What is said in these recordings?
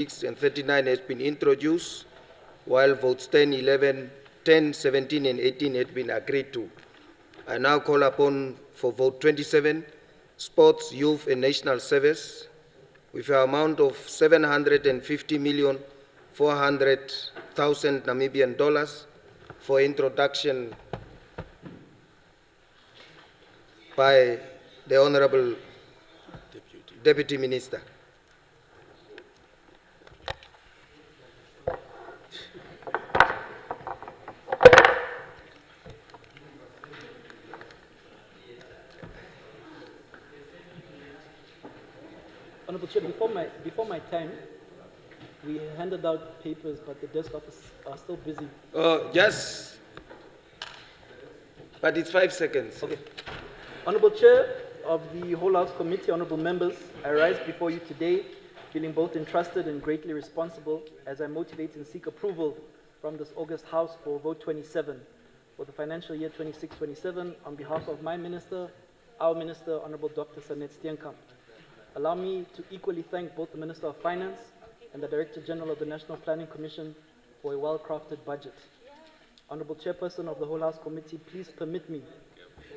and 39 has been introduced, while votes 10, 11, 10, 17, and 18 had been agreed to. I now call upon for vote 27, Sports, Youth, and National Service, with an amount of 750,400,000 Namibian dollars for introduction by the Honorable Deputy Minister. Honorable Chair, before my time, we handed out papers, but the desk officers are still busy. Yes, but it's 5 seconds. Okay. Honorable Chair of the Whole House Committee, honorable members, I rise before you today feeling both entrusted and greatly responsible as I motivate and seek approval from this August House for vote 27 for the financial year 26-27 on behalf of my minister, our minister, Honorable Dr. Sanet Steenkamp. Allow me to equally thank both the Minister of Finance and the Director General of the National Planning Commission for a well-crafted budget. Honorable Chairperson of the Whole House Committee, please permit me,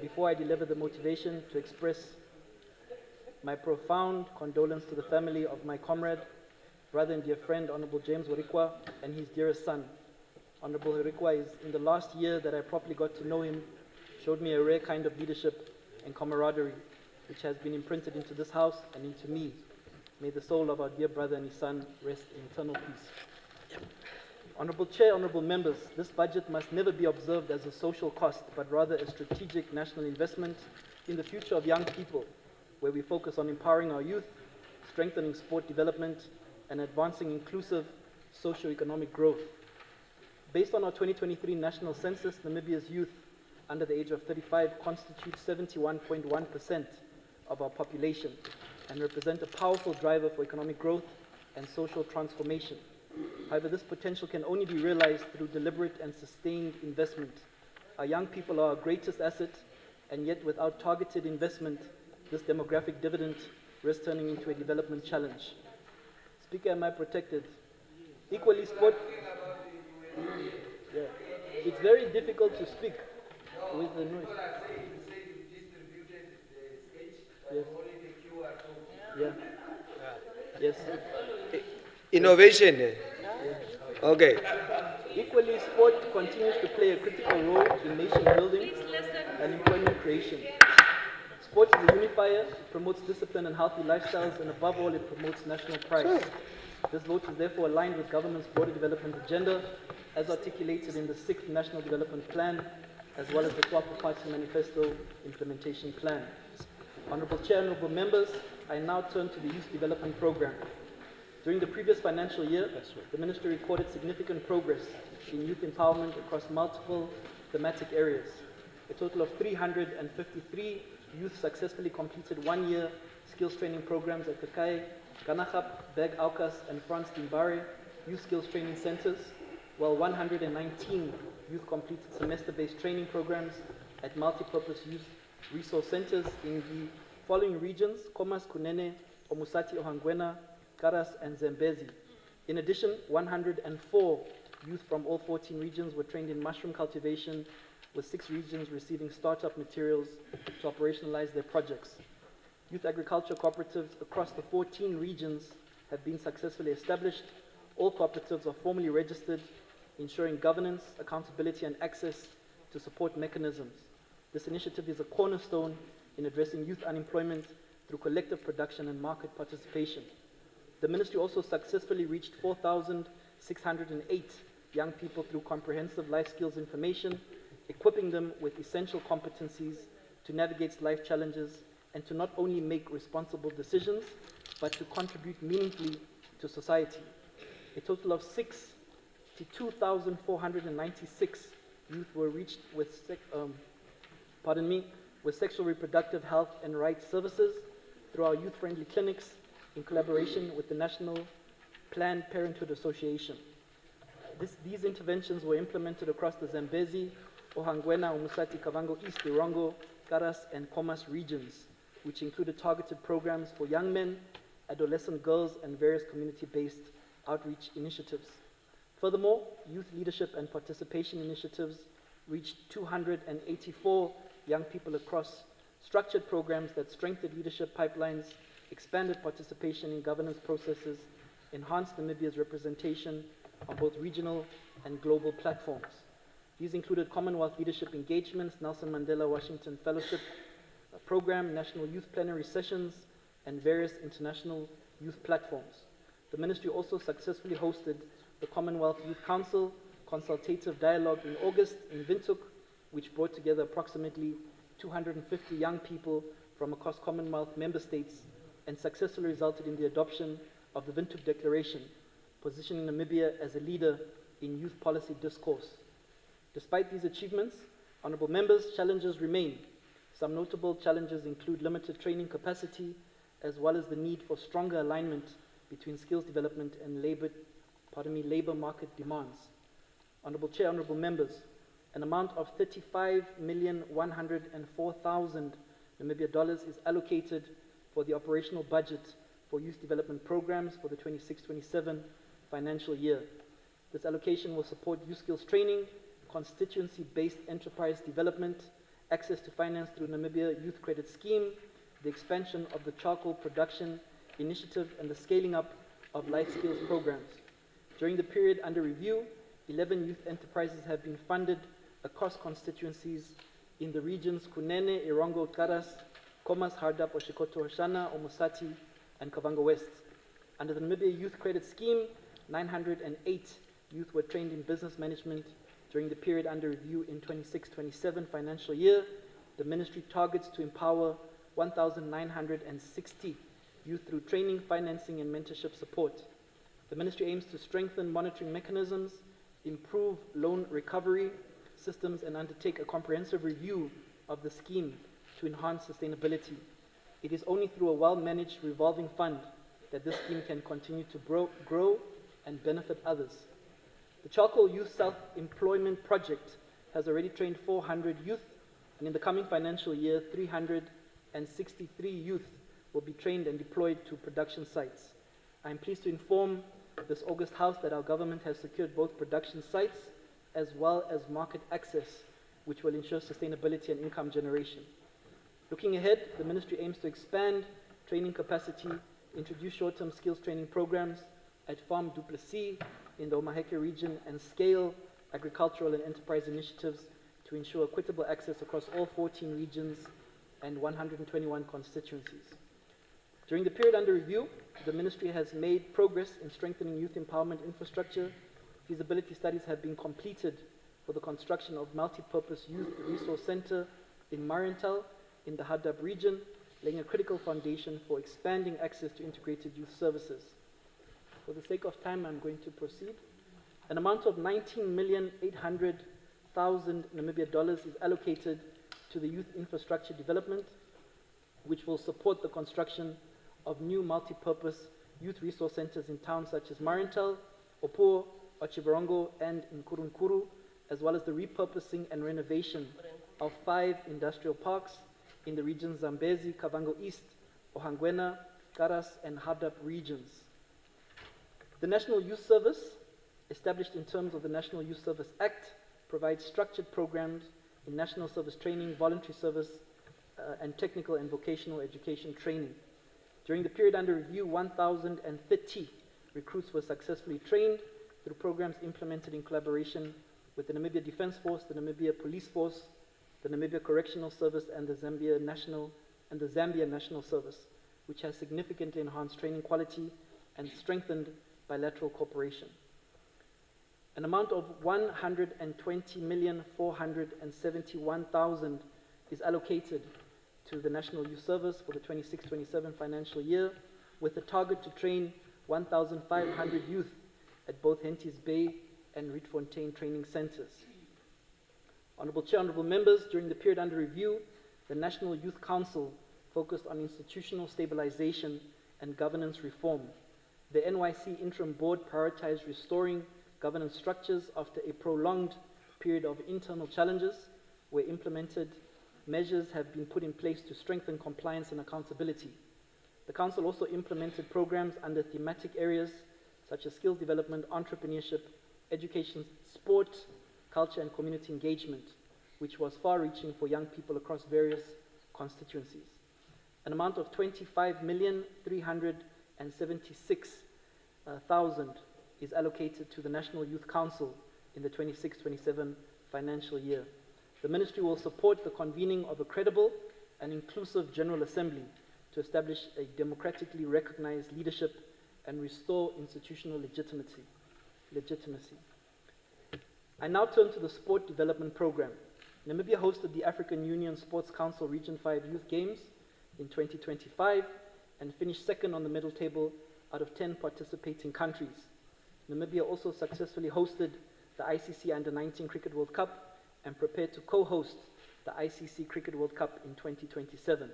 before I deliver the motivation, to express my profound condolence to the family of my comrade, brother and dear friend, Honorable James Warikwa, and his dearest son. Honorable Warikwa is, in the last year that I properly got to know him, showed me a rare kind of leadership and camaraderie, which has been imprinted into this house and into me. May the soul of our dear brother and his son rest in eternal peace. Honorable Chair, honorable members, this budget must never be observed as a social cost, but rather a strategic national investment in the future of young people, where we focus on empowering our youth, strengthening sport development, and advancing inclusive socio-economic growth. Based on our 2023 national census, Namibia's youth under the age of 35 constitute 71.1% of our population and represent a powerful driver for economic growth and social transformation. However, this potential can only be realized through deliberate and sustained investment. Our young people are our greatest asset, and yet without targeted investment, this demographic dividend risks turning into a development challenge. Speaker, am I protected? Equally, sport. Yeah. It's very difficult to speak with the noise. Yes. Yeah. Yes. Innovation. Yeah. Okay. Equally, sport continues to play a critical role in nation building and employment creation. Sport is a unifier, it promotes discipline and healthy lifestyles, and above all, it promotes national pride. This vote is therefore aligned with government's broader development agenda, as articulated in the 6th National Development Plan, as well as the Swapo Party Manifesto Implementation Plan. Honorable Chair, honorable members, I now turn to the Youth Development Program. During the previous financial year, the Ministry recorded significant progress in youth empowerment across multiple thematic areas. A total of 353 youth successfully completed one-year skills training programs at Kakai, Ganachap, Beg Aukas, and Franz Dimbare youth skills training centers, while 119 youth completed semester-based training programs at multi-purpose youth resource centers in the following regions: Komas, Kunene, Omusati, Ohangwena, Karas, and Zambezi. In addition, 104 youth from all 14 regions were trained in mushroom cultivation, with 6 regions receiving startup materials to operationalize their projects. Youth agriculture cooperatives across the 14 regions have been successfully established. All cooperatives are formally registered, ensuring governance, accountability, and access to support mechanisms. This initiative is a cornerstone in addressing youth unemployment through collective production and market participation. The Ministry also successfully reached 4,608 young people through comprehensive life skills information, equipping them with essential competencies to navigate life challenges and to not only make responsible decisions, but to contribute meaningfully to society. A total of 62,496 youth were reached with sexual reproductive health and rights services through our youth-friendly clinics in collaboration with the National Planned Parenthood Association. These interventions were implemented across the Zambezi, Ohangwena, Umusati, Kavango East, Irongo, Karas, and Komas regions, which included targeted programs for young men, adolescent girls, and various community-based outreach initiatives. Furthermore, youth leadership and participation initiatives reached 284 young people across structured programs that strengthened leadership pipelines, expanded participation in governance processes, enhanced Namibia's representation on both regional and global platforms. These included Commonwealth leadership engagements, Nelson Mandela Washington Fellowship Program, national youth plenary sessions, and various international youth platforms. The ministry also successfully hosted the Commonwealth Youth Council consultative dialogue in August in Windhoek, which brought together approximately 250 young people from across Commonwealth member states and successfully resulted in the adoption of the Windhoek Declaration, positioning Namibia as a leader in youth policy discourse. Despite these achievements, honourable members, challenges remain. Some notable challenges include limited training capacity, as well as the need for stronger alignment between skills development and labour market demands. Honourable Chair, honourable members, an amount of 35,104,000 Namibia dollars is allocated for the operational budget for youth development programs for the 26-27 financial year. This allocation will support youth skills training, constituency-based enterprise development, access to finance through Namibia Youth Credit Scheme, the expansion of the charcoal production initiative, and the scaling up of life skills programs. During the period under review, 11 youth enterprises have been funded across constituencies in the regions Kunene, Irongo, Karas, Komas, Hardap, Oshikoto, Hoshana, Omusati, and Kavango West. Under the Namibia Youth Credit Scheme, 908 youth were trained in business management during the period under review in 26-27 financial year. The ministry targets to empower 1,960 youth through training, financing, and mentorship support. The ministry aims to strengthen monitoring mechanisms, improve loan recovery systems, and undertake a comprehensive review of the scheme to enhance sustainability. It is only through a well-managed revolving fund that this scheme can continue to grow and benefit others. The Charcoal Youth Self-Employment Project has already trained 400 youth, and in the coming financial year, 363 youth will be trained and deployed to production sites. I am pleased to inform this August House that our government has secured both production sites as well as market access, which will ensure sustainability and income generation. Looking ahead, the ministry aims to expand training capacity, introduce short-term skills training programs at Farm du Plessis in the Omaheke region, and scale agricultural and enterprise initiatives to ensure equitable access across all 14 regions and 121 constituencies. During the period under review, the ministry has made progress in strengthening youth empowerment infrastructure. Feasibility studies have been completed for the construction of multi-purpose youth resource center in Marienthal in the Hadab region, laying a critical foundation for expanding access to integrated youth services. For the sake of time, I'm going to proceed. An amount of 19,800,000 Namibia dollars is allocated to the youth infrastructure development, which will support the construction of new multi-purpose youth resource centers in towns such as Marienthal, Opuo, Ochibarongo, and Nkurunkuru, as well as the repurposing and renovation of 5 industrial parks in the regions Zambezi, Kavango East, Ohangwena, Karas, and Hadap regions. The National Youth Service, established in terms of the National Youth Service Act, provides structured programs in national service training, voluntary service, and technical and vocational education training. During the period under review, 1,030 recruits were successfully trained through programs implemented in collaboration with the Namibia Defence Force, the Namibia Police Force, the Namibia Correctional Service, and the Zambia National Service, which has significantly enhanced training quality and strengthened bilateral cooperation. An amount of 120,471,000 is allocated to the National Youth Service for the 26-27 financial year, with a target to train 1,500 youth at both Henties Bay and Rietfontein training centers. Honourable Chair, honourable members, during the period under review, the National Youth Council focused on institutional stabilization and governance reform. The NYC Interim Board prioritized restoring governance structures after a prolonged period of internal challenges, where implemented measures have been put in place to strengthen compliance and accountability. The Council also implemented programs under thematic areas such as skills development, entrepreneurship, education, sport, culture, and community engagement, which was far-reaching for young people across various constituencies. An amount of 25,376,000 is allocated to the National Youth Council in the 26-27 financial year. The Ministry will support the convening of a credible and inclusive General Assembly to establish a democratically recognized leadership and restore institutional legitimacy. I now turn to the Sport Development Program. Namibia hosted the African Union Sports Council Region 5 Youth Games in 2025 and finished second on the medal table out of 10 participating countries. Namibia also successfully hosted the ICC Under-19 Cricket World Cup and prepared to co-host the ICC Cricket World Cup in 2027.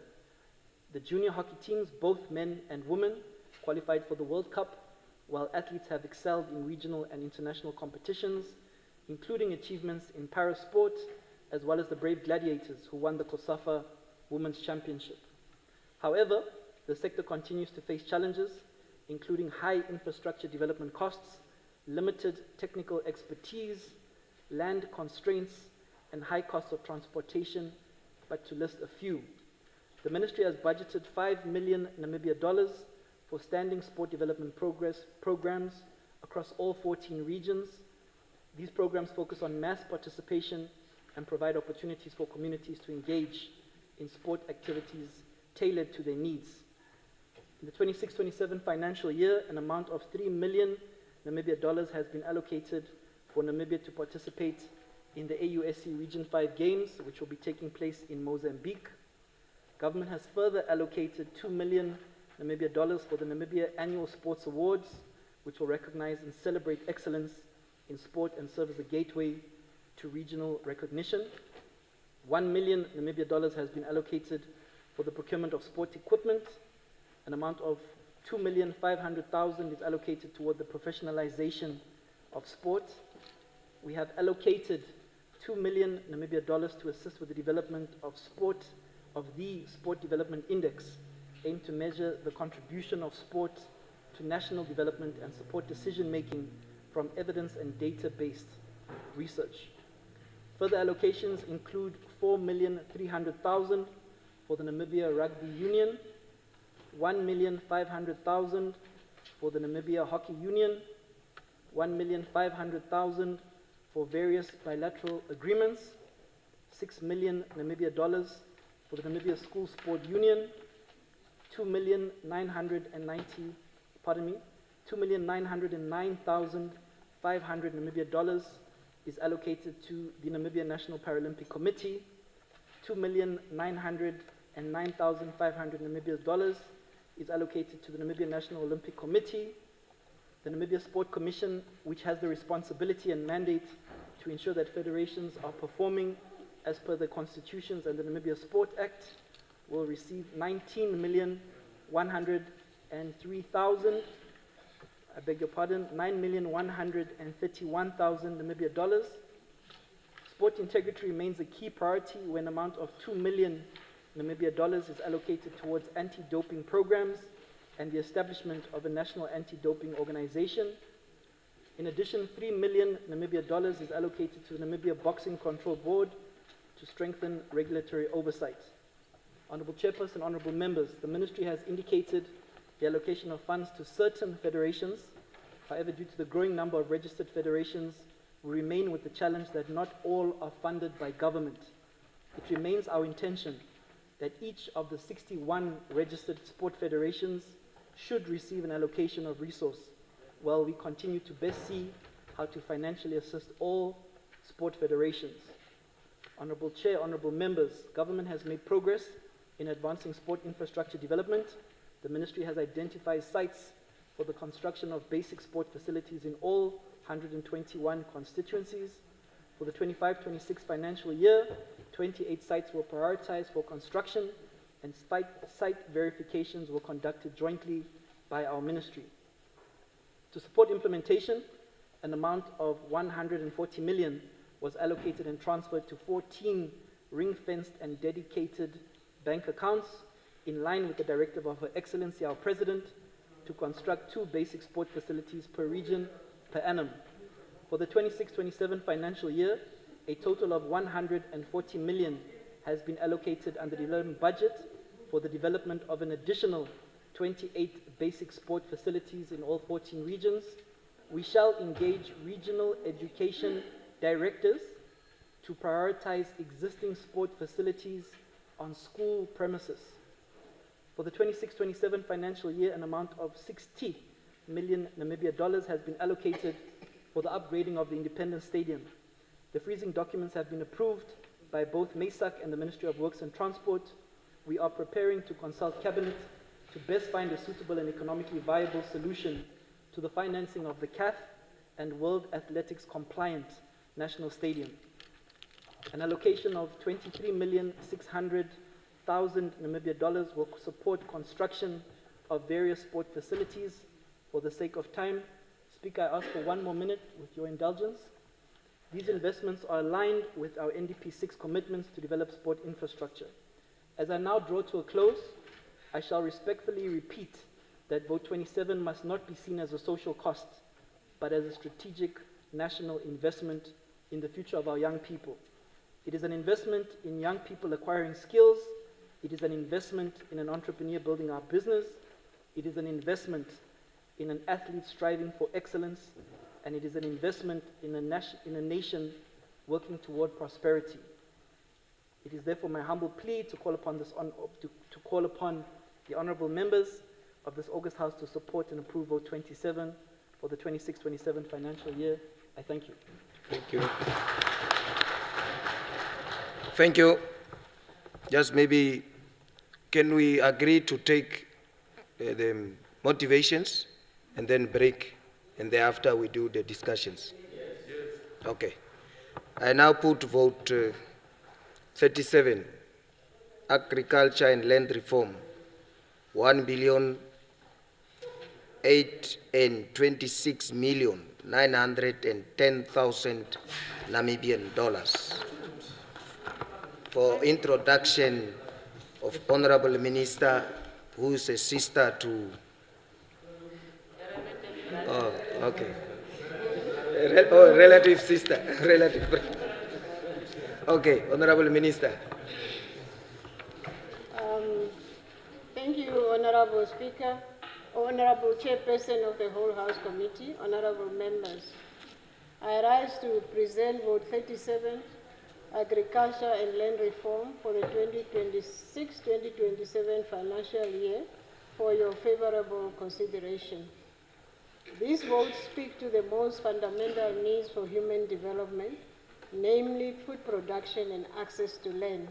The junior hockey teams, both men and women, qualified for the World Cup, while athletes have excelled in regional and international competitions, including achievements in parasport, as well as the Brave Gladiators, who won the COSAFA Women's Championship. However, the sector continues to face challenges, including high infrastructure development costs, limited technical expertise, land constraints, and high costs of transportation, but to list a few. The Ministry has budgeted $5 million Namibia for standing sport development programs across all 14 regions. These programs focus on mass participation and provide opportunities for communities to engage in sport activities tailored to their needs. In the 26-27 financial year, an amount of $3 million Namibia has been allocated for Namibia to participate in the AUSC Region 5 Games, which will be taking place in Mozambique. Government has further allocated $2 million Namibia for the Namibia Annual Sports Awards, which will recognize and celebrate excellence in sport and serve as a gateway to regional recognition. $1 million Namibia has been allocated for the procurement of sport equipment. An amount of $2,500,000 is allocated toward the professionalization of sport. We have allocated $2 million Namibia to assist with the development of the Sport Development Index, aimed to measure the contribution of sport to national development and support decision-making from evidence and data-based research. Further allocations include $4,300,000 for the Namibia Rugby Union, $1,500,000 for the Namibia Hockey Union, $1,500,000 for various bilateral agreements, $6 million Namibia for the Namibia School Sport Union, $2,909,500 Namibia is allocated to the Namibia National Paralympic Committee, $2,909,500 Namibia is allocated to the Namibia National Olympic Committee. The Namibia Sport Commission, which has the responsibility and mandate to ensure that federations are performing as per the constitutions and the Namibia Sport Act, will receive $9,103,000. I beg your pardon, $9,131,000 Namibia. Sport integrity remains a key priority when an amount of $2 million Namibia is allocated towards anti-doping programs and the establishment of a national anti-doping organization. In addition, $3 million Namibia is allocated to the Namibia Boxing Control Board to strengthen regulatory oversight. Honorable Chairperson, honorable members, the Ministry has indicated the allocation of funds to certain federations. However, due to the growing number of registered federations, we remain with the challenge that not all are funded by government. It remains our intention that each of the 61 registered sport federations should receive an allocation of resource, while we continue to best see how to financially assist all sport federations. Honorable Chair, honorable members, government has made progress in advancing sport infrastructure development. The Ministry has identified sites for the construction of basic sport facilities in all 121 constituencies. For the 25-26 financial year, 28 sites were prioritized for construction, and site verifications were conducted jointly by our ministry. To support implementation, an amount of $140 million was allocated and transferred to 14 ring-fenced and dedicated bank accounts in line with the directive of Her Excellency, our President, to construct 2 basic sport facilities per region per annum. For the 26-27 financial year, a total of 140 million has been allocated under the development budget for the development of an additional 28 basic sport facilities in all 14 regions. We shall engage regional education directors to prioritize existing sport facilities on school premises. For the 26-27 financial year, an amount of 60 million Namibia dollars has been allocated for the upgrading of the Independence Stadium. The freezing documents have been approved by both MESAC and the Ministry of Works and Transport. We are preparing to consult Cabinet to best find a suitable and economically viable solution to the financing of the CAF and World Athletics compliant National Stadium. An allocation of 23,600,000 Namibia dollars will support construction of various sport facilities. For the sake of time, Speaker, I ask for 1 more minute with your indulgence. These investments are aligned with our NDP 6 commitments to develop sport infrastructure. As I now draw to a close, I shall respectfully repeat that Vote 27 must not be seen as a social cost, but as a strategic national investment in the future of our young people. It is an investment in young people acquiring skills. It is an investment in an entrepreneur building our business. It is an investment in an athlete striving for excellence. And it is an investment in a nation working toward prosperity. It is therefore my humble plea to call upon the honourable members of this August House to support and approve Vote 27 for the 26-27 financial year. I thank you. Thank you. Thank you. Just maybe, can we agree to take the motivations and then break, and thereafter we do the discussions? Yes. Okay. I now put vote 37, agriculture and land reform, 1,826,910,000 Namibian dollars. For introduction of Honorable Minister, who is a sister to... Oh, okay. Relative sister. Relative. Okay, Honorable Minister. Thank you, Honorable Speaker, Honorable Chairperson of the Whole House Committee, Honorable Members. I rise to present Vote 37, Agriculture and Land Reform for the 2026-2027 financial year for your favorable consideration. These votes speak to the most fundamental needs for human development, namely food production and access to land.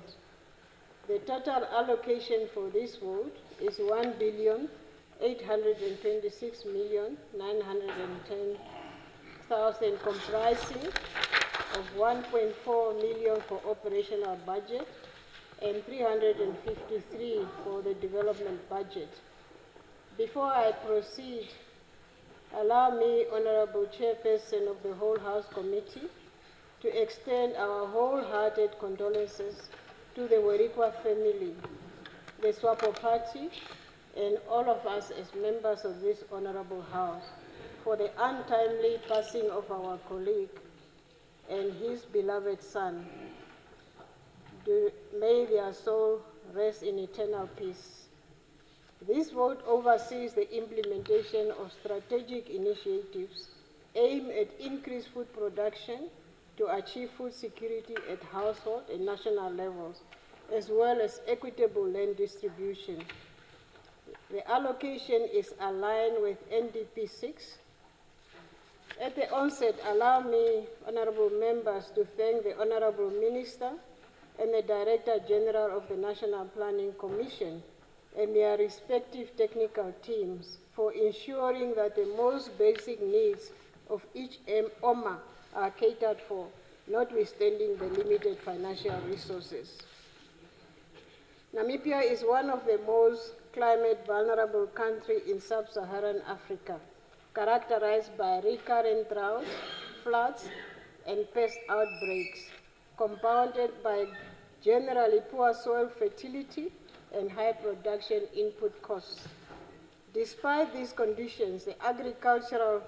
The total allocation for this vote is 1,826,910,000, comprising of 1.4 million for operational budget and 353 for the development budget. Before I proceed, allow me, Honorable Chairperson of the Whole House Committee, to extend our wholehearted condolences to the Werikwa family, the Swapo Party, and all of us as members of this Honorable House for the untimely passing of our colleague and his beloved son. May their soul rest in eternal peace. This vote oversees the implementation of strategic initiatives aimed at increased food production to achieve food security at household and national levels, as well as equitable land distribution. The allocation is aligned with NDP 6. At the onset, allow me, honorable members, to thank the Honorable Minister and the Director General of the National Planning Commission and their respective technical teams for ensuring that the most basic needs of each OMA are catered for, notwithstanding the limited financial resources. Namibia is one of the most climate vulnerable countries in sub-Saharan Africa, characterized by recurrent droughts, floods, and pest outbreaks, compounded by generally poor soil fertility and high production input costs. Despite these conditions, the agricultural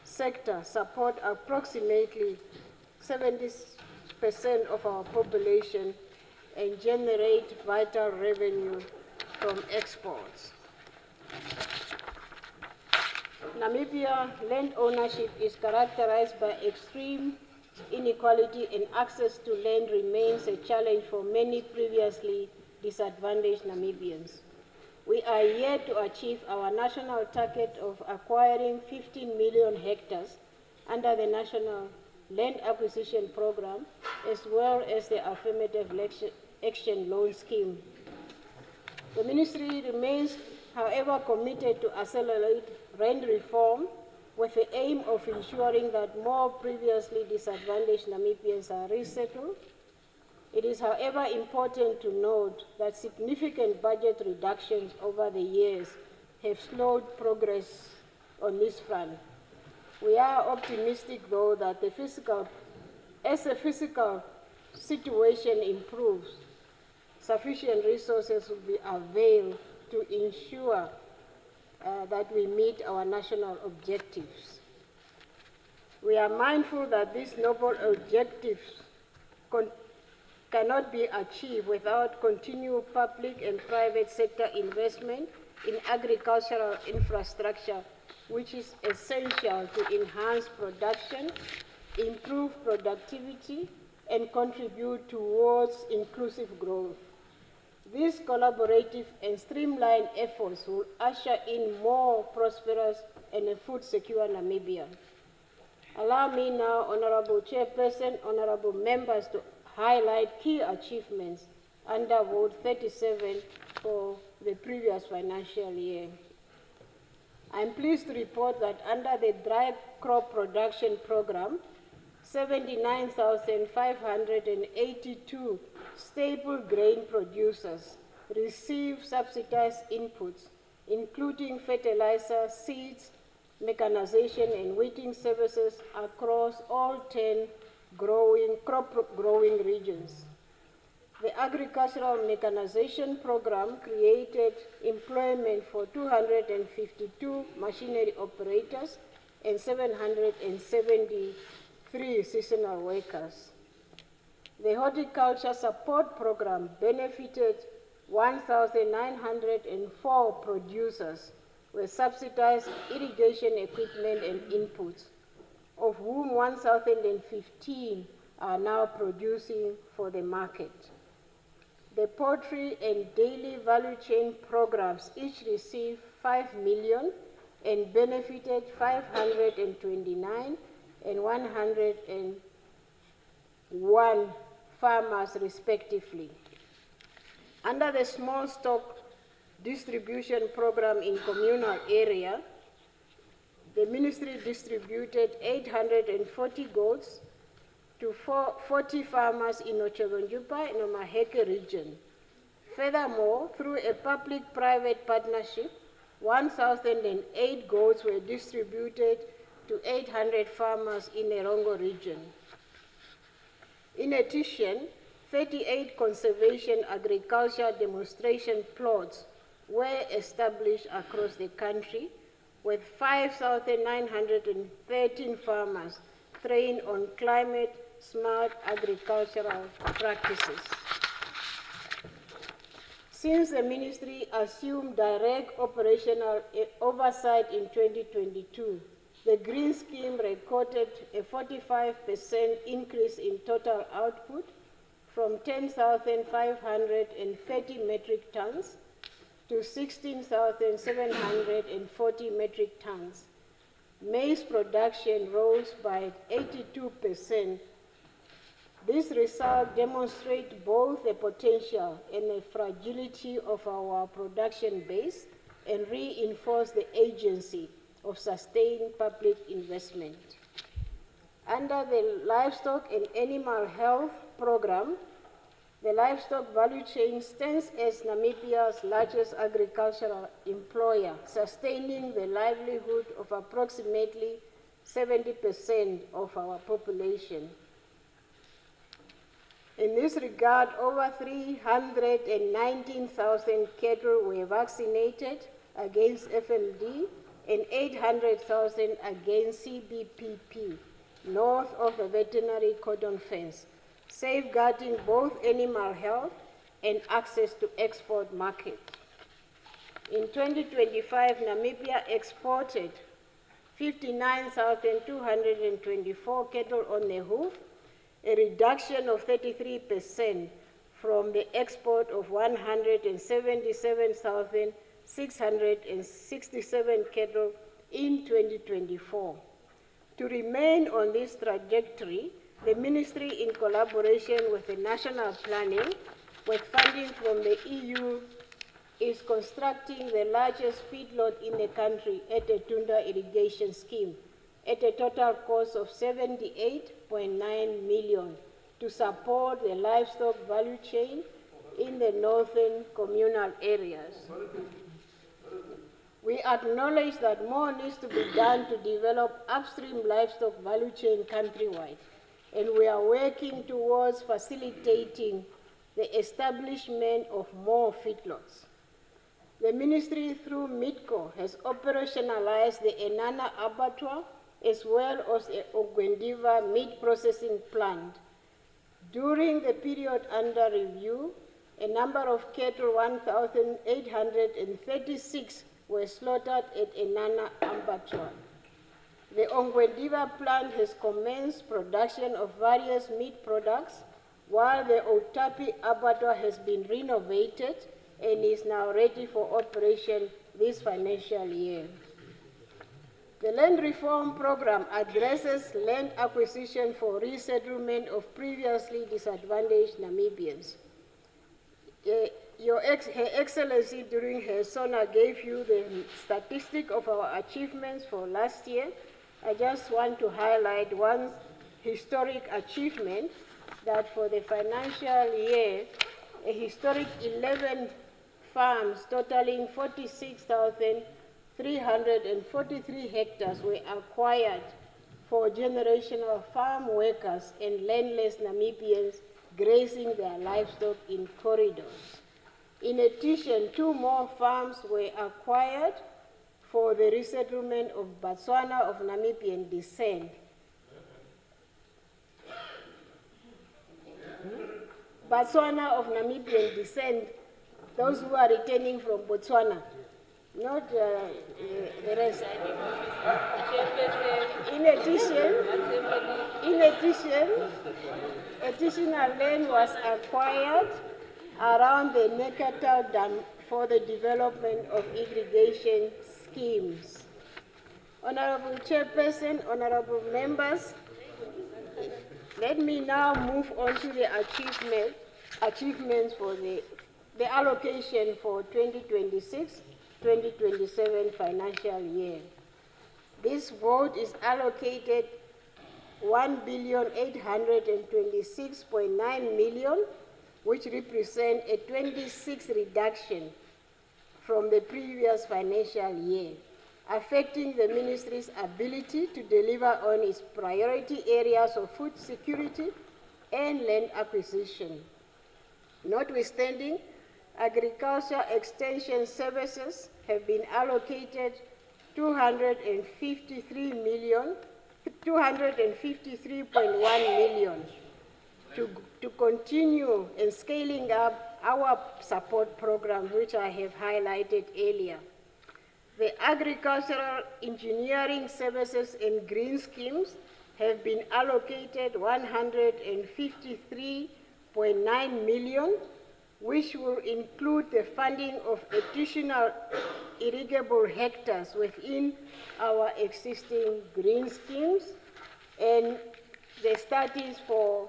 sector supports approximately 70% of our population and generates vital revenue from exports. Namibia land ownership is characterized by extreme inequality, and access to land remains a challenge for many previously disadvantaged Namibians. We are yet to achieve our national target of acquiring 15 million hectares under the National Land Acquisition Program, as well as the Affirmative Action Loan Scheme. The Ministry remains, however, committed to accelerate land reform with the aim of ensuring that more previously disadvantaged Namibians are resettled. It is, however, important to note that significant budget reductions over the years have slowed progress on this front. We are optimistic, though, that as the fiscal situation improves, sufficient resources will be availed to ensure that we meet our national objectives. We are mindful that these noble objectives cannot be achieved without continued public and private sector investment in agricultural infrastructure, which is essential to enhance production, improve productivity, and contribute towards inclusive growth. These collaborative and streamlined efforts will usher in more prosperous and a food-secure Namibia. Allow me now, Honorable Chairperson, honorable members, to highlight key achievements under Vote 37 for the previous financial year. I'm pleased to report that under the dry crop production program, 79,582 staple grain producers receive subsidized inputs, including fertilizer, seeds, mechanization, and weeding services across all 10 crop growing regions. The agricultural mechanization program created employment for 252 machinery operators and 773 seasonal workers. The horticulture support program benefited 1,904 producers with subsidized irrigation equipment and inputs, of whom 1,015 are now producing for the market. The poultry and daily value chain programs each received 5 million and benefited 529 and 101 farmers respectively. Under the small stock distribution program in communal area, the ministry distributed 840 goats to 40 farmers in Ochagonjupa and Omaheke region. Furthermore, through a public-private partnership, 1,008 goats were distributed to 800 farmers in Erongo region. In addition, 38 conservation agriculture demonstration plots were established across the country, with 5,913 farmers trained on climate-smart agricultural practices. Since the ministry assumed direct operational oversight in 2022, the Green Scheme recorded a 45% increase in total output from 10,530 metric tons to 16,740 metric tons. Maize production rose by 82%. This result demonstrates both the potential and the fragility of our production base and reinforces the agency of sustained public investment. Under the Livestock and Animal Health Program, the livestock value chain stands as Namibia's largest agricultural employer, sustaining the livelihood of approximately 70% of our population. In this regard, over 319,000 cattle were vaccinated against FMD and 800,000 against CBPP, north of the veterinary cordon fence, safeguarding both animal health and access to export markets. In 2025, Namibia exported 59,224 cattle on the hoof, a reduction of 33% from the export of 177,667 cattle in 2024. To remain on this trajectory, the Ministry, in collaboration with the National Planning, with funding from the EU, is constructing the largest feedlot in the country at a Tunda irrigation scheme at a total cost of 78.9 million to support the livestock value chain in the northern communal areas. We acknowledge that more needs to be done to develop upstream livestock value chain countrywide, and we are working towards facilitating the establishment of more feedlots. The Ministry, through MIDCO, has operationalized the Enana Abattoir as well as the Ogwendiva meat processing plant. During the period under review, a number of cattle, 1,836, were slaughtered at Enana Abattoir. The Ogwendiva plant has commenced production of various meat products, while the Otapi Abattoir has been renovated and is now ready for operation this financial year. The land reform program addresses land acquisition for resettlement of previously disadvantaged Namibians. Her Excellency, during her SONA, gave you the statistic of our achievements for last year. I just want to highlight one historic achievement, that for the financial year, a historic 11 farms totaling 46,343 hectares were acquired for generational farm workers and landless Namibians grazing their livestock in corridors. In addition, 2 more farms were acquired for the resettlement of Botswana of Namibian descent. Botswana of Namibian descent, those who are returning from Botswana, not the rest. In addition, additional land was acquired around the Nekata Dam for the development of irrigation schemes. Honorable Chairperson, honorable members, let me now move on to the achievements for the allocation for 2026-2027 financial year. This vote is allocated 1,826.9 million, which represents a 26 reduction from the previous financial year, affecting the Ministry's ability to deliver on its priority areas of food security and land acquisition. Notwithstanding, agriculture extension services have been allocated 253.1 million to continue in scaling up our support program, which I have highlighted earlier. The agricultural engineering services and green schemes have been allocated 153.9 million, which will include the funding of additional irrigable hectares within our existing green schemes and the studies for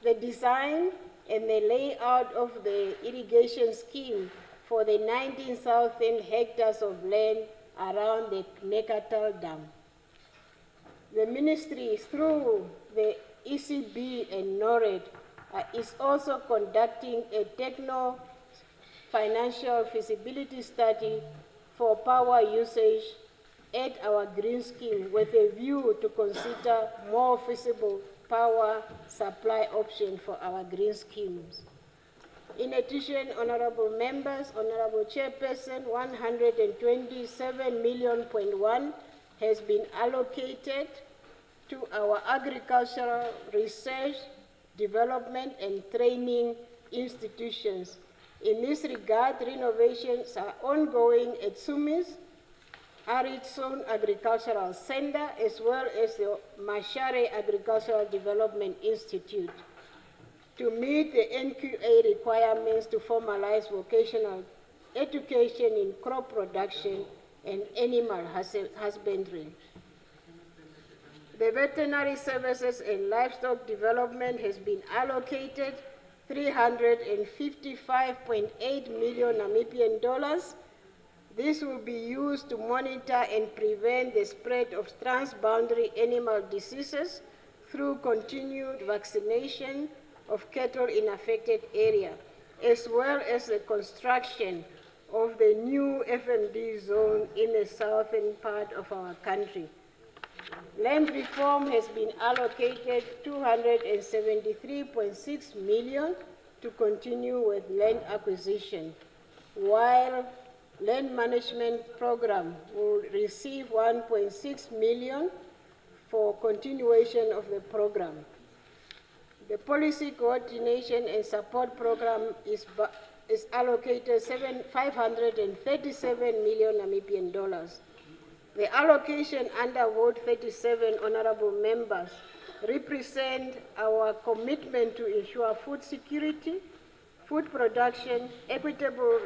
the design and the layout of the irrigation scheme for the 19,000 hectares of land around the Nekata Dam. The Ministry, through the ECB and NORAD, is also conducting a techno-financial feasibility study for power usage at our green scheme with a view to consider more feasible power supply options for our green schemes. In addition, honorable members, honorable chairperson, 127.1 million has been allocated to our agricultural research, development and training institutions. In this regard, renovations are ongoing at Sumis, Arid Zone Agricultural Center, as well as the Mashare Agricultural Development Institute, to meet the NQA requirements to formalize vocational education in crop production and animal husbandry. The veterinary services and livestock development has been allocated 355.8 million Namibian dollars. This will be used to monitor and prevent the spread of transboundary animal diseases through continued vaccination of cattle in affected area, as well as the construction of the new FMD zone in the southern part of our country. Land reform has been allocated 273.6 million to continue with land acquisition, while land management program will receive 1.6 million for continuation of the program. The policy coordination and support program is allocated 537 million Namibian dollars. The allocation under Vote 37, honorable members, represent our commitment to ensure food security, food production, equitable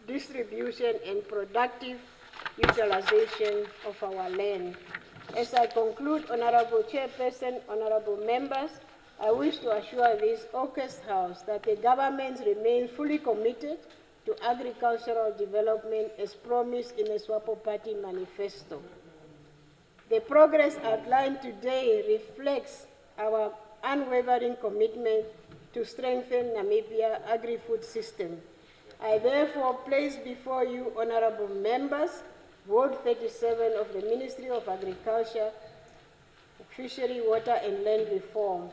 distribution, and productive utilization of our land. As I conclude, honorable chairperson, honorable members, I wish to assure this august House that the government remains fully committed to agricultural development as promised in the SWAPO Party manifesto. The progress outlined today reflects our unwavering commitment to strengthen Namibia's agri-food system. I therefore place before you, honorable members, Vote 37 of the Ministry of Agriculture, Fishery, Water and Land Reform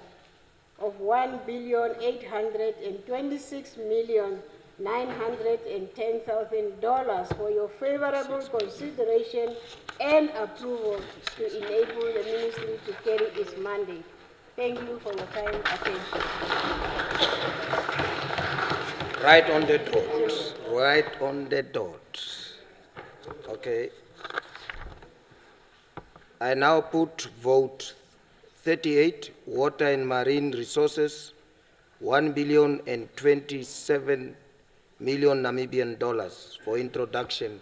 of $1,826,910,000 for your favorable consideration and approval to enable the ministry to carry its mandate. Thank you for your kind attention. Right on the dot. Right on the dot. Okay. I now put vote 38, water and marine resources, $1,027 million Namibian dollars for introduction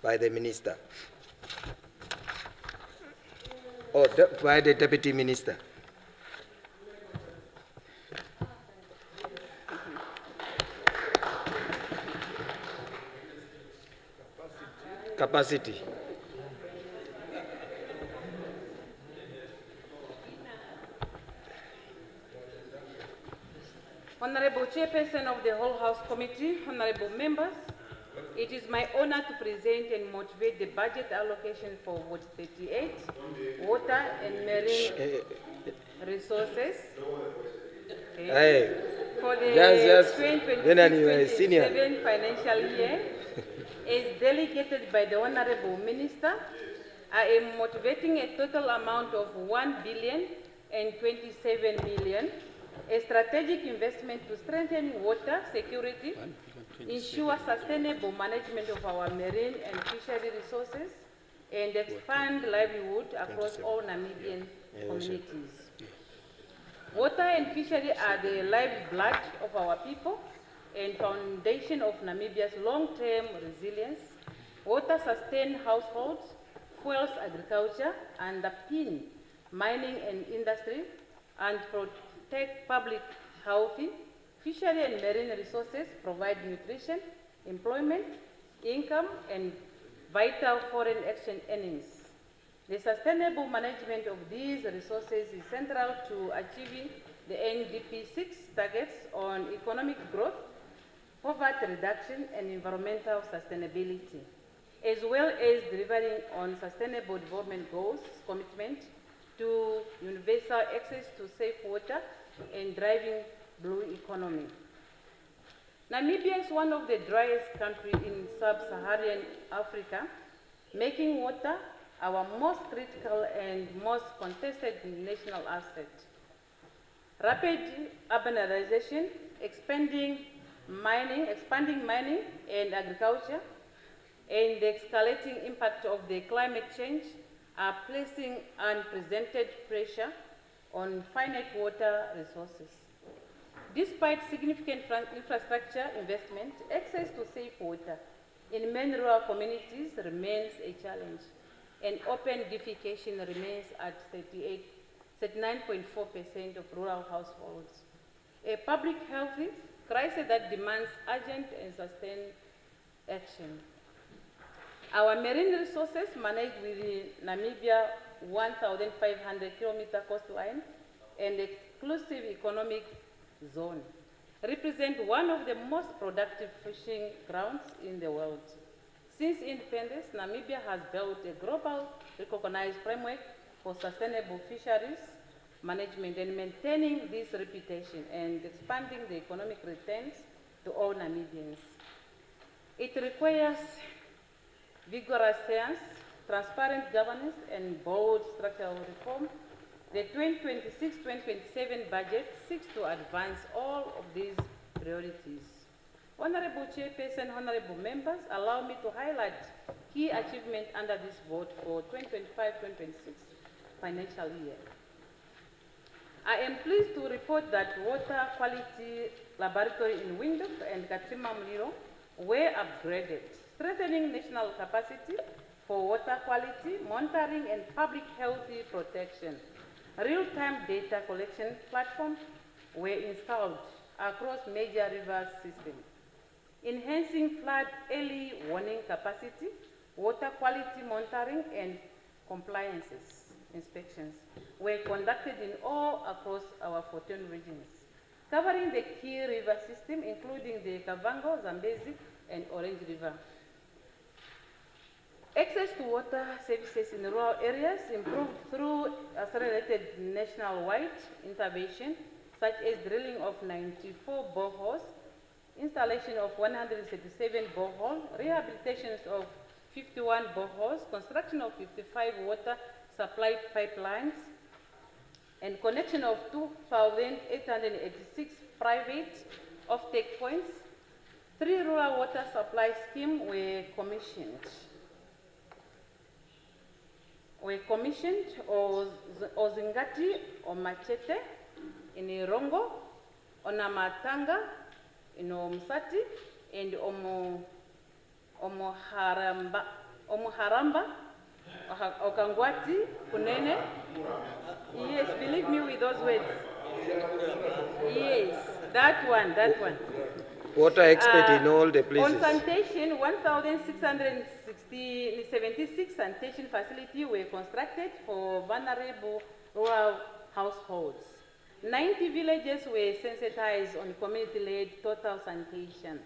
by the minister. Or by the deputy minister. Capacity. Honorable Chairperson of the Whole House Committee, honorable members, it is my honor to present and motivate the budget allocation for Vote 38, water and marine resources. Okay. For the 2026-27 financial year, as delegated by the Honorable Minister, I am motivating a total amount of $1,027 million, a strategic investment to strengthen water security, ensure sustainable management of our marine and fishery resources, and expand livelihood across all Namibian communities. Water and fishery are the lifeblood of our people and foundation of Namibia's long-term resilience. Water sustains households, fuels agriculture, underpin mining and industry, and protect public health. Fishery and marine resources provide nutrition, employment, income, and vital foreign exchange earnings. The sustainable management of these resources is central to achieving the NDP 6 targets on economic growth, poverty reduction, and environmental sustainability, as well as delivering on sustainable development goals, commitment to universal access to safe water, and driving blue economy. Namibia is one of the driest countries in sub-Saharan Africa, making water our most critical and most contested national asset. Rapid urbanization, expanding mining and agriculture, and the escalating impact of the climate change are placing unprecedented pressure on finite water resources. Despite significant infrastructure investment, access to safe water in many rural communities remains a challenge, and open defecation remains at 39.4% of rural households. A public health crisis that demands urgent and sustained action. Our marine resources managed within Namibia 1,500-kilometer coastline and exclusive economic zone represent one of the most productive fishing grounds in the world. Since independence, Namibia has built a global recognized framework for sustainable fisheries management and maintaining this reputation and expanding the economic returns to all Namibians. It requires vigorous science, transparent governance, and bold structural reform. The 2026-2027 budget seeks to advance all of these priorities. Honorable Chairperson, honorable members, allow me to highlight key achievements under this vote for 2025-2026 financial year. I am pleased to report that water quality laboratory in Windhoek and Katima Mulilo were upgraded, strengthening national capacity for water quality monitoring and public health protection. Real-time data collection platforms were installed across major river systems, enhancing flood early warning capacity, water quality monitoring, and compliances inspections were conducted in all across our 14 regions, covering the key river system, including the Kavango, Zambezi, and Orange River. Access to water services in rural areas improved through accelerated nationwide intervention, such as drilling of 94 boreholes, installation of 137 boreholes, rehabilitations of 51 boreholes, construction of 55 water supply pipelines, and connection of 2,886 private off-take points. 3 rural water supply schemes were commissioned. Ozingati Omachete in Irongo, Onamatanga in Omsati, and Omoharamba, Okangwati, Kunene. Yes, believe me with those words. Yes, that one. Water expert in all the places. On sanitation, 1,676 sanitation facilities were constructed for vulnerable rural households. 90 villages were sensitized on community-led total sanitation,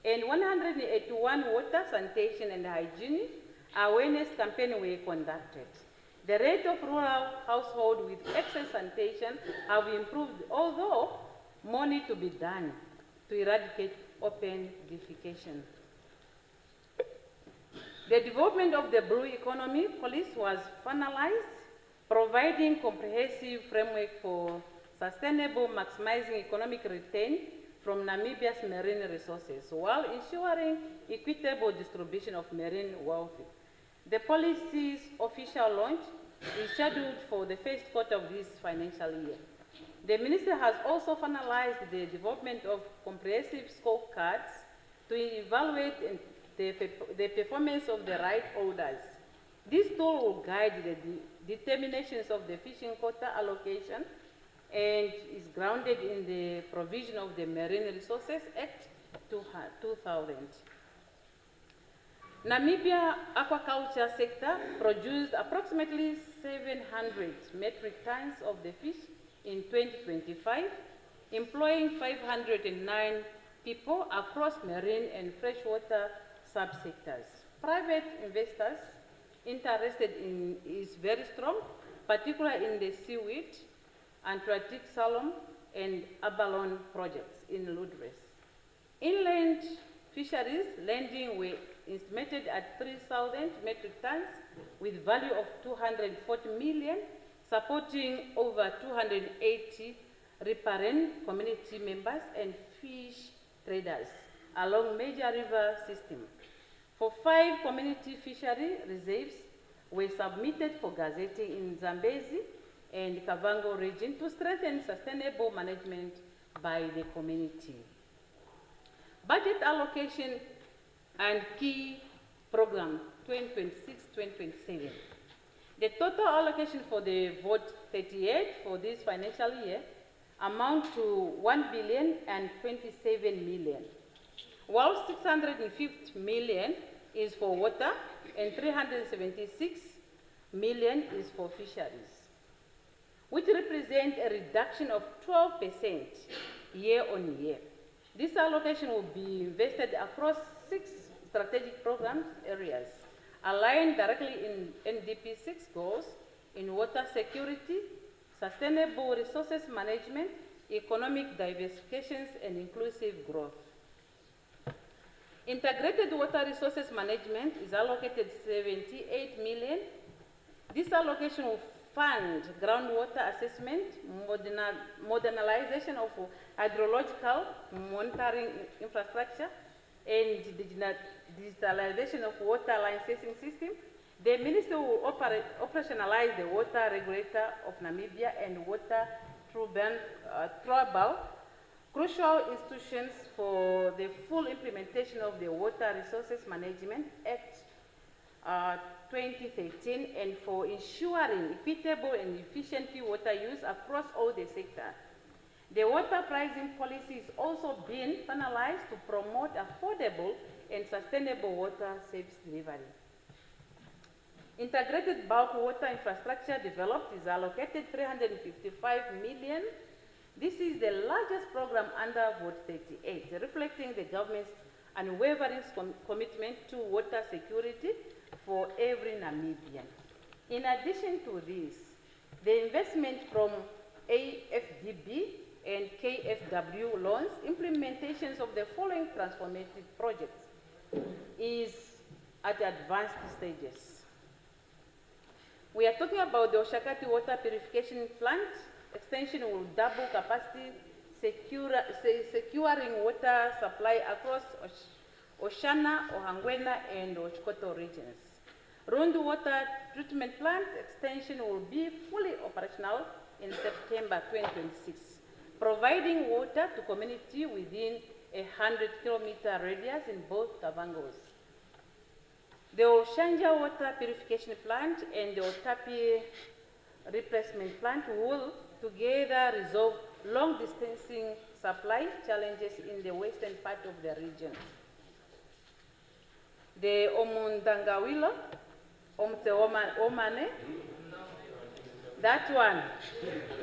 and 181 water sanitation and hygiene awareness campaigns were conducted. The rate of rural households with excess sanitation have improved, although more needs to be done to eradicate open defecation. The development of the blue economy policy was finalized, providing comprehensive framework for sustainable maximizing economic return from Namibia's marine resources, while ensuring equitable distribution of marine wealth. The policy's official launch is scheduled for the first quarter of this financial year. The Ministry has also finalized the development of comprehensive scorecards to evaluate the performance of the right holders. This tool will guide the determinations of the fishing quota allocation and is grounded in the provision of the Marine Resources Act 2000. Namibia aquaculture sector produced approximately 700 metric tons of the fish in 2025, employing 509 people across marine and freshwater subsectors. Private investors interested is very strong, particularly in the seaweed, Atlantic salmon, and abalone projects in Ludres. Inland fisheries lending were estimated at 3,000 metric tons with value of 240 million, supporting over 280 riparian community members and fish traders along major river system. For 5 community fishery reserves were submitted for gazetting in Zambezi and Kavango region to strengthen sustainable management by the community. Budget allocation and key program 2026-2027. The total allocation for the vote 38 for this financial year amount to 1,027 million, while 650 million is for water and 376 million is for fisheries, which represent a reduction of 12% year on year. This allocation will be invested across 6 strategic program areas, aligned directly in NDP 6 goals in water security, sustainable resources management, economic diversifications, and inclusive growth. Integrated water resources management is allocated 78 million. This allocation will fund groundwater assessment, modernization of hydrological monitoring infrastructure, and digitalization of water licensing system. The ministry will operationalize the water regulator of Namibia and water tribal, crucial institutions for the full implementation of the Water Resources Management Act 2013 and for ensuring equitable and efficient water use across all the sectors. The water pricing policy is also being finalized to promote affordable and sustainable water service delivery. Integrated bulk water infrastructure developed is allocated 355 million. This is the largest program under Vote 38, reflecting the government's unwavering commitment to water security for every Namibian. In addition to this, the investment from AFDB and KFW loans, implementations of the following transformative projects is at advanced stages. We are talking about the Oshakati water purification plant. Extension will double capacity, securing water supply across Oshana, Ohangwena, and Ochikoto regions. Rundu water treatment plant extension will be fully operational in September 2026, providing water to community within a 100-kilometer radius in both Kavangos. The Oshanja water purification plant and the Otapi replacement plant will together resolve long-distancing supply challenges in the western part of the region. The Omundangawilo, Omane, that one,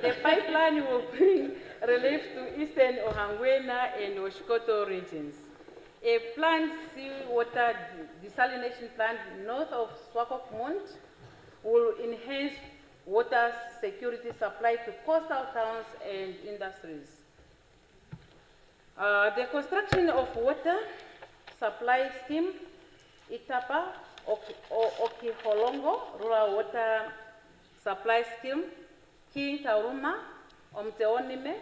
the pipeline will bring relief to eastern Ohangwena and Oshikoto regions. A planned seawater desalination plant north of Swakopmund will enhance water security supply to coastal towns and industries. The construction of water supply scheme, Itapa, Okiholongo, rural water supply scheme, King Tauruma, Omteonime,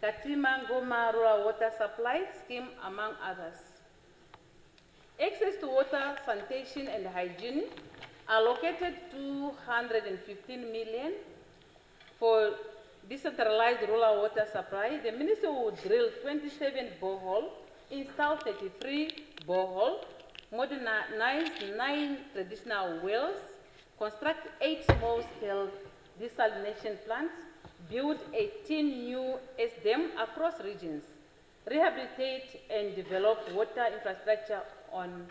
Katima Ngoma rural water supply scheme, among others. Access to water, sanitation, and hygiene allocated 215 million for decentralized rural water supply. The ministry will drill 27 borehole, install 33 borehole, modernize 9 traditional wells, construct 8 small-scale desalination plants, build 18 new SDM across regions, rehabilitate and develop water infrastructure on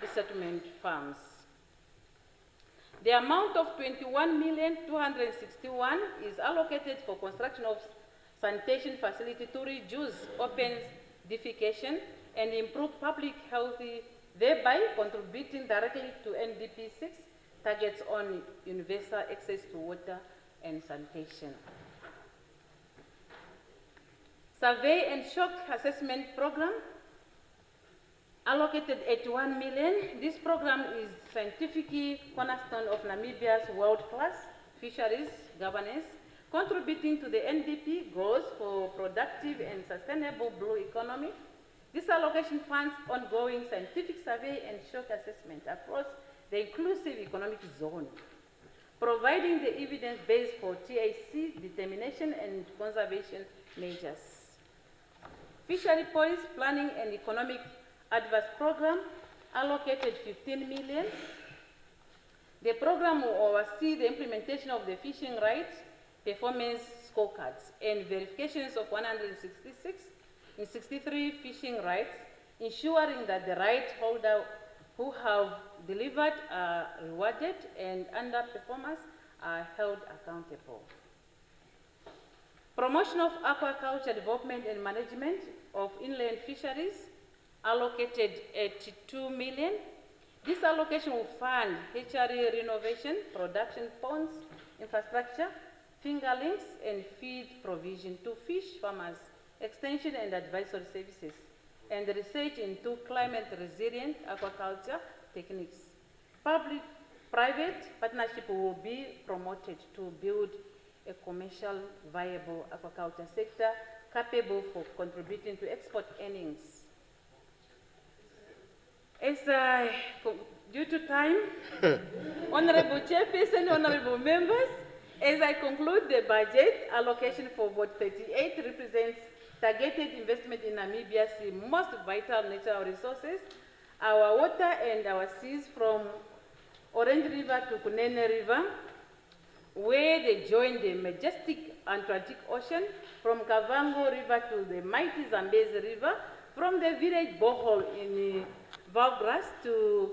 resettlement farms. The amount of 21,261 is allocated for construction of sanitation facility to reduce open defecation and improve public health, thereby contributing directly to NDP 6 targets on universal access to water and sanitation. Survey and shock assessment program allocated 81 million. This program is scientific cornerstone of Namibia's world-class fisheries governance, contributing to the NDP goals for productive and sustainable blue economy. This allocation funds ongoing scientific survey and shock assessment across the inclusive economic zone, providing the evidence base for TIC determination and conservation measures. Fishery policy planning and economic advice program allocated 15 million. The program will oversee the implementation of the fishing rights performance scorecards and verifications of 166 in 63 fishing rights, ensuring that the rights holders who have delivered are rewarded and underperformers are held accountable. Promotion of aquaculture development and management of inland fisheries allocated 82 million. This allocation will fund hatchery renovation, production ponds, infrastructure, fingerlings, and feed provision to fish farmers, extension and advisory services, and research into climate-resilient aquaculture techniques. Public-private partnership will be promoted to build a commercial viable aquaculture sector capable for contributing to export earnings. Due to time, Honorable Chairperson, Honorable Members, as I conclude, the budget allocation for vote 38 represents targeted investment in Namibia's most vital natural resources, our water and our seas from Orange River to Kunene River, where they join the majestic Atlantic Ocean, from Kavango River to the mighty Zambezi River, from the village borehole in Valgras to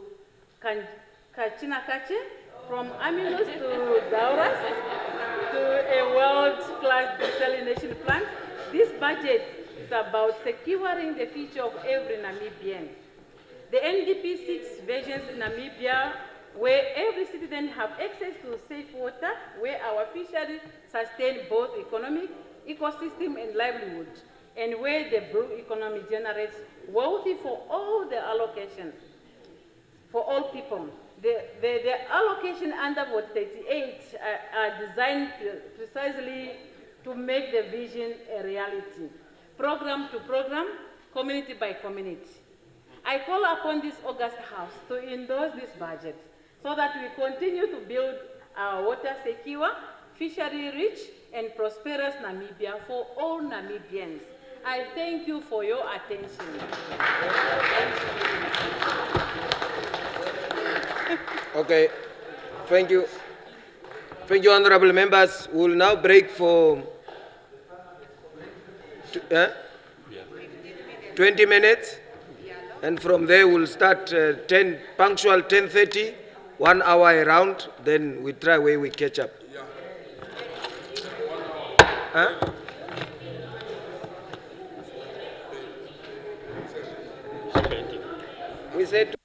Kachinakache, from Aminos to Dauras, to a world-class desalination plant. This budget is about securing the future of every Namibian. The NDP seeks visions in Namibia where every citizen have access to safe water, where our fisheries sustain both economic, ecosystem, and livelihood, and where the blue economy generates wealth for all the allocations, for all people. The allocation under vote 38 are designed precisely to make the vision a reality, program to program, community by community. I call upon this August House to endorse this budget so that we continue to build our water secure, fishery rich, and prosperous Namibia for all Namibians. I thank you for your attention. Okay, thank you. Thank you, honorable members. We will now break for 20 minutes, and from there we'll start punctual 10:30, 1 hour around, then we try where we catch up. We said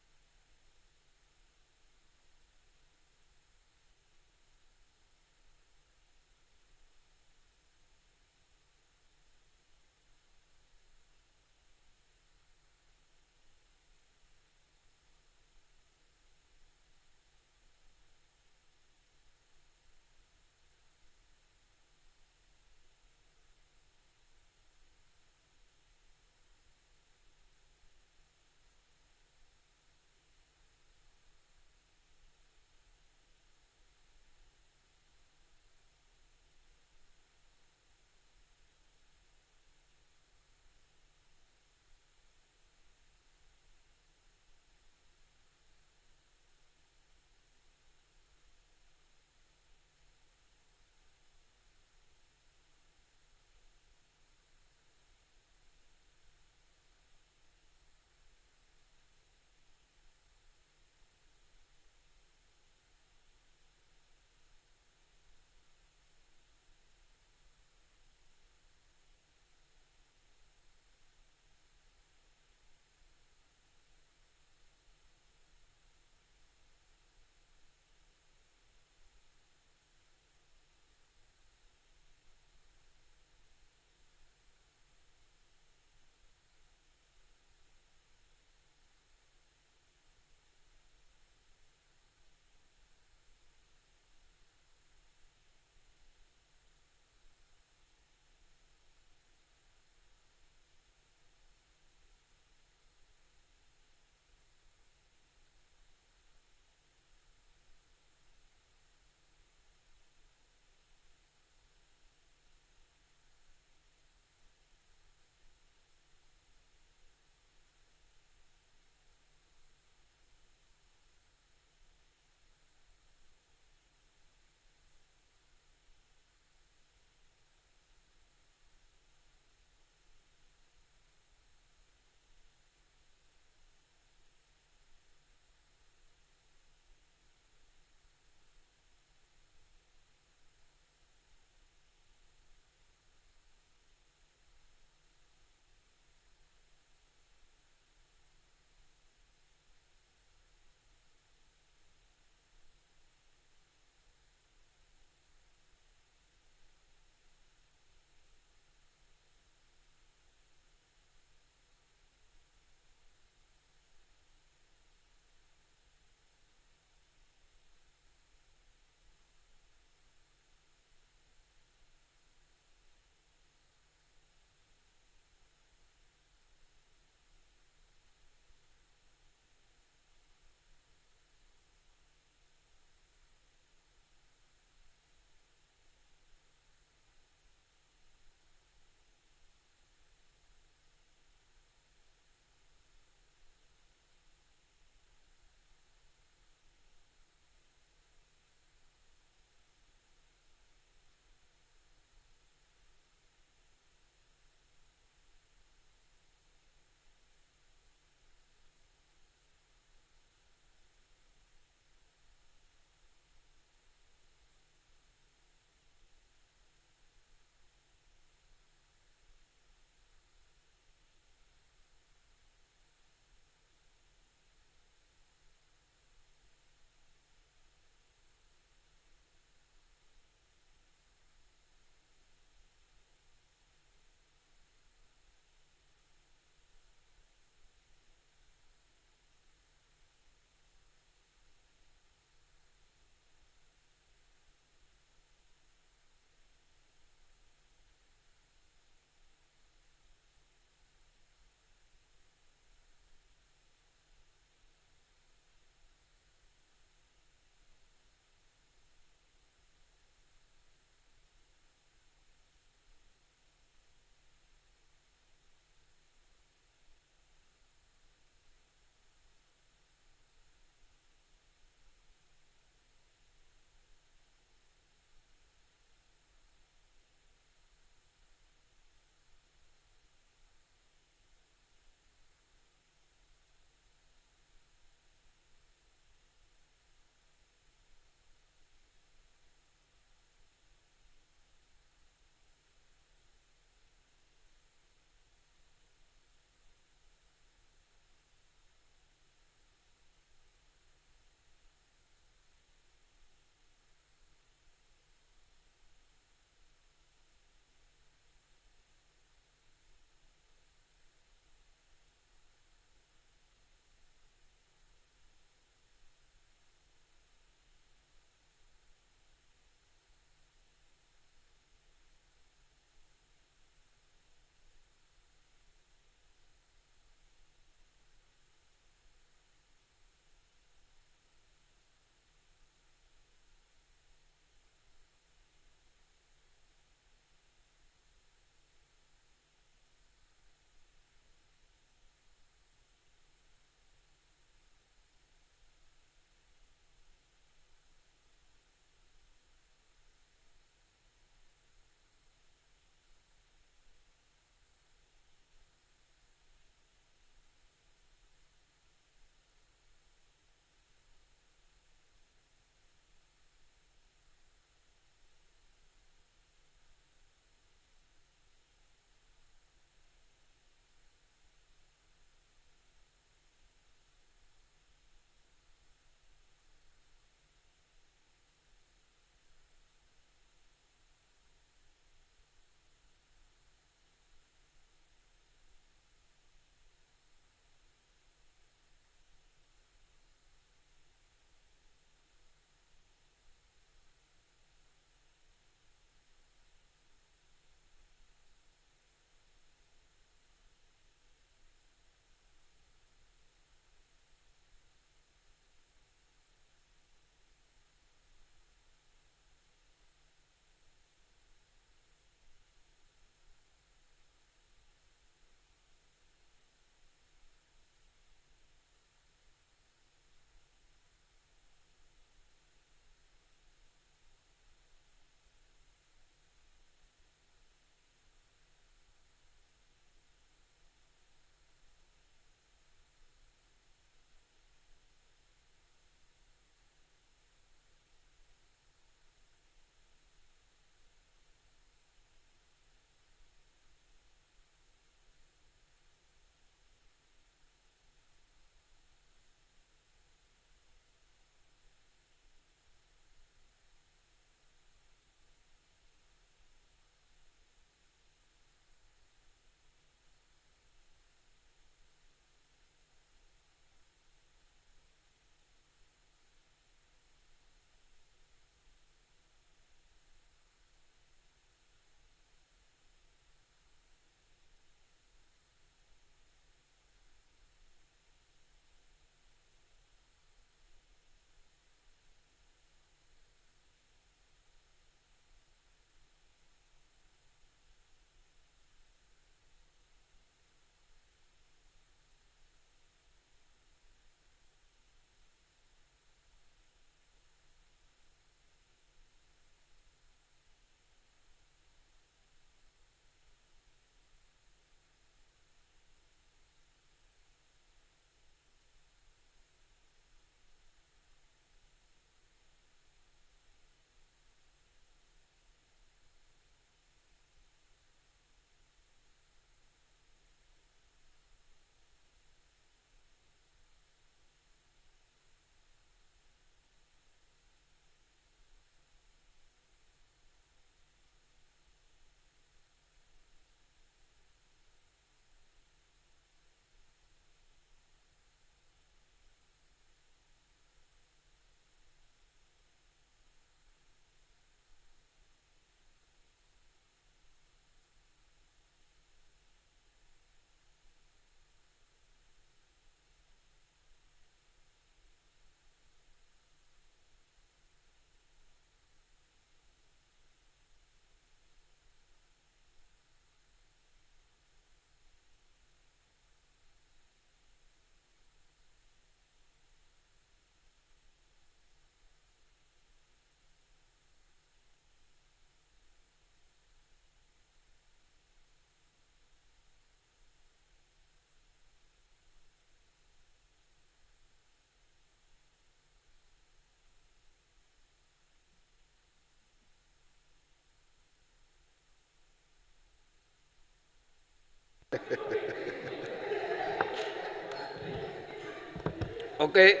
Okay.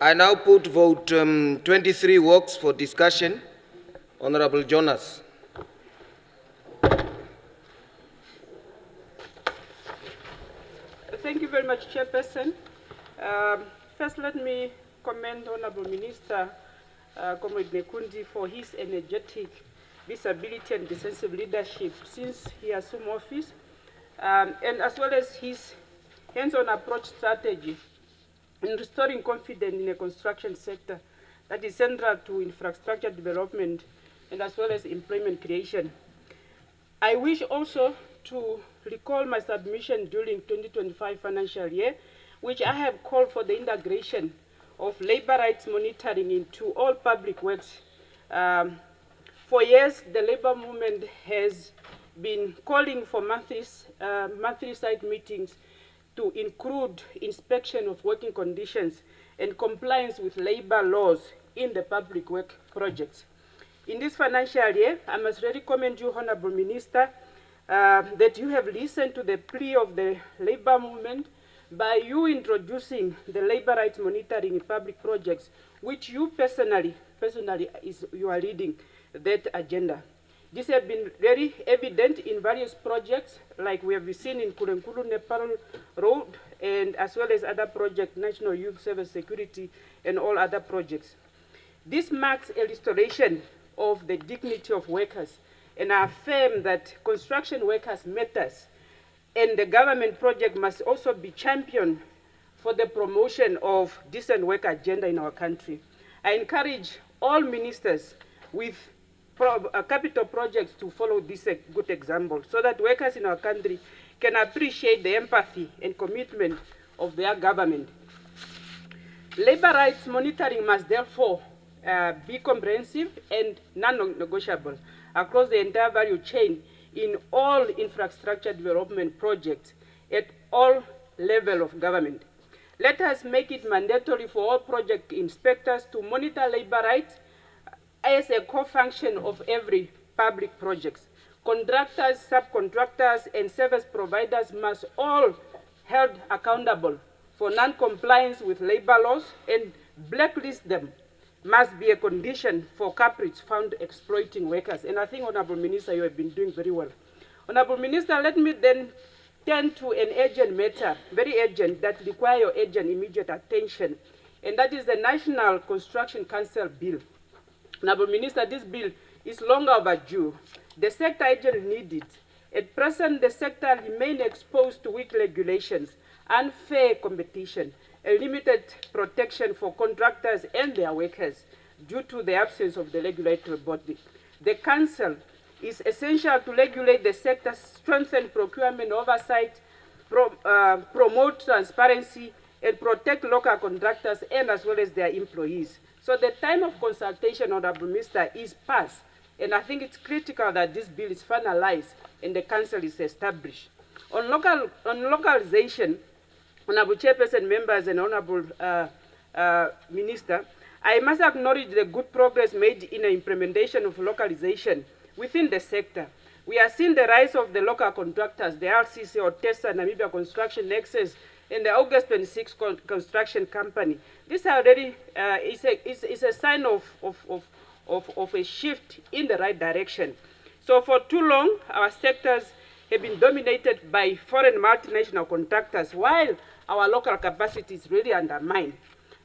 I now put vote 23 works for discussion. Honorable Jonas. Thank you very much, Chairperson. First, let me commend Honorable Minister Comrade Nekundi for his energetic visibility and decisive leadership since he assumed office, and as well as his hands-on approach strategy in restoring confidence in the construction sector that is central to infrastructure development and as well as employment creation. I wish also to recall my submission during 2025 financial year, which I have called for the integration of labor rights monitoring into all public works. For years, the labor movement has been calling for monthly site meetings to include inspection of working conditions and compliance with labor laws in the public work projects. In this financial year, I must really commend you, Honorable Minister, that you have listened to the plea of the labor movement by you introducing the labor rights monitoring in public projects, which you personally you are leading that agenda. This has been very evident in various projects, like we have seen in Kurenkulu Nepal Road, and as well as other projects, National Youth Service Security, and all other projects. This marks a restoration of the dignity of workers, and I affirm that construction workers matters, and the government project must also be championed for the promotion of decent work agenda in our country. I encourage all ministers with capital projects to follow this good example so that workers in our country can appreciate the empathy and commitment of their government. Labor rights monitoring must therefore be comprehensive and non-negotiable across the entire value chain in all infrastructure development projects at all levels of government. Let us make it mandatory for all project inspectors to monitor labor rights as a core function of every public project. Contractors, subcontractors, and service providers must all held accountable for non-compliance with labor laws, and blacklist them must be a condition for culprits found exploiting workers. And I think, Honorable Minister, you have been doing very well. Honorable Minister, let me then turn to an urgent matter, very urgent, that requires your urgent immediate attention, and that is the National Construction Council Bill. Honorable Minister, this bill is long overdue. The sector urgently needs it. At present, the sector remains exposed to weak regulations, unfair competition, and limited protection for contractors and their workers due to the absence of the regulatory body. The Council is essential to regulate the sector, strengthen procurement oversight, promote transparency, and protect local contractors and as well as their employees. So the time of consultation, Honorable Minister, is past, and I think it's critical that this bill is finalized and the Council is established. On localization, Honorable Chairperson, members, and Honorable Minister, I must acknowledge the good progress made in the implementation of localization within the sector. We are seeing the rise of the local contractors, the RCC or TESA, Namibia Construction Nexus, and the August 26 Construction Company. This already is a sign of a shift in the right direction. So for too long, our sectors have been dominated by foreign multinational contractors, while our local capacity is really undermined.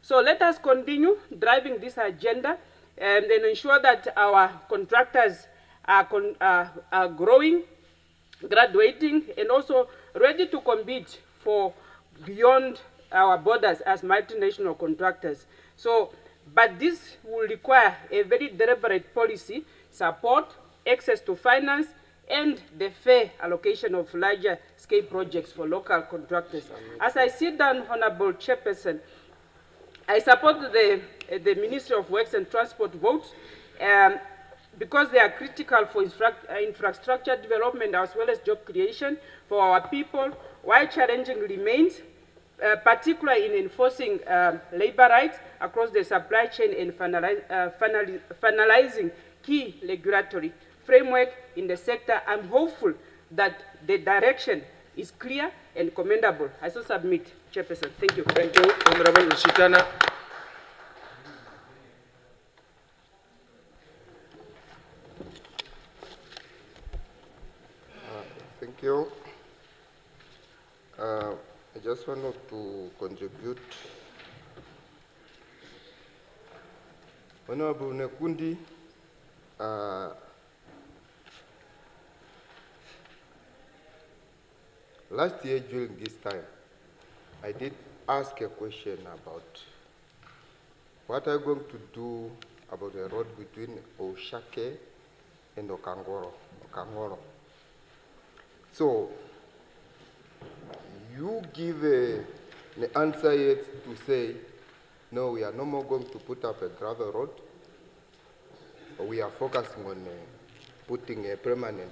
So let us continue driving this agenda and then ensure that our contractors are growing, graduating, and also ready to compete for beyond our borders as multinational contractors. So, but this will require a very deliberate policy, support, access to finance, and the fair allocation of larger scale projects for local contractors. As I sit down, Honorable Chairperson, I support the Ministry of Works and Transport votes because they are critical for infrastructure development as well as job creation for our people, while challenging remains, particularly in enforcing labor rights across the supply chain and finalizing key regulatory framework in the sector. I'm hopeful that the direction is clear and commendable. I so submit, Chairperson. Thank you. Thank you, Honorable Ushitana. Thank you. I just wanted to contribute. Honorable Nekundi, last year during this time, I did ask a question about what are you going to do about the road between Oshake and Okangoro. So, you give the answer yet to say, no, we are no more going to put up a gravel road. We are focusing on putting a permanent.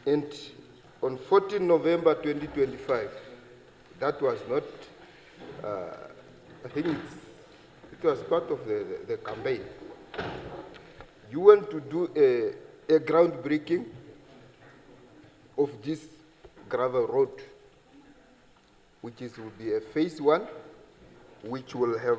And on 14 November 2025, that was not, I think it was part of the campaign. You want to do a groundbreaking of this gravel road, which will be a phase 1, which will have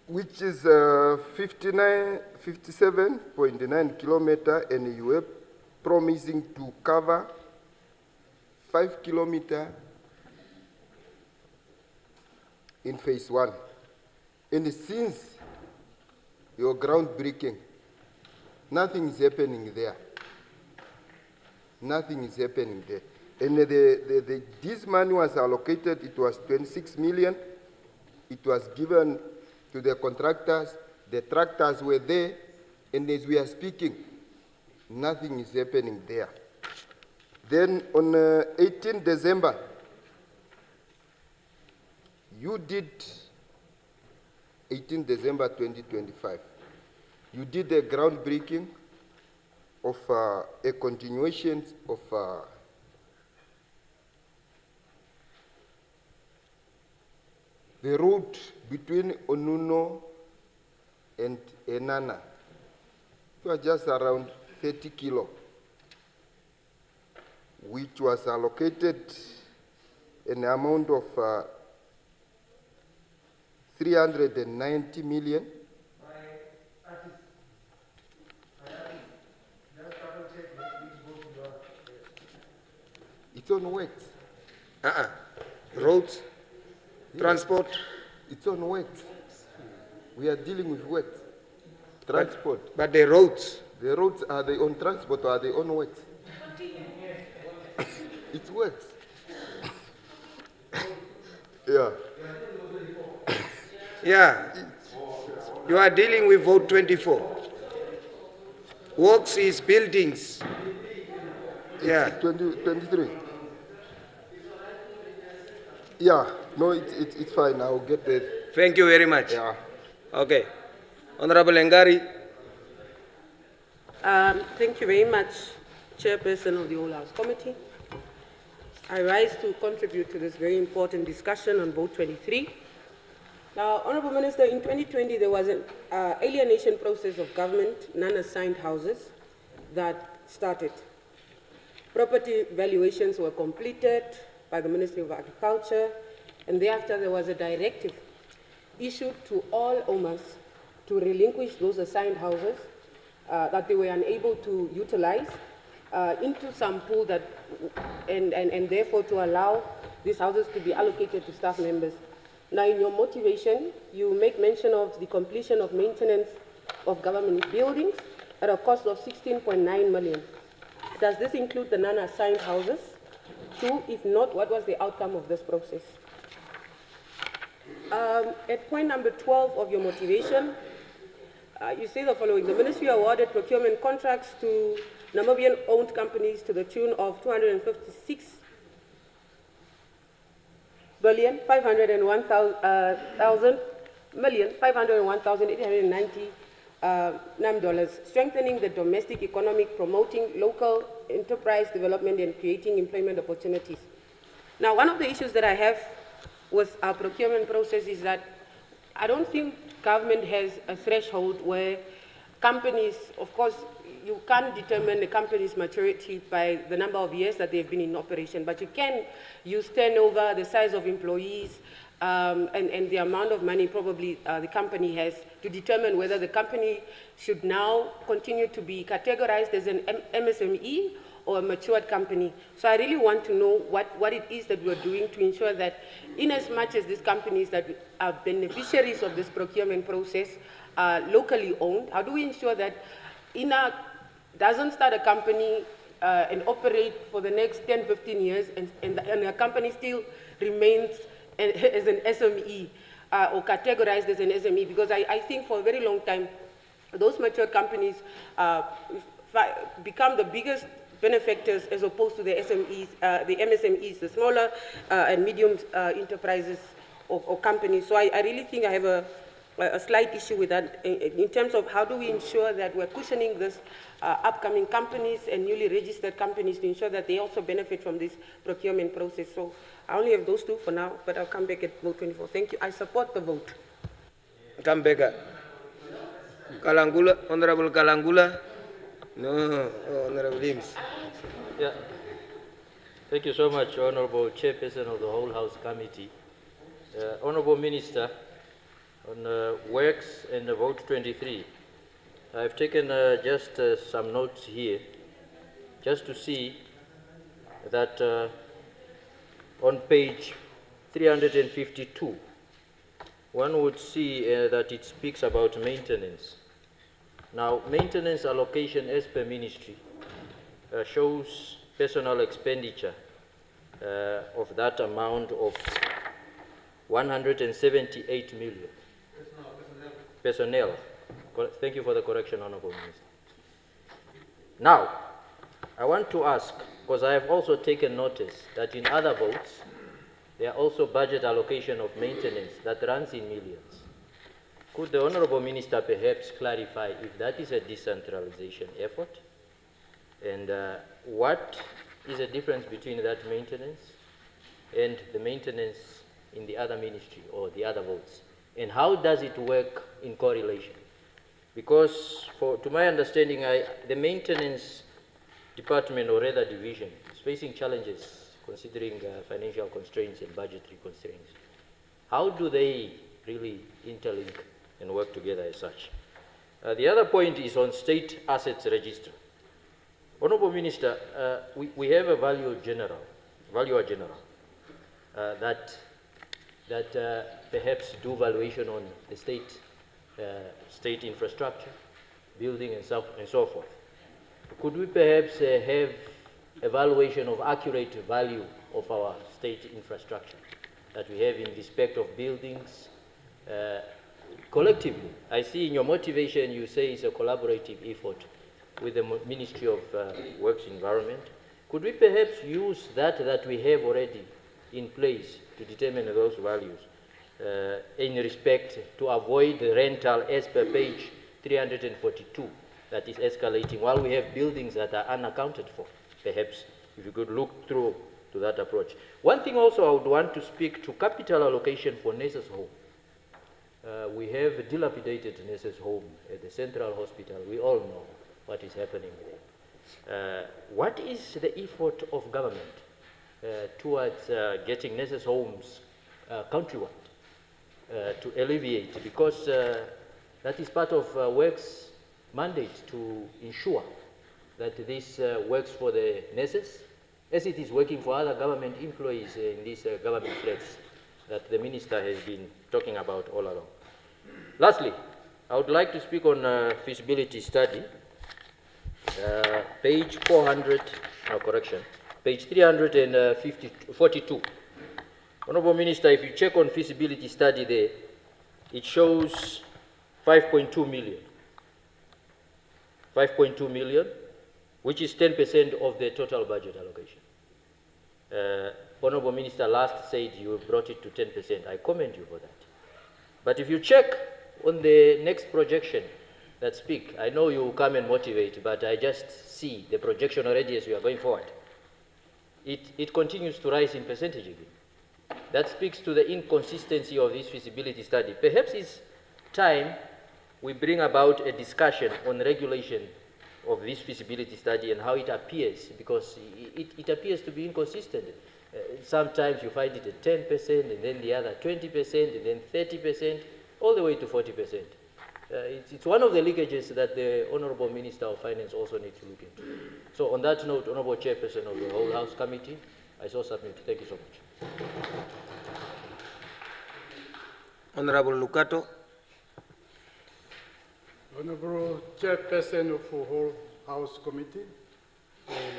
which is 57.9 kilometer, and you are promising to cover 5 kilometer in phase 1. And since your groundbreaking, nothing is happening there. Nothing is happening there. And this money was allocated, it was 26 million. It was given to the contractors. The tractors were there. And as we are speaking, nothing is happening there. Then on 18 December, you did, 18 December 2025, you did a groundbreaking of a continuation of the route between Onuno and Enana. It was just around 30 kilo, which was allocated an amount of 390 million. It's on works. Roads, transport. It's on works. We are dealing with works. Transport. But the roads. The roads, are they on transport or are they on works? It's works. Yeah. Yeah. You are dealing with vote 24. Works is buildings. Yeah. 23. Yeah. No, it's fine. I'll get that. Thank you very much. Yeah. Okay. Honorable Ngari. Thank you very much, Chairperson of the All House Committee. I rise to contribute to this very important discussion on vote 23. Now, Honorable Minister, in 2020, there was an alienation process of government non-assigned houses that started. Property valuations were completed by the Ministry of Agriculture, and thereafter there was a directive issued to all owners to relinquish those assigned houses that they were unable to utilize into some pool that, and therefore to allow these houses to be allocated to staff members. Now, in your motivation, you make mention of the completion of maintenance of government buildings at a cost of 16.9 million. Does this include the non-assigned houses? 2, if not, what was the outcome of this process? At point number 12 of your motivation, you say the following: the ministry awarded procurement contracts to Namibian-owned companies to the tune of 256,501,890 $, strengthening the domestic economic, promoting local enterprise development, and creating employment opportunities. Now, one of the issues that I have with our procurement process is that I don't think government has a threshold where companies, of course, you can't determine the company's maturity by the number of years that they've been in operation, but you can use turnover, the size of employees, and the amount of money probably the company has to determine whether the company should now continue to be categorized as an MSME or a matured company. So I really want to know what it is that we're doing to ensure that in as much as these companies that are beneficiaries of this procurement process are locally owned, how do we ensure that INA doesn't start a company and operate for the next 10, 15 years and a company still remains as an SME or categorized as an SME? Because I think for a very long time, those mature companies become the biggest benefactors as opposed to the SMEs, the MSMEs, the smaller and medium enterprises or companies. So I really think I have a slight issue with that in terms of how do we ensure that we're cushioning this upcoming companies and newly registered companies to ensure that they also benefit from this procurement process. So I only have those two for now, but I'll come back at vote 24. Thank you. I support the vote. Come back. Kalangula, Honorable Kalangula. No, Honorable Lims. Yeah. Thank you so much, Honorable Chairperson of the Whole House Committee. Honorable Minister, on works and vote 23, I've taken just some notes here, just to see that on page 352, one would see that it speaks about maintenance. Now, maintenance allocation as per ministry shows personal expenditure of that amount of 178 million. Personnel. Thank you for the correction, Honorable Minister. Now, I want to ask, because I have also taken notice that in other votes, there are also budget allocation of maintenance that runs in millions. Could the Honorable Minister perhaps clarify if that is a decentralization effort? And what is the difference between that maintenance and the maintenance in the other ministry or the other votes? And how does it work in correlation? Because to my understanding, the maintenance department or rather division is facing challenges considering financial constraints and budgetary constraints. How do they really interlink and work together as such? The other point is on state assets register. Honorable Minister, we have a valuer general that perhaps do valuation on the state infrastructure, building and so forth. Could we perhaps have evaluation of accurate value of our state infrastructure that we have in respect of buildings collectively? I see in your motivation you say it's a collaborative effort with the Ministry of Works Environment. Could we perhaps use that we have already in place to determine those values in respect to avoid the rental as per page 342 that is escalating while we have buildings that are unaccounted for? Perhaps if you could look through to that approach. One thing also I would want to speak to capital allocation for nurses' home. We have a dilapidated nurses' home at the Central Hospital. We all know what is happening there. What is the effort of government towards getting nurses' homes countrywide to alleviate? Because that is part of works mandate to ensure that this works for the nurses as it is working for other government employees in these government flats that the minister has been talking about all along. Lastly, I would like to speak on feasibility study. Page 342. Honorable Minister, if you check on feasibility study there, it shows 5.2 million. 5.2 million, which is 10% of the total budget allocation. Honorable Minister last said you brought it to 10%. I commend you for that. But if you check on the next projection that speak, I know you will come and motivate, but I just see the projection already as we are going forward. It continues to rise in percentage again. that speaks to the inconsistency of this feasibility study. Perhaps it's time we bring about a discussion on regulation of this feasibility study and how it appears, because it appears to be inconsistent. Sometimes you find it at 10%, and then the other 20%, and then 30%, all the way to 40%. It's one of the leakages that the Honorable Minister of Finance also needs to look into. So on that note, Honorable Chairperson of the Whole House Committee, I so submit. Thank you so much. Honorable Lucato. Honorable Chairperson of the Whole House Committee,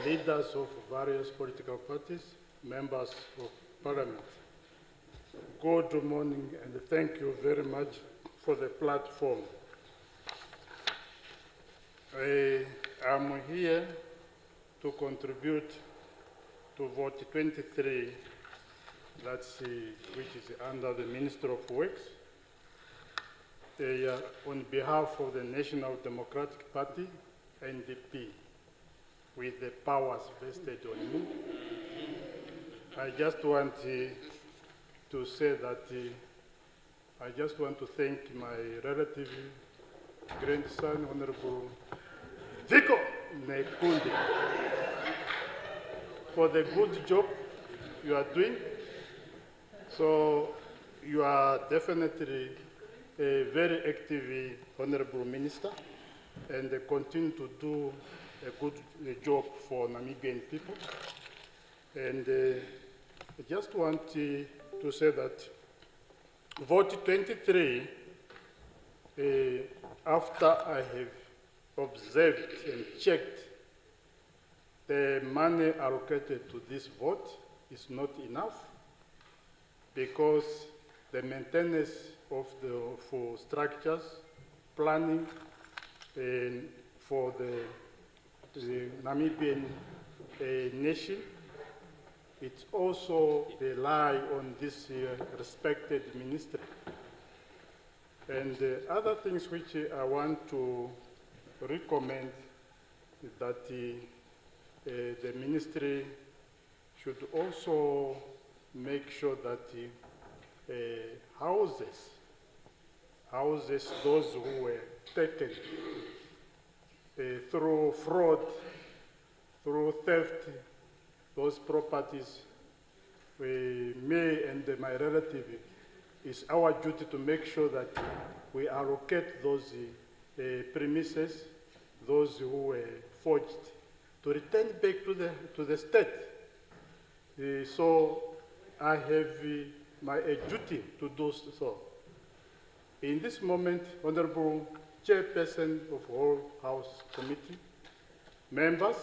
leaders of various political parties, members of Parliament, good morning and thank you very much for the platform. I am here to contribute to vote 23, which is under the Minister of Works, on behalf of the National Democratic Party, NDP, with the powers vested on me. I just want to say that I just want to thank my relative grandson, Honorable Zico Nekundi, for the good job you are doing. So you are definitely a very active Honorable Minister, and continue to do a good job for Namibian people. And I just want to say that vote 23, after I have observed and checked, the money allocated to this vote is not enough, because the maintenance of for structures, planning, and for the Namibian nation, it also rely on this respected ministry. And other things which I want to recommend is that the ministry should also make sure that houses, those who were taken through fraud, through theft, those properties, me and my relative, it's our duty to make sure that we allocate those premises, those who were forged, to return back to the state. So I have my duty to do so. In this moment, Honorable Chairperson of Whole House Committee, members,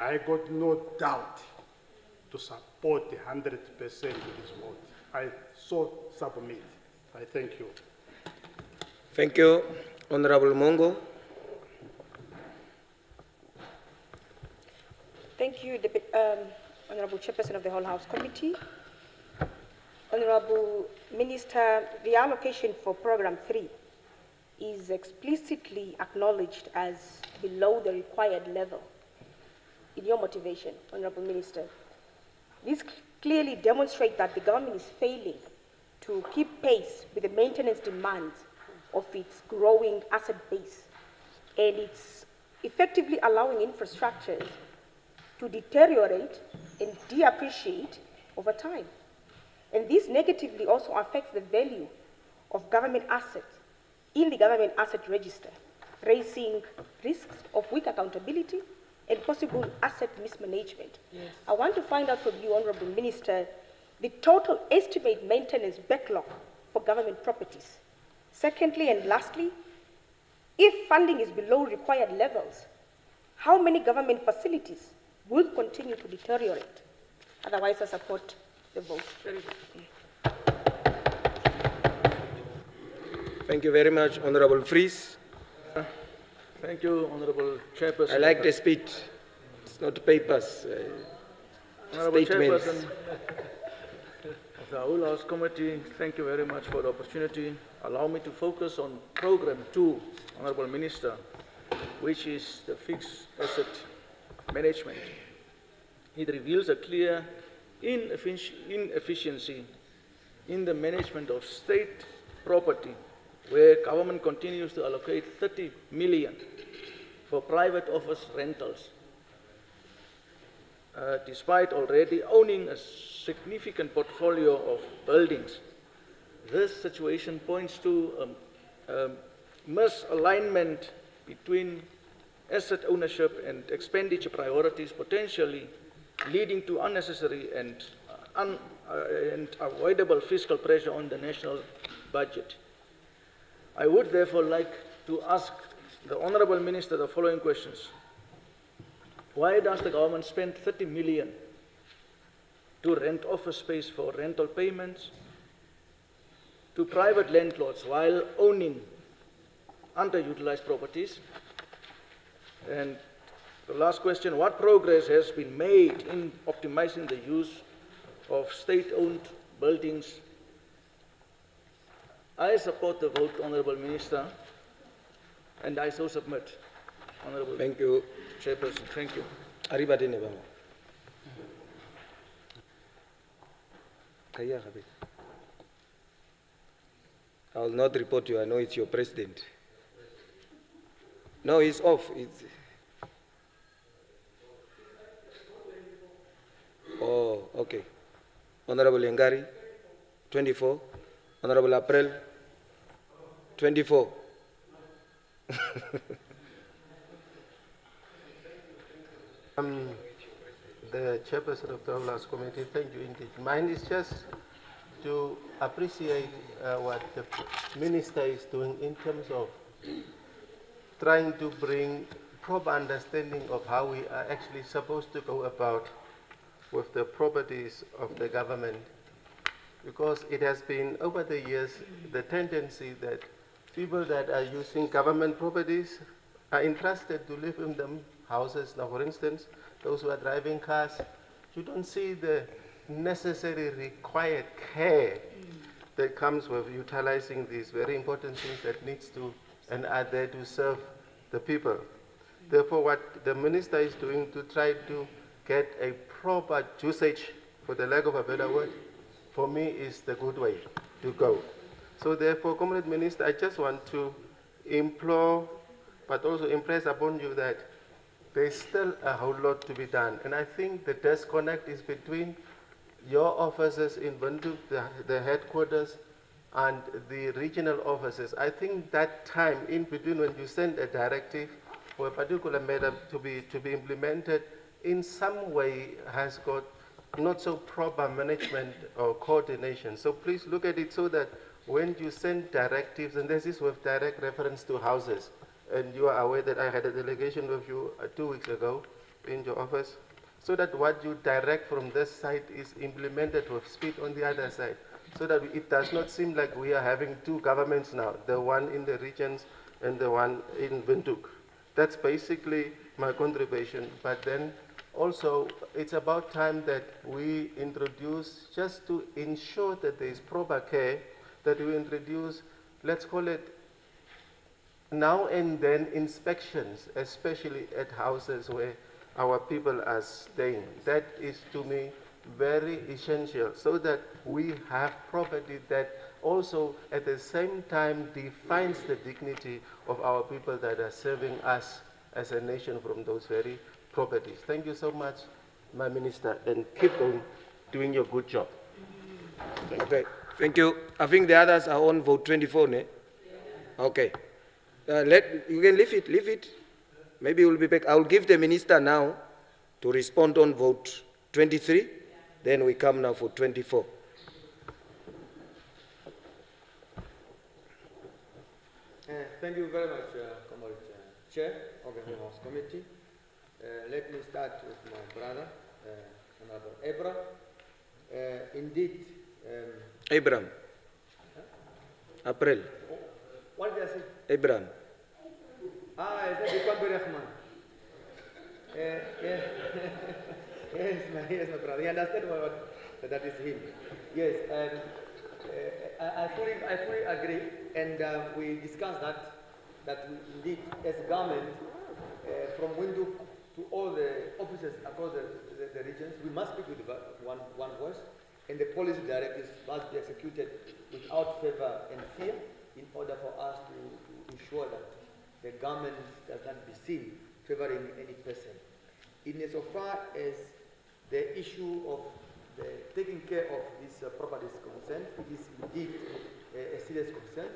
I got no doubt to support 100% this vote. I so submit. I thank you. Thank you, Honorable Mongo. Thank you, Honorable Chairperson of the Whole House Committee. Honorable Minister, the allocation for Program 3 is explicitly acknowledged as below the required level in your motivation, Honorable Minister. This clearly demonstrates that the government is failing to keep pace with the maintenance demands of its growing asset base, and it's effectively allowing infrastructures to deteriorate and depreciate over time. And this negatively also affects the value of government assets in the government asset register, raising risks of weak accountability and possible asset mismanagement. Yes. I want to find out from you, Honorable Minister, the total estimate maintenance backlog for government properties. Secondly and lastly, if funding is below required levels, how many government facilities will continue to deteriorate? Otherwise, I support the vote. Very good. Thank you very much, Honorable Fries. Thank you, Honorable Chairperson. I like the speed. It's not papers. Honorable Statements. Chairperson of the Whole House Committee, thank you very much for the opportunity. Allow me to focus on Program 2, Honorable Minister, which is the fixed asset management. It reveals a clear inefficiency in the management of state property, where government continues to allocate 30 million for private office rentals, despite already owning a significant portfolio of buildings. This situation points to misalignment between asset ownership and expenditure priorities, potentially leading to unnecessary and avoidable fiscal pressure on the national budget. I would therefore like to ask the Honourable Minister the following questions. Why does the government spend 30 million to rent office space for rental payments to private landlords while owning underutilized properties? And the last question, what progress has been made in optimizing the use of state-owned buildings? I support the vote, Honourable Minister, and I so submit. Honourable Thank you. Chairperson, thank you. Arriba Dine Bama. Kaya Gabe. I will not report you. I know it's your president. No, he's off. Oh, okay. Honorable Ngari, 24. Honorable April, 24. The chairperson of the House Committee, thank you indeed. Mine is just to appreciate what the minister is doing in terms of trying to bring proper understanding of how we are actually supposed to go about with the properties of the government, because it has been over the years the tendency that people that are using government properties are entrusted to live in them houses. Now, for instance, those who are driving cars, you don't see the necessary required care that comes with utilizing these very important things that needs to and are there to serve the people. Therefore, what the minister is doing to try to get a proper usage, for the lack of a better word, for me is the good way to go. So therefore, Comrade Minister, I just want to implore, but also impress upon you that there's still a whole lot to be done. And I think the disconnect is between your offices in Windhoek, the headquarters, and the regional offices. I think that time in between when you send a directive for a particular matter to be implemented in some way has got not so proper management or coordination. So please look at it so that when you send directives, and this is with direct reference to houses, and you are aware that I had a delegation with you 2 weeks ago in your office, so that what you direct from this side is implemented with speed on the other side, so that it does not seem like we are having two governments now, the one in the regions and the one in Windhoek. That's basically my contribution. But then also, it's about time that we introduce, just to ensure that there is proper care, that we introduce, let's call it, now and then inspections, especially at houses where our people are staying. That is, to me, very essential, so that we have property that also at the same time defines the dignity of our people that are serving us as a nation from those very properties. Thank you so much, my minister, and keep on doing your good job. Okay, thank you. I think the others are on vote 24, ne? Okay. You can leave it. Maybe we'll be back. I will give the minister now to respond on vote 23. Then we come now for 24. Thank you very much, Comrade Chair of the House Committee. Let me start with my brother, Honorable Abraham. Indeed. Abraham. Huh? April. What did I say? Abraham. Is that the Kwambi Rahman? Yes, my brother. You understand that is him. Yes, and I fully agree, and we discussed that we indeed, as government, from Windhoek to all the officers across the regions, we must speak with one voice, and the policy directives must be executed without favor and fear in order for us to ensure that the government does not be seen favoring any person. Insofar as the issue of the taking care of these properties is concerned, it is indeed a serious concern.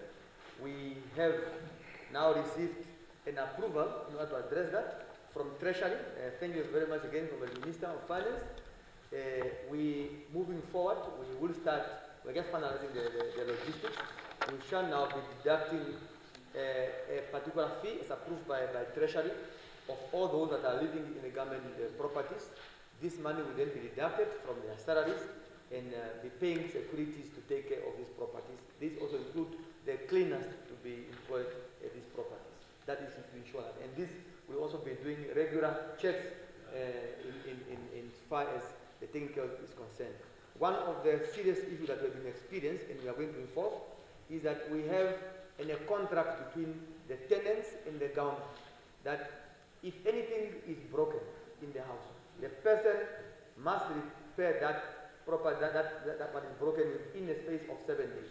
We have now received an approval in order to address that from Treasury. Thank you very much again from the Minister of Finance. Moving forward, we will start, we're just finalizing the logistics. We shall now be deducting a particular fee as approved by Treasury of all those that are living in the government properties. This money will then be deducted from their salaries and be paying securities to take care of these properties. This also includes the cleaners to be employed at these properties. That is to ensure that. And this will also be doing regular checks in as far as the taking care is concerned. One of the serious issues that we have been experiencing and we are going to enforce is that we have a contract between the tenants and the government that if anything is broken in the house, the person must repair that property that what is broken within a space of 7 days.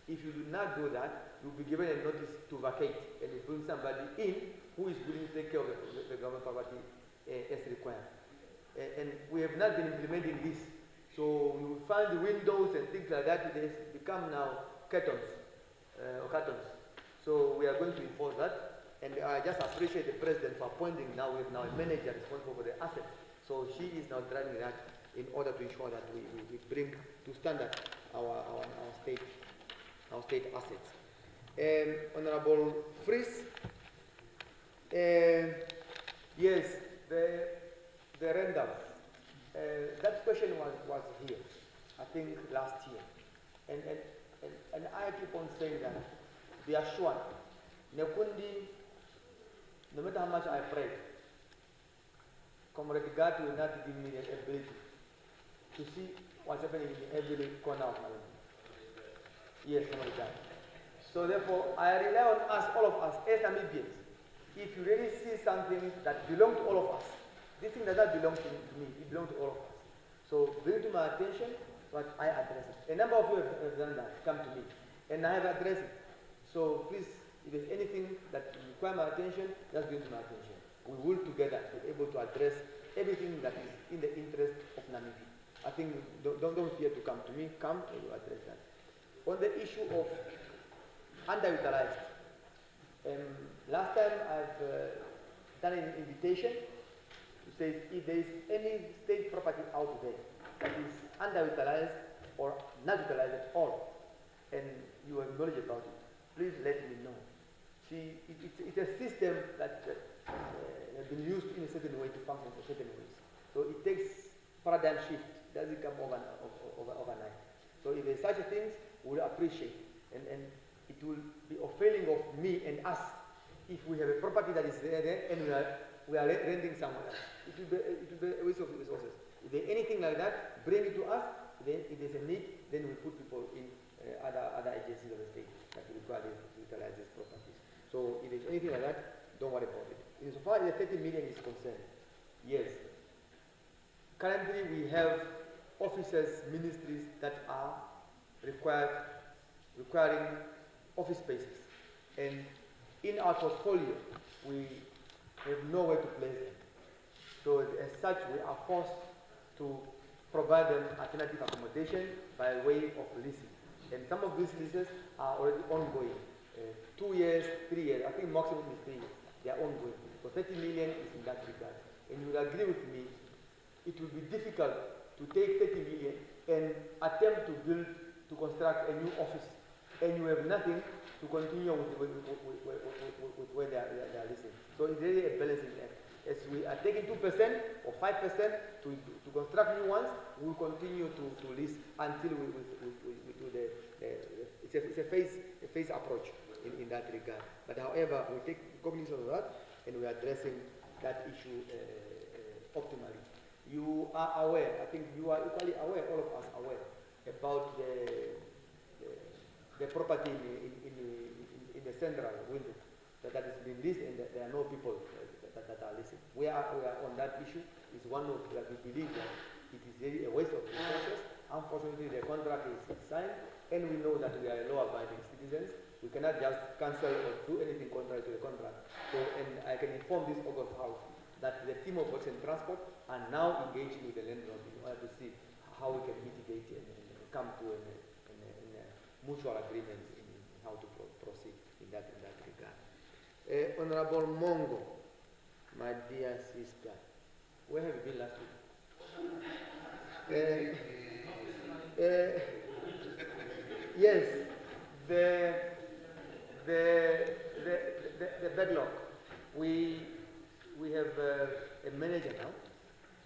If you do not do that, you will be given a notice to vacate and you bring somebody in who is willing to take care of the government property as required. And we have not been implementing this. So you will find the windows and things like that, they become now curtains. So we are going to enforce that. And I just appreciate the President for appointing now, we have now a manager responsible for the assets. So she is now driving that in order to ensure that we bring to standard our state assets. Honorable Fries, yes, the rentals. That question was here, I think last year. And I keep on saying that, be assured, Nekundi, no matter how much I pray, Comrade God will not give me the ability to see what's happening in every corner of my life. Yes, Comrade God. So therefore, I rely on us, all of us, as Namibians. If you really see something that belongs to all of us, this thing does not belong to me, it belongs to all of us. So bring to my attention, but I address it. A number of you have done that, come to me, and I have addressed it. So please, if there's anything that requires my attention, just bring to my attention. We will together be able to address everything that is in the interest of Namibia. I think don't fear to come to me. Come, and we'll address that. On the issue of underutilized, last time I've done an invitation to say if there is any state property out there that is underutilized or not utilized at all, and you have knowledge about it, please let me know. See, it's a system that has been used in a certain way to function for certain ways. So it takes paradigm shift. It doesn't come overnight. So if there's such a thing, we will appreciate. And it will be a failing of me and us if we have a property that is there and we are renting somewhere else. It will be a waste of resources. If there's anything like that, bring it to us. Then if there's a need, then we put people in other agencies of the state that will require to utilize these properties. So if there's anything like that, don't worry about it. Insofar as the 30 million is concerned, yes. Currently we have offices, ministries that are requiring office spaces. And in our portfolio, we have nowhere to place them. So as such, we are forced to provide them alternative accommodation by way of leasing. And some of these leases are already ongoing. 2 years, 3 years, I think maximum is 3 years. They are ongoing. So 30 million is in that regard. And you will agree with me, it will be difficult to take 30 million and attempt to construct a new office. And you have nothing to continue with where they are listening. So it's really a balancing act. As we are taking 2% or 5% to construct new ones, we will continue to lease until we do it's a phase approach in that regard. But however, we take cognizance of that and we are addressing that issue optimally. You are aware, I think you are equally aware, all of us are aware, about the property in the central window that has been leased and there are no people that are listening. We are on that issue. It's one of that we believe that it is really a waste of resources. Unfortunately, the contract is signed, and we know that we are law-abiding citizens. We cannot just cancel or do anything contrary to the contract. So, and I can inform this August House that the team of Works and Transport are now engaging with the landlord in order to see how we can mitigate and come to a mutual agreement in how to proceed in that regard. Honorable Mongo, my dear sister, where have you been last week? Yes, the backlog. We have a manager now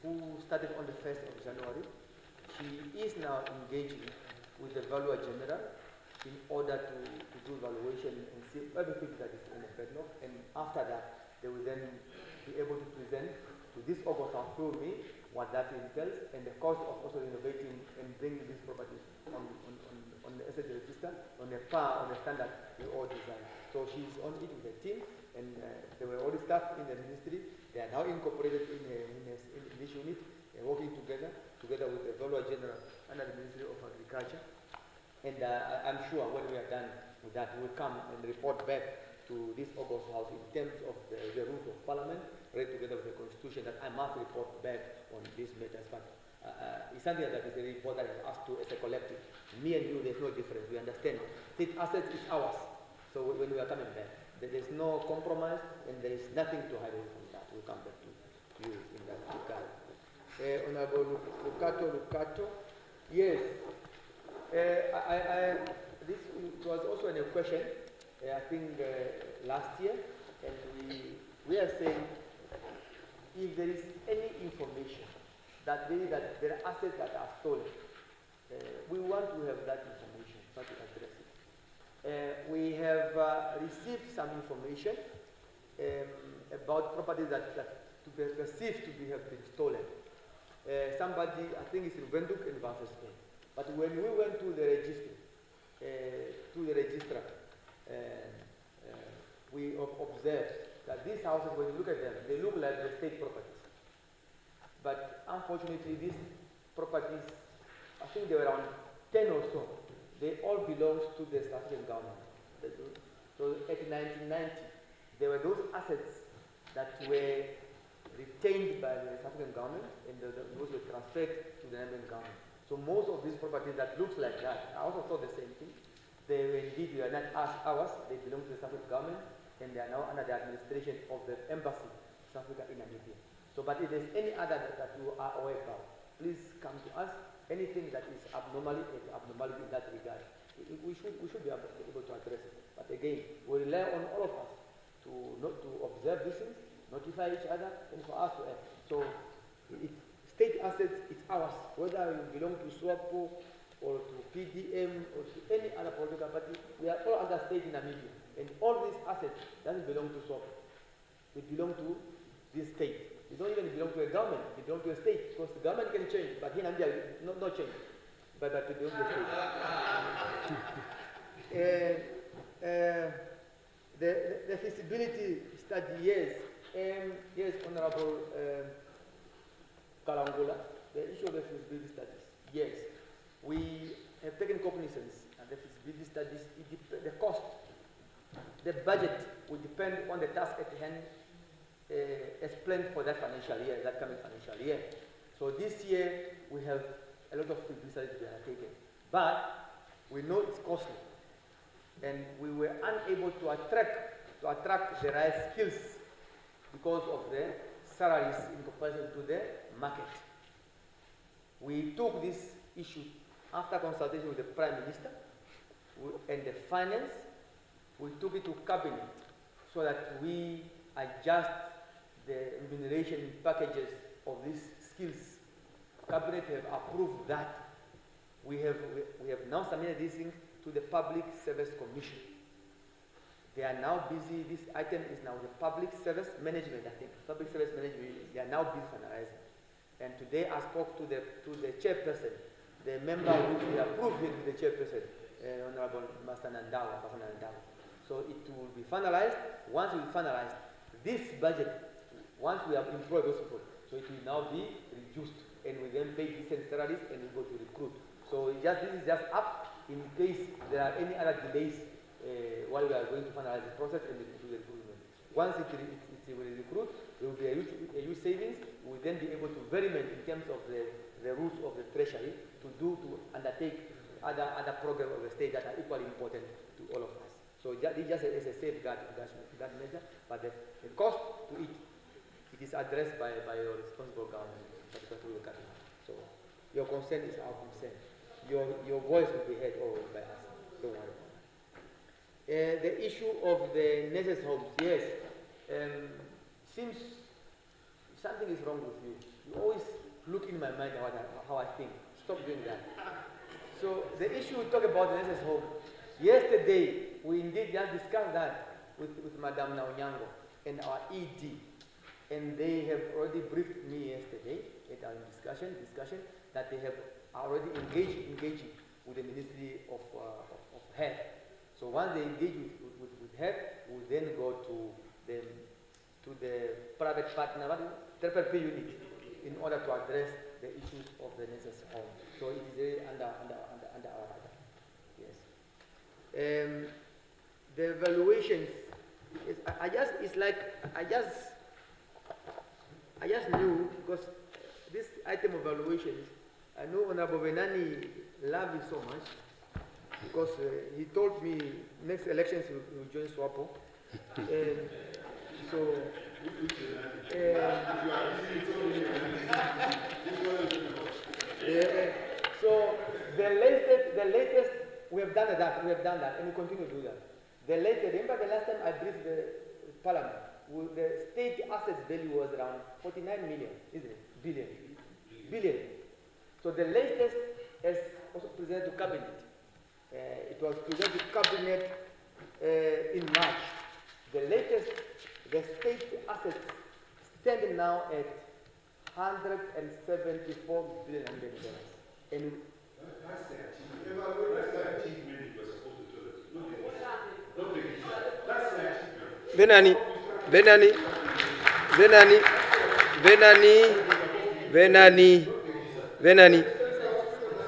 who started on the 1st of January. She is now engaging with the valuer general in order to do valuation and see everything that is in the backlog. And after that, they will then be able to present to this August House through me what that entails and the cost of also innovating and bringing these properties on the asset register on the standard we all design. So she's on it with the team, and they were already staff in the ministry. They are now incorporated in this unit, working together with the valuer general under the Ministry of Agriculture. And I'm sure when we are done with that, we will come and report back to this August House in terms of the rules of Parliament, right together with the Constitution, that I must report back on these matters. But it's something that is very important for us to, as a collective. Me and you, there's no difference. We understand. State assets is ours. So when we are coming back, there is no compromise and there is nothing to hide away from that. We'll come back to you in that regard. Honorable Lucato. Yes. This was also in a question, I think last year, and we are saying if there is any information that there are assets that are stolen, we want to have that information so to address it. We have received some information about properties that to be perceived to have been stolen. Somebody, I think it's in Wenduk and Vances Bay. But when we went to the registrar, we observed that these houses, when you look at them, they look like the state properties. But unfortunately, these properties, I think there were around 10 or so, they all belong to the South African government. So at 1990, there were those assets that were retained by the South African government, and those were transferred to the Namibian government. So most of these properties that looks like that, I also saw the same thing. They were indeed, they are not ours, they belong to the South African government, and they are now under the administration of the embassy, South Africa in Namibia. So, but if there's any other that you are aware about, please come to us. Anything that is abnormality in that regard, we should be able to address it. But again, we rely on all of us to observe these things, notify each other, and for us to act. So, state assets, it's ours, whether you belong to SWAPO or to PDM or to any other political party. We are all under state in Namibia, and all these assets doesn't belong to SWAPO. They belong to this state. They don't even belong to a government, they belong to a state, because the government can change, but here in Namibia, no change. But they belong to the state. The feasibility study, yes, Honorable Kalangula, the issue of the feasibility studies, yes. We have taken cognizance and the feasibility studies, the cost, the budget will depend on the task at hand as planned for that financial year, that coming financial year. So this year we have a lot of feasibility studies to be undertaken, but we know it's costly, and we were unable to attract the right skills because of the salaries in comparison to the market. We took this issue after consultation with the Prime Minister and the Finance. We took it to Cabinet so that we adjust the remuneration packages of these skills. Cabinet have approved that. We have now submitted this thing to the Public Service Commission. They are now busy, this item is now the Public Service Management, I think. Public Service Management, they are now busy finalizing. And today I spoke to the chairperson, the member which we approved with the chairperson, Honorable Master Nandawa. So it will be finalized. Once we finalize, this budget Once we have employed those people, so it will now be reduced, and we then pay decent salaries and we go to recruit. So this is just up in case there are any other delays while we are going to finalize the process and do the recruitment. Once it will recruit, there will be a huge savings. We will then be able to veriment in terms of the rules of the treasury to undertake other programs of the state that are equally important to all of us. So this just as a safeguard that measure, but the cost to it is addressed by your responsible government, particularly the cabinet. So your concern is our concern. Your voice will be heard always by us. Don't worry about that. The issue of the nurses' homes, yes, seems something is wrong with you. You always look in my mind how I think. Stop doing that. So the issue we talk about the nurses' home. Yesterday we indeed just discussed that with Madam Naonyango and our ED, and they have already briefed me yesterday at our discussion that they have already engaging with the Ministry of Health. So once they engage with Health, we will then go to the private partner, third-party unit, in order to address the issues of the nurses' home. So it is under our radar. Yes. The evaluations. I just knew, because this item of evaluations, I know Honorable Venani loved it so much, because he told me next elections he will join SWAPO. So the latest we have done that, and we continue to do that. The latest, remember the last time I briefed the Parliament, the state assets value was around 49 million, isn't it? Billion. So the latest is also presented to Cabinet. It was presented to Cabinet in March. The latest, the state assets standing now at $174 billion. And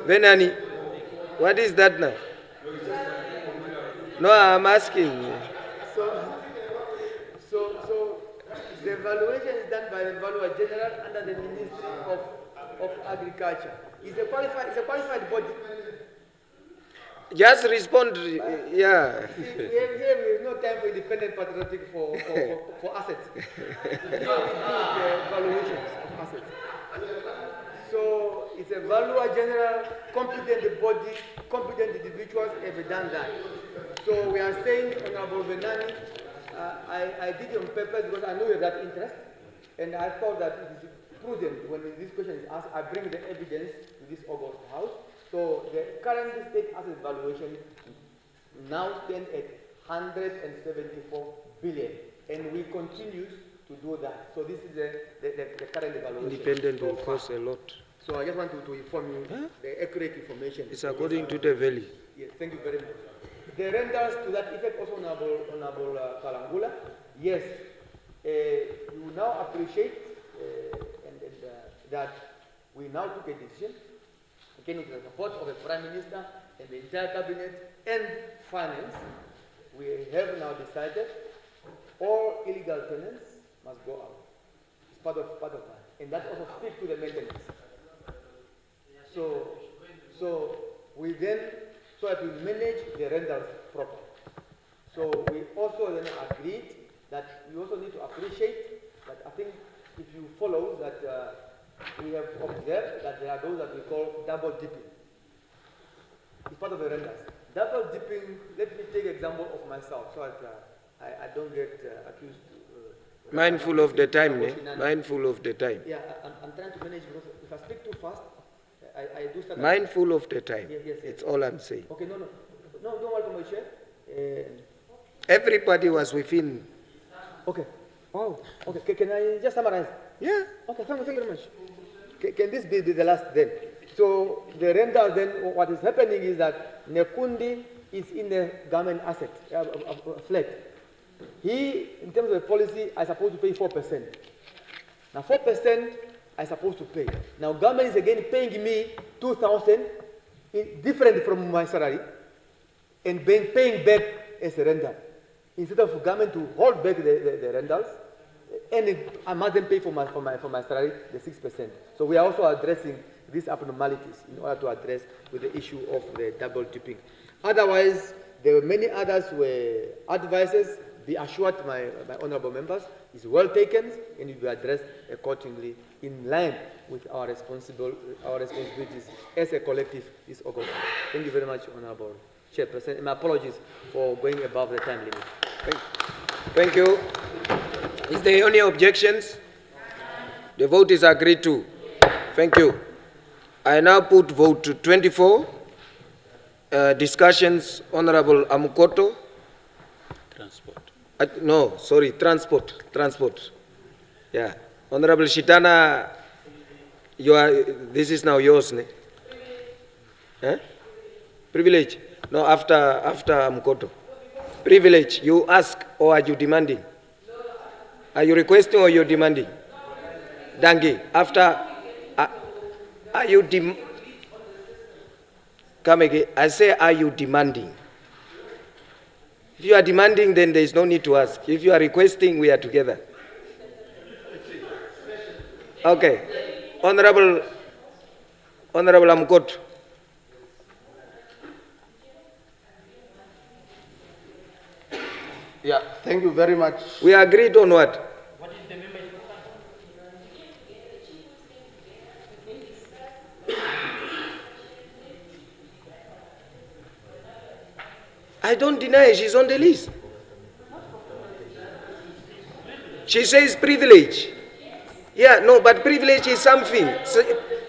Venani, what is that now? No, I'm asking. So the evaluation is done by the Valuer General under the Ministry of Agriculture. It's a qualified body. Just respond, yeah. See, we have no time for independent patriotic for assets. We do the evaluations of assets. So it's a Valuer General, competent body, competent individuals have done that. So we are saying, Honorable Venani, I did it on purpose because I know you have that interest, and I thought that it is prudent when this question is asked, I bring the evidence to this August House. So the current state asset valuation now stands at 174 billion, and we continue to do that. So this is the current evaluation. Independent will cost a lot. So I just want to inform you the accurate information. It's according to the value. Yes, thank you very much. The rentals to that effect also, Honorable Kalangula. Yes, you now appreciate that we now took a decision, again with the support of the Prime Minister and the entire Cabinet and Finance. We have now decided all illegal tenants must go out. It's part of that. And that also speaks to the maintenance. So we then, so that we manage the rentals properly. So we also then agreed that we also need to appreciate that I think if you follow that we have observed that there are those that we call double dipping. It's part of the rentals. Double dipping, let me take an example of myself so that I don't get accused. Mindful of the time, mindful of the time. Yeah, I'm trying to manage because if I speak too fast, I do start. Mindful of the time. Yes. It's all I'm saying. Okay, no, don't worry, my chair. Everybody was within. Okay. Oh, okay. Can I just summarize? Yeah. Okay, thank you very much. Can this be the last then? So the rentals then, what is happening is that Nekundi is in the government asset, flat. He, in terms of the policy, is supposed to pay 4%. Now 4% I'm supposed to pay. Now government is again paying me 2,000, different from my salary, and paying back as a rental. Instead of government to hold back the rentals, and I must then pay for my salary, the 6%. So we are also addressing these abnormalities in order to address with the issue of the double dipping. Otherwise, there were many others were advices. Be assured, my honorable members, is well taken and will be addressed accordingly in line with our responsibilities as a collective this August. Thank you very much, Honorable Chairperson, and my apologies for going above the time limit. Thank you. Is there any objections? The vote is agreed to. Thank you. I now put vote to 24. Discussions, Honorable Amukoto. Transport. Transport. Yeah. Honorable Shitana, this is now yours, ne? Privilege. No, after Amukoto. Privilege, you ask or are you demanding? Are you requesting or you're demanding? Dangi, after, are you come again? I say, are you demanding? If you are demanding, then there is no need to ask. If you are requesting, we are together. Okay. Honorable Amkot. Yeah, thank you very much. We agreed on what? I don't deny she's on the list. She says privilege. Yeah, no, but privilege is something. So,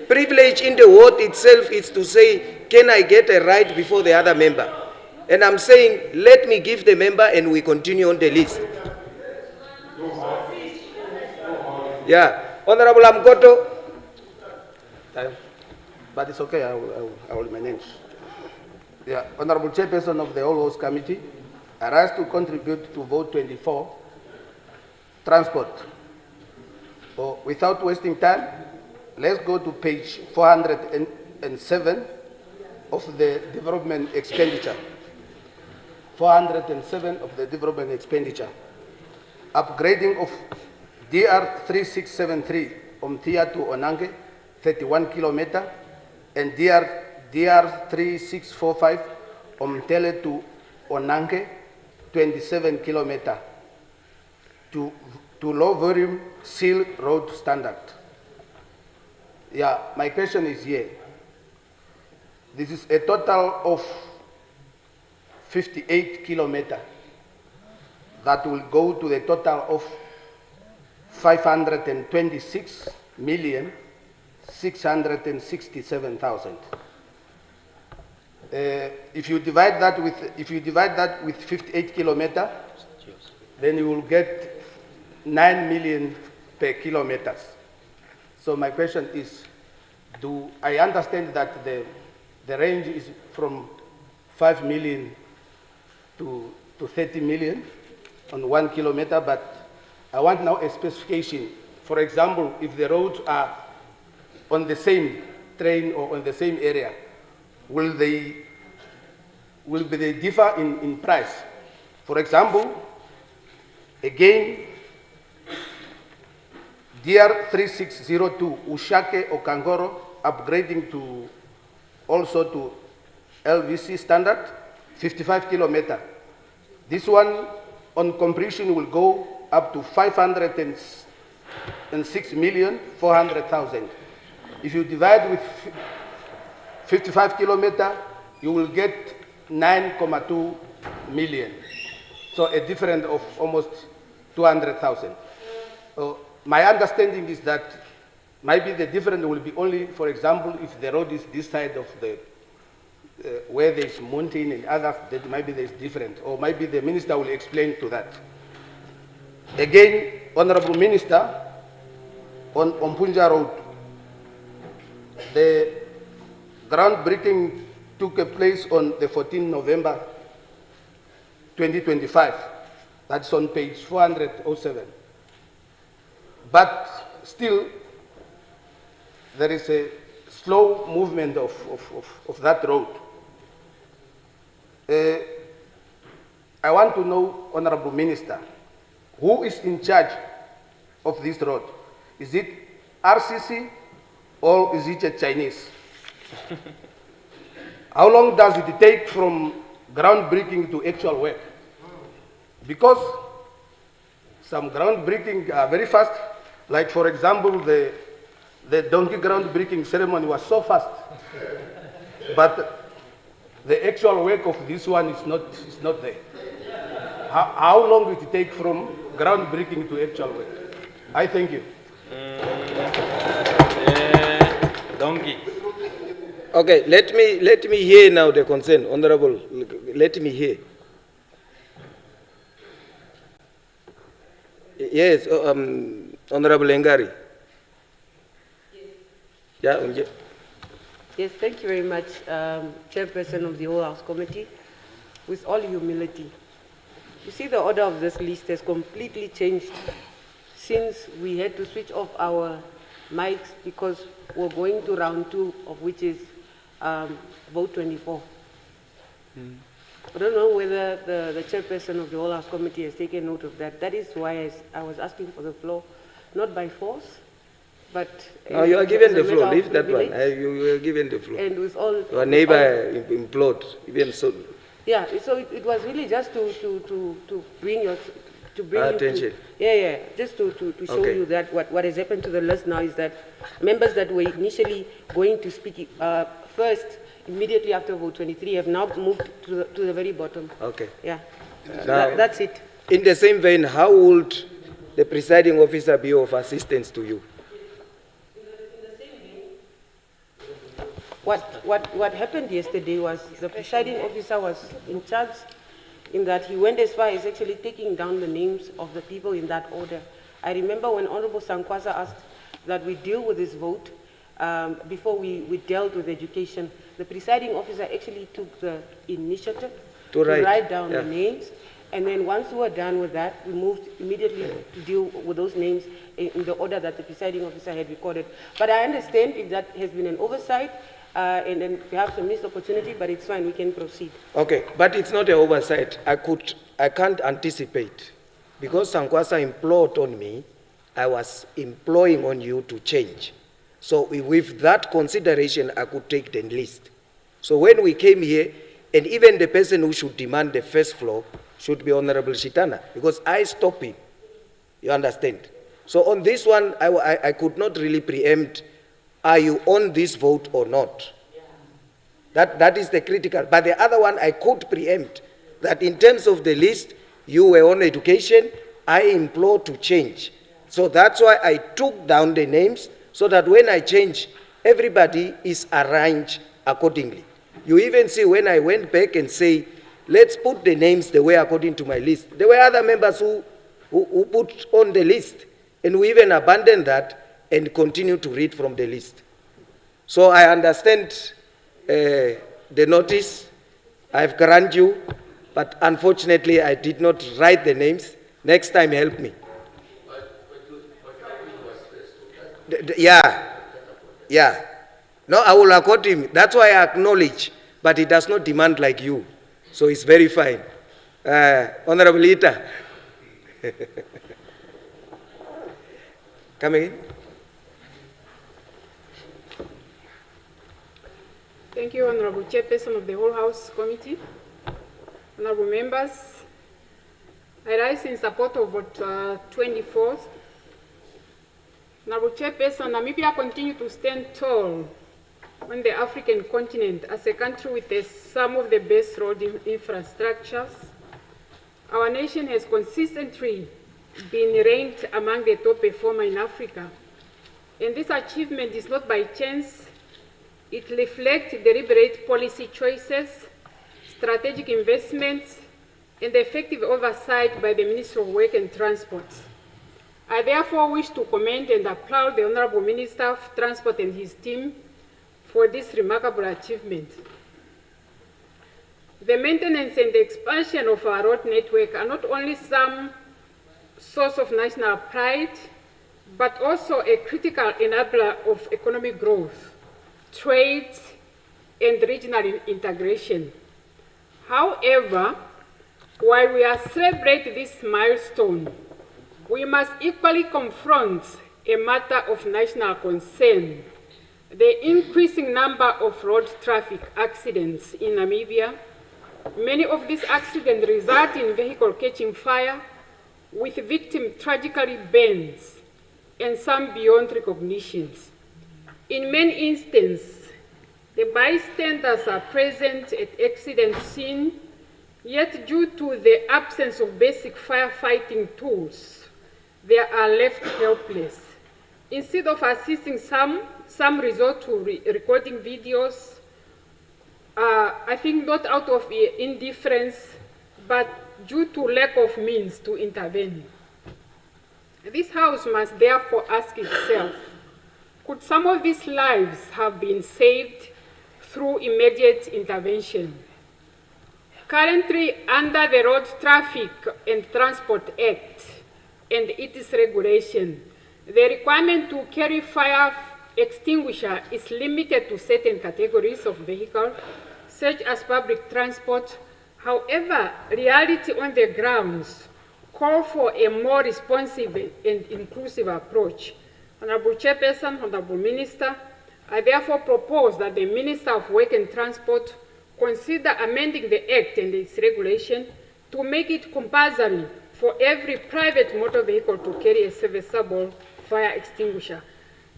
privilege in the word itself is to say, can I get a right before the other member? And I'm saying, let me give the member and we continue on the list. Yeah, Honorable Amkoto. But it's okay, I will manage. Yeah, Honorable Chairperson of the All House Committee, I rise to contribute to vote 24, transport. So without wasting time, let's go to page 407 of the development expenditure. 407 of the development expenditure. Upgrading of DR 3673 Omtia to Onange, 31 kilometer, and DR 3645 Omtele to Onange, 27 kilometer, to low volume seal road standard. Yeah, my question is here. This is a total of 58 kilometers that will go to the total of 526,667,000. If you divide that with 58 kilometers, then you will get 9 million per kilometer. So my question is, do I understand that the range is from 5 million to 30 million on 1 kilometer, but I want now a specification. For example, if the roads are on the same train or on the same area, will they differ in price? For example, again, DR 3602 Ushake Okangoro upgrading to also to LVC standard, 55 kilometer. This one on completion will go up to 506,400,000. If you divide with 55 kilometer, you will get 9.2 million. So a difference of almost 200,000. My understanding is that maybe the difference will be only, for example, if the road is this side of the where there is mountain and others, that maybe there is different, or maybe the minister will explain to that. Again, Honorable Minister, on Punja Road, the groundbreaking took place on the 14th November 2025. That's on page 407. But still there is a slow movement of that road. I want to know, Honorable Minister, who is in charge of this road? Is it RCC or is it a Chinese? How long does it take from groundbreaking to actual work? Because some groundbreaking are very fast. Like, for example, the donkey groundbreaking ceremony was so fast. But the actual work of this one is not there. How long will it take from groundbreaking to actual work? I thank you. Donkey. Okay, let me hear now the concern, Honorable. Let me hear. Yes, Honorable Engari. Yeah. Yes, thank you very much, Chairperson of the Whole House Committee. With all humility, you see the order of this list has completely changed since we had to switch off our mics because we're going to round 2, of which is vote 24. I don't know whether the Chairperson of the Whole House Committee has taken note of that. That is why I was asking for the floor, not by force, but... No, you are given the floor. Leave that one. You are given the floor. And with all... Your neighbor implode, even so. Yeah, so it was really just to bring your... To bring attention. Just to show you that what has happened to the list now is that members that were initially going to speak first, immediately after vote 23, have now moved to the very bottom. Okay. Yeah. Now, that's it. In the same vein, how would the presiding officer be of assistance to you? What happened yesterday was the presiding officer was in charge in that he went as far as actually taking down the names of the people in that order. I remember when Honorable Sankwasa asked that we deal with this vote before we dealt with education, the presiding officer actually took the initiative to write down the names. And then once we were done with that, we moved immediately to deal with those names in the order that the presiding officer had recorded. But I understand if that has been an oversight, and then perhaps a missed opportunity, but it's fine, we can proceed. Okay, but it's not an oversight. I can't anticipate. Because Sankwasa implored on me, I was imploring on you to change. So with that consideration, I could take the list. So when we came here, and even the person who should demand the first floor should be Honorable Shitana, because I stopped him. You understand? So on this one, I could not really preempt, are you on this vote or not? That is the critical. But the other one, I could preempt that in terms of the list, you were on education, I implore to change. So that's why I took down the names, so that when I change, everybody is arranged accordingly. You even see when I went back and say, let's put the names the way according to my list. There were other members who put on the list, and we even abandoned that and continue to read from the list. So I understand the notice. I've granted you, but unfortunately I did not write the names. Next time, help me. Yeah. No, I will accord him. That's why I acknowledge, but he does not demand like you. So it's very fine. Honorable Ita. Come in. Thank you, Honorable Chairperson of the Whole House Committee. Honorable members, I rise in support of vote 24. Honorable Chairperson, Namibia continues to stand tall on the African continent as a country with some of the best road infrastructures. Our nation has consistently been ranked among the top performers in Africa. And this achievement is not by chance. It reflects deliberate policy choices, strategic investments, and effective oversight by the Ministry of Work and Transport. I therefore wish to commend and applaud the Honorable Minister of Transport and his team for this remarkable achievement. The maintenance and the expansion of our road network are not only some source of national pride, but also a critical enabler of economic growth, trade, and regional integration. However, while we are celebrating this milestone, we must equally confront a matter of national concern: the increasing number of road traffic accidents in Namibia. Many of these accidents result in vehicle catching fire, with victims tragically burned, and some beyond recognition. In many instances, the bystanders are present at accident scene, yet due to the absence of basic firefighting tools, they are left helpless. Instead of assisting some resort to recording videos, I think not out of indifference, but due to lack of means to intervene. This House must therefore ask itself, could some of these lives have been saved through immediate intervention? Currently, under the Road Traffic and Transport Act and its regulation, the requirement to carry fire extinguisher is limited to certain categories of vehicles, such as public transport. However, reality on the grounds call for a more responsive and inclusive approach. Honorable Chairperson, Honorable Minister, I therefore propose that the Minister of Work and Transport consider amending the Act and its regulation to make it compulsory for every private motor vehicle to carry a serviceable fire extinguisher.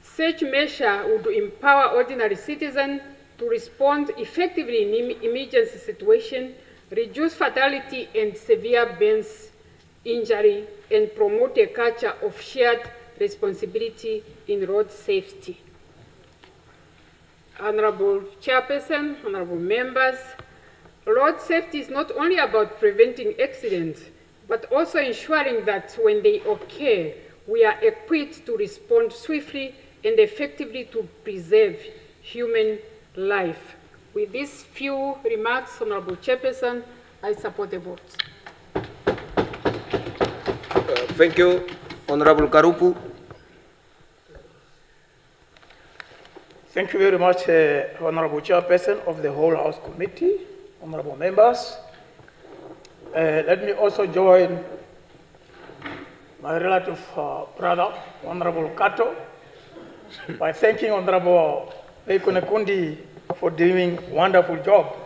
Such measure would empower ordinary citizens to respond effectively in emergency situations, reduce fatality and severe burns injury, and promote a culture of shared responsibility in road safety. Honorable Chairperson, honorable members, road safety is not only about preventing accidents, but also ensuring that when they occur, we are equipped to respond swiftly and effectively to preserve human life. With these few remarks, Honorable Chairperson, I support the vote. Thank you, Honorable Karupu. Thank you very much, Honorable Chairperson of the whole House Committee, honorable members. Let me also join my relative brother, Honorable Kato, by thanking Honorable Nekundi for doing a wonderful job.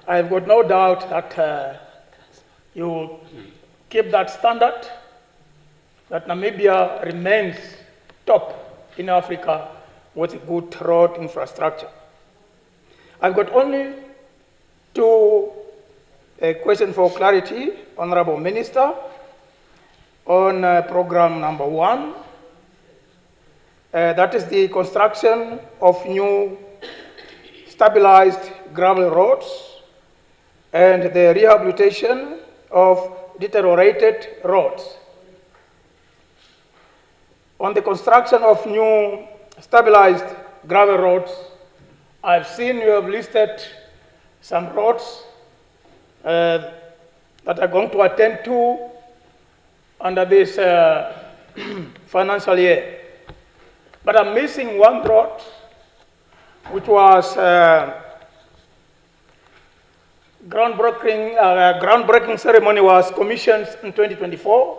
I have got no doubt that you will keep that standard, that Namibia remains top in Africa with good road infrastructure. I've got only two questions for clarity, Honorable Minister, on program number 1. That is the construction of new stabilized gravel roads and the rehabilitation of deteriorated roads. On the construction of new stabilized gravel roads, I've seen you have listed some roads that are going to attend to under this financial year. But I'm missing one road, which was groundbreaking ceremony was commissioned in 2024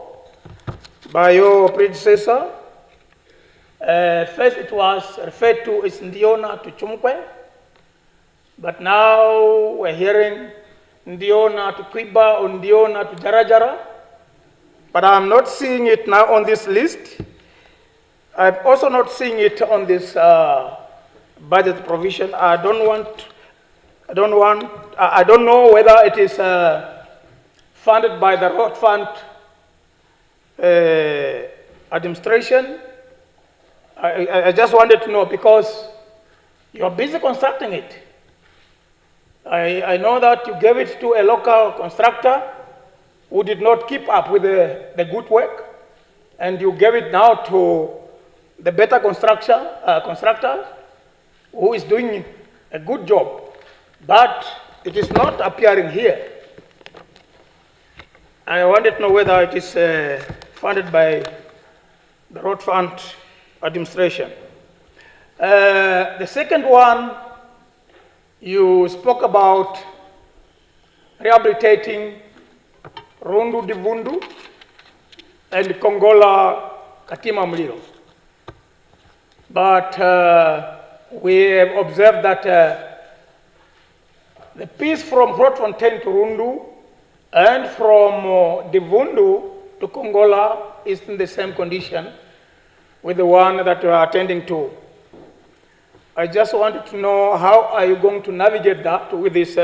by your predecessor. First it was referred to as Ndiona to Chumkwe, but now we're hearing Ndiona to Kwiba or Ndiona to Jarajara, but I'm not seeing it now on this list. I'm also not seeing it on this budget provision. I don't know whether it is funded by the road fund administration. I just wanted to know because you're busy constructing it. I know that you gave it to a local constructor who did not keep up with the good work, and you gave it now to the better constructor who is doing a good job, but it is not appearing here. I wanted to know whether it is funded by the road fund administration. The second one, you spoke about rehabilitating Rundu Divundu and Kongola Katima Mlilo. But we have observed that the piece from Grootfontein to Rundu and from Divundu to Kongola is in the same condition with the one that we are attending to. I just wanted to know how are you going to navigate that with these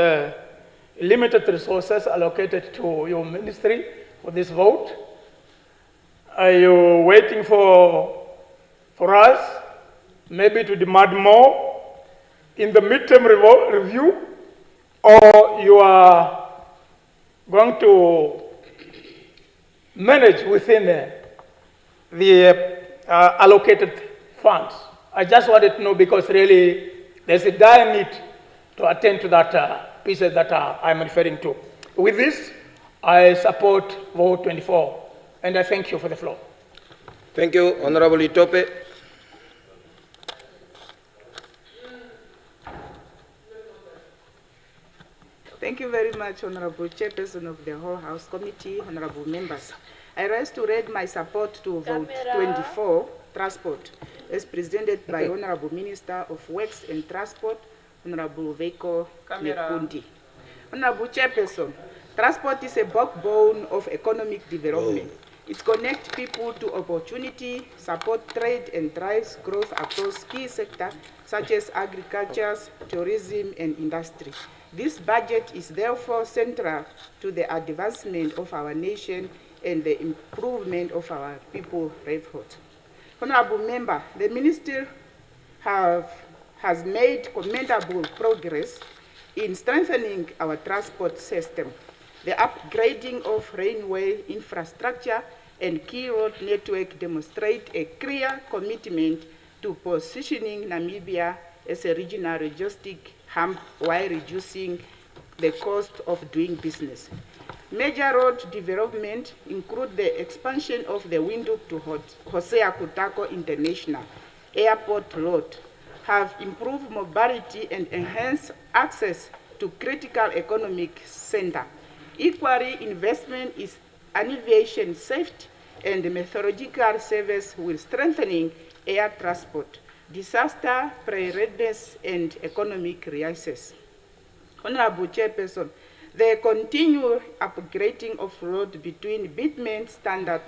limited resources allocated to your ministry for this vote? Are you waiting for us maybe to demand more in the midterm review, or you are going to manage within the allocated funds? I just wanted to know because really there's a dire need to attend to that pieces that I'm referring to. With this, I support vote 24, and I thank you for the floor. Thank you, Honorable Itope. Thank you very much, Honorable Chairperson of the whole House Committee, honorable members. I rise to read my support to vote 24, transport, as presented by Honorable Minister of Works and Transport, Honorable Veiko Nekundi. Honorable Chairperson, transport is a backbone of economic development. It connects people to opportunity, support trade, and drives growth across key sectors such as agriculture, tourism, and industry. This budget is therefore central to the advancement of our nation and the improvement of our people's livelihood. Honorable Member, the Ministry has made commendable progress in strengthening our transport system. The upgrading of railway infrastructure and key road network demonstrate a clear commitment to positioning Namibia as a regional logistic hub while reducing the cost of doing business. Major road development include the expansion of the Windhoek to Hosea Kutako International Airport Road, have improved mobility and enhanced access to critical economic center. Equally, investment is aviation safety and methodological service will strengthening air transport, disaster preparedness, and economic resources. Honorable Chairperson, the continued upgrading of road between bitumen standard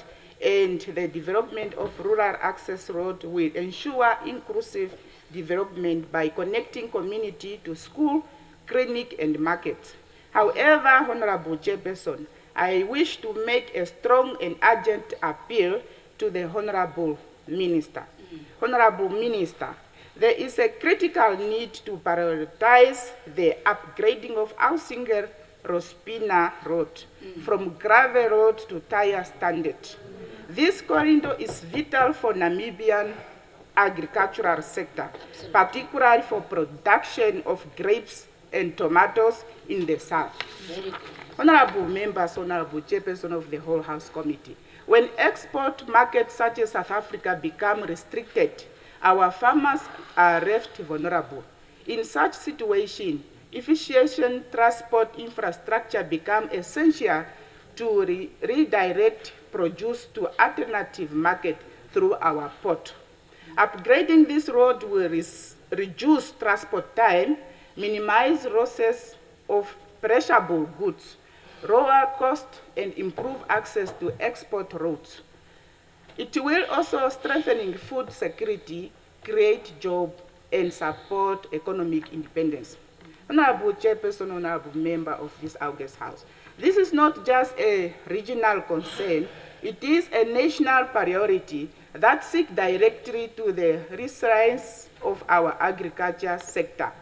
and the development of rural access road will ensure inclusive development by connecting community to school, clinic, and market. However, Honorable Chairperson, I wish to make a strong and urgent appeal to the Honorable Minister. Honorable Minister, there is a critical need to prioritize the upgrading of our single Rospina Road from gravel road to tire standard. This corridor is vital for Namibian agricultural sector, particularly for production of grapes and tomatoes in the south. Honorable members, Honorable Chairperson of the whole House Committee, when export markets such as South Africa become restricted, our farmers are left vulnerable. In such situation, efficient transport infrastructure becomes essential to redirect produce to alternative market through our port. Upgrading this road will reduce transport time, minimize losses of perishable goods, lower cost, and improve access to export routes. It will also strengthen food security, create jobs, and support economic independence. Honorable Chairperson, Honorable Member of this August House, this is not just a regional concern, it is a national priority that seeks directly to the resilience of our agriculture sector.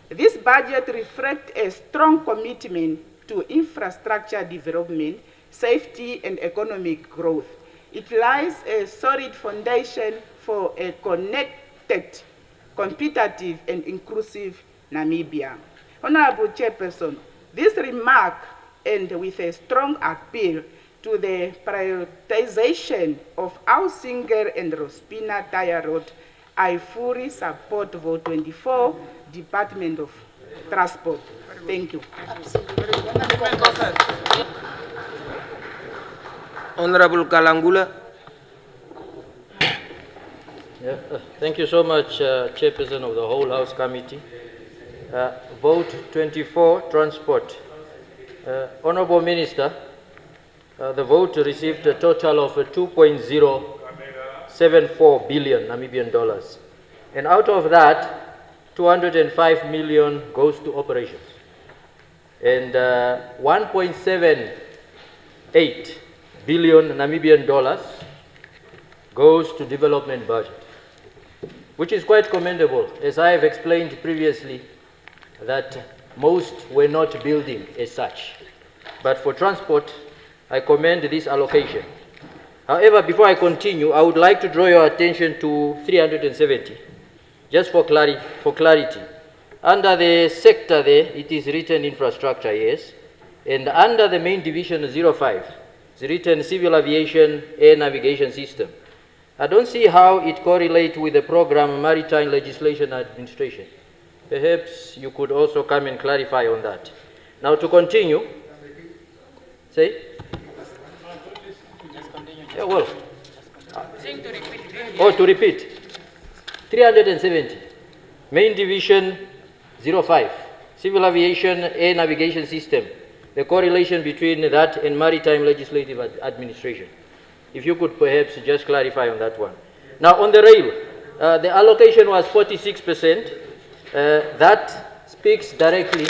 This budget reflects a strong commitment to infrastructure development, safety, and economic growth. It lies a solid foundation for a connected, competitive, and inclusive Namibia. Honorable Chairperson, this remark, and with a strong appeal, to the prioritization of Ausinger and Rospina Tire Road, I fully support vote 24, Department of Transport. Thank you. Honorable Kalangula. Yeah, thank you so much, Chairperson of the Whole House Committee. Vote 24, Transport. Honorable Minister, the vote received a total of 2.074 billion Namibian dollars. And out of that, 205 million goes to operations. And 1.78 billion Namibian dollars goes to development budget, which is quite commendable. As I have explained previously, that most were not building as such. But for transport, I commend this allocation. However, before I continue, I would like to draw your attention to 370, just for clarity. Under the sector there, it is written infrastructure, yes, and under the main division 05, it's written civil aviation air navigation system. I don't see how it correlates with the program maritime legislation administration. Perhaps you could also come and clarify on that. Now to continue, say? Yeah, well. Oh, to repeat. 370. Main division 05. Civil aviation air navigation system. The correlation between that and maritime legislative administration. If you could perhaps just clarify on that one. Now on the rail, the allocation was 46%. That speaks directly,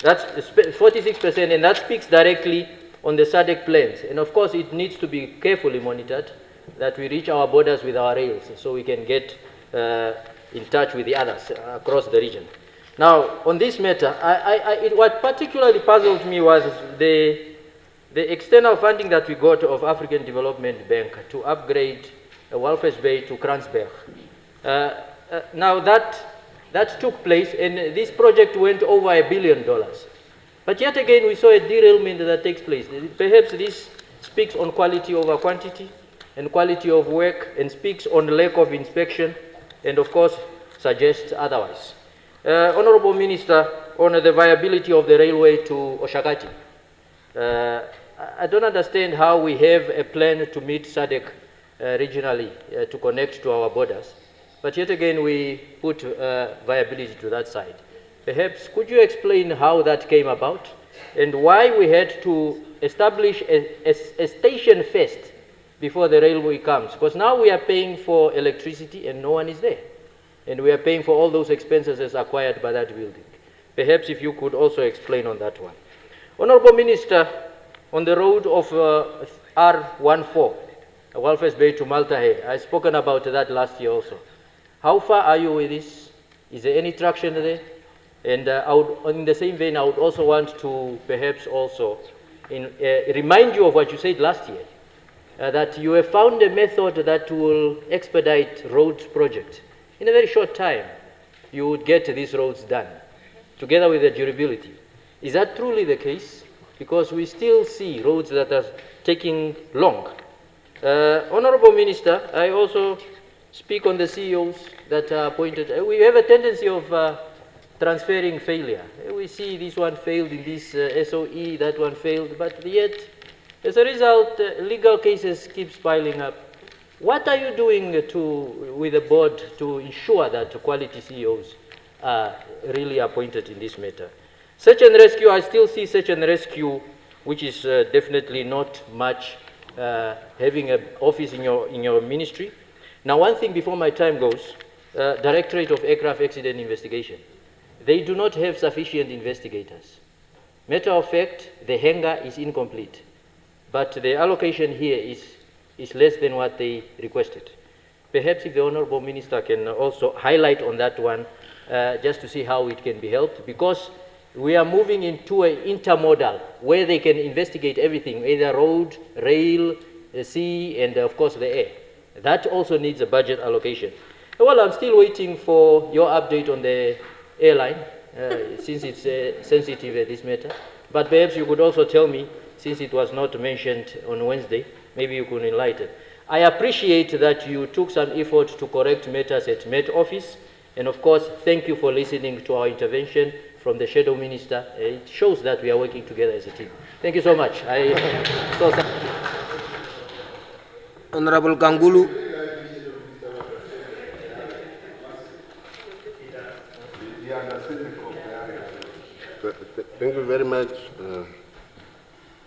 that's 46%, and that speaks directly on the SADC plans. And of course, it needs to be carefully monitored that we reach our borders with our rails so we can get in touch with the others across the region. Now, on this matter, what particularly puzzled me was the external funding that we got of African Development Bank to upgrade Walvis Bay to Kransberg. Now that took place, and this project went over $1 billion. But yet again, we saw a derailment that takes place. Perhaps this speaks on quality over quantity, and quality of work, and speaks on lack of inspection, and of course, suggests otherwise. Honorable Minister, on the viability of the railway to Oshakati, I don't understand how we have a plan to meet SADC regionally to connect to our borders. But yet again, we put viability to that side. Perhaps could you explain how that came about and why we had to establish a station first before the railway comes? Because now we are paying for electricity and no one is there. And we are paying for all those expenses as acquired by that building. Perhaps if you could also explain on that one. Honorable Minister, on the road of R14, Walvis Bay to Maltahe, I've spoken about that last year also. How far are you with this? Is there any traction there? And in the same vein, I would also want to perhaps also remind you of what you said last year, that you have found a method that will expedite roads projects. In a very short time, you would get these roads done, together with the durability. Is that truly the case? Because we still see roads that are taking long. Honorable Minister, I also speak on the CEOs that are appointed. We have a tendency of transferring failure. We see this one failed in this SOE, that one failed, but yet, as a result, legal cases keep piling up. What are you doing with the board to ensure that quality CEOs are really appointed in this matter? Search and rescue, I still see search and rescue, which is definitely not much having an office in your ministry. Now, one thing before my time goes, Directorate of Aircraft Accident Investigation. They do not have sufficient investigators. Matter of fact, the hangar is incomplete, but the allocation here is less than what they requested. Perhaps if the Honorable Minister can also highlight on that one, just to see how it can be helped, because we are moving into an intermodal where they can investigate everything, either road, rail, sea, and of course the air. That also needs a budget allocation. Well, I'm still waiting for your update on the airline, since it's sensitive at this matter. But perhaps you could also tell me, since it was not mentioned on Wednesday, maybe you could enlighten. I appreciate that you took some effort to correct matters at Met Office, and of course, thank you for listening to our intervention from the Shadow Minister. It shows that we are working together as a team. Thank you so much. Honorable Gangulu. Thank you very much,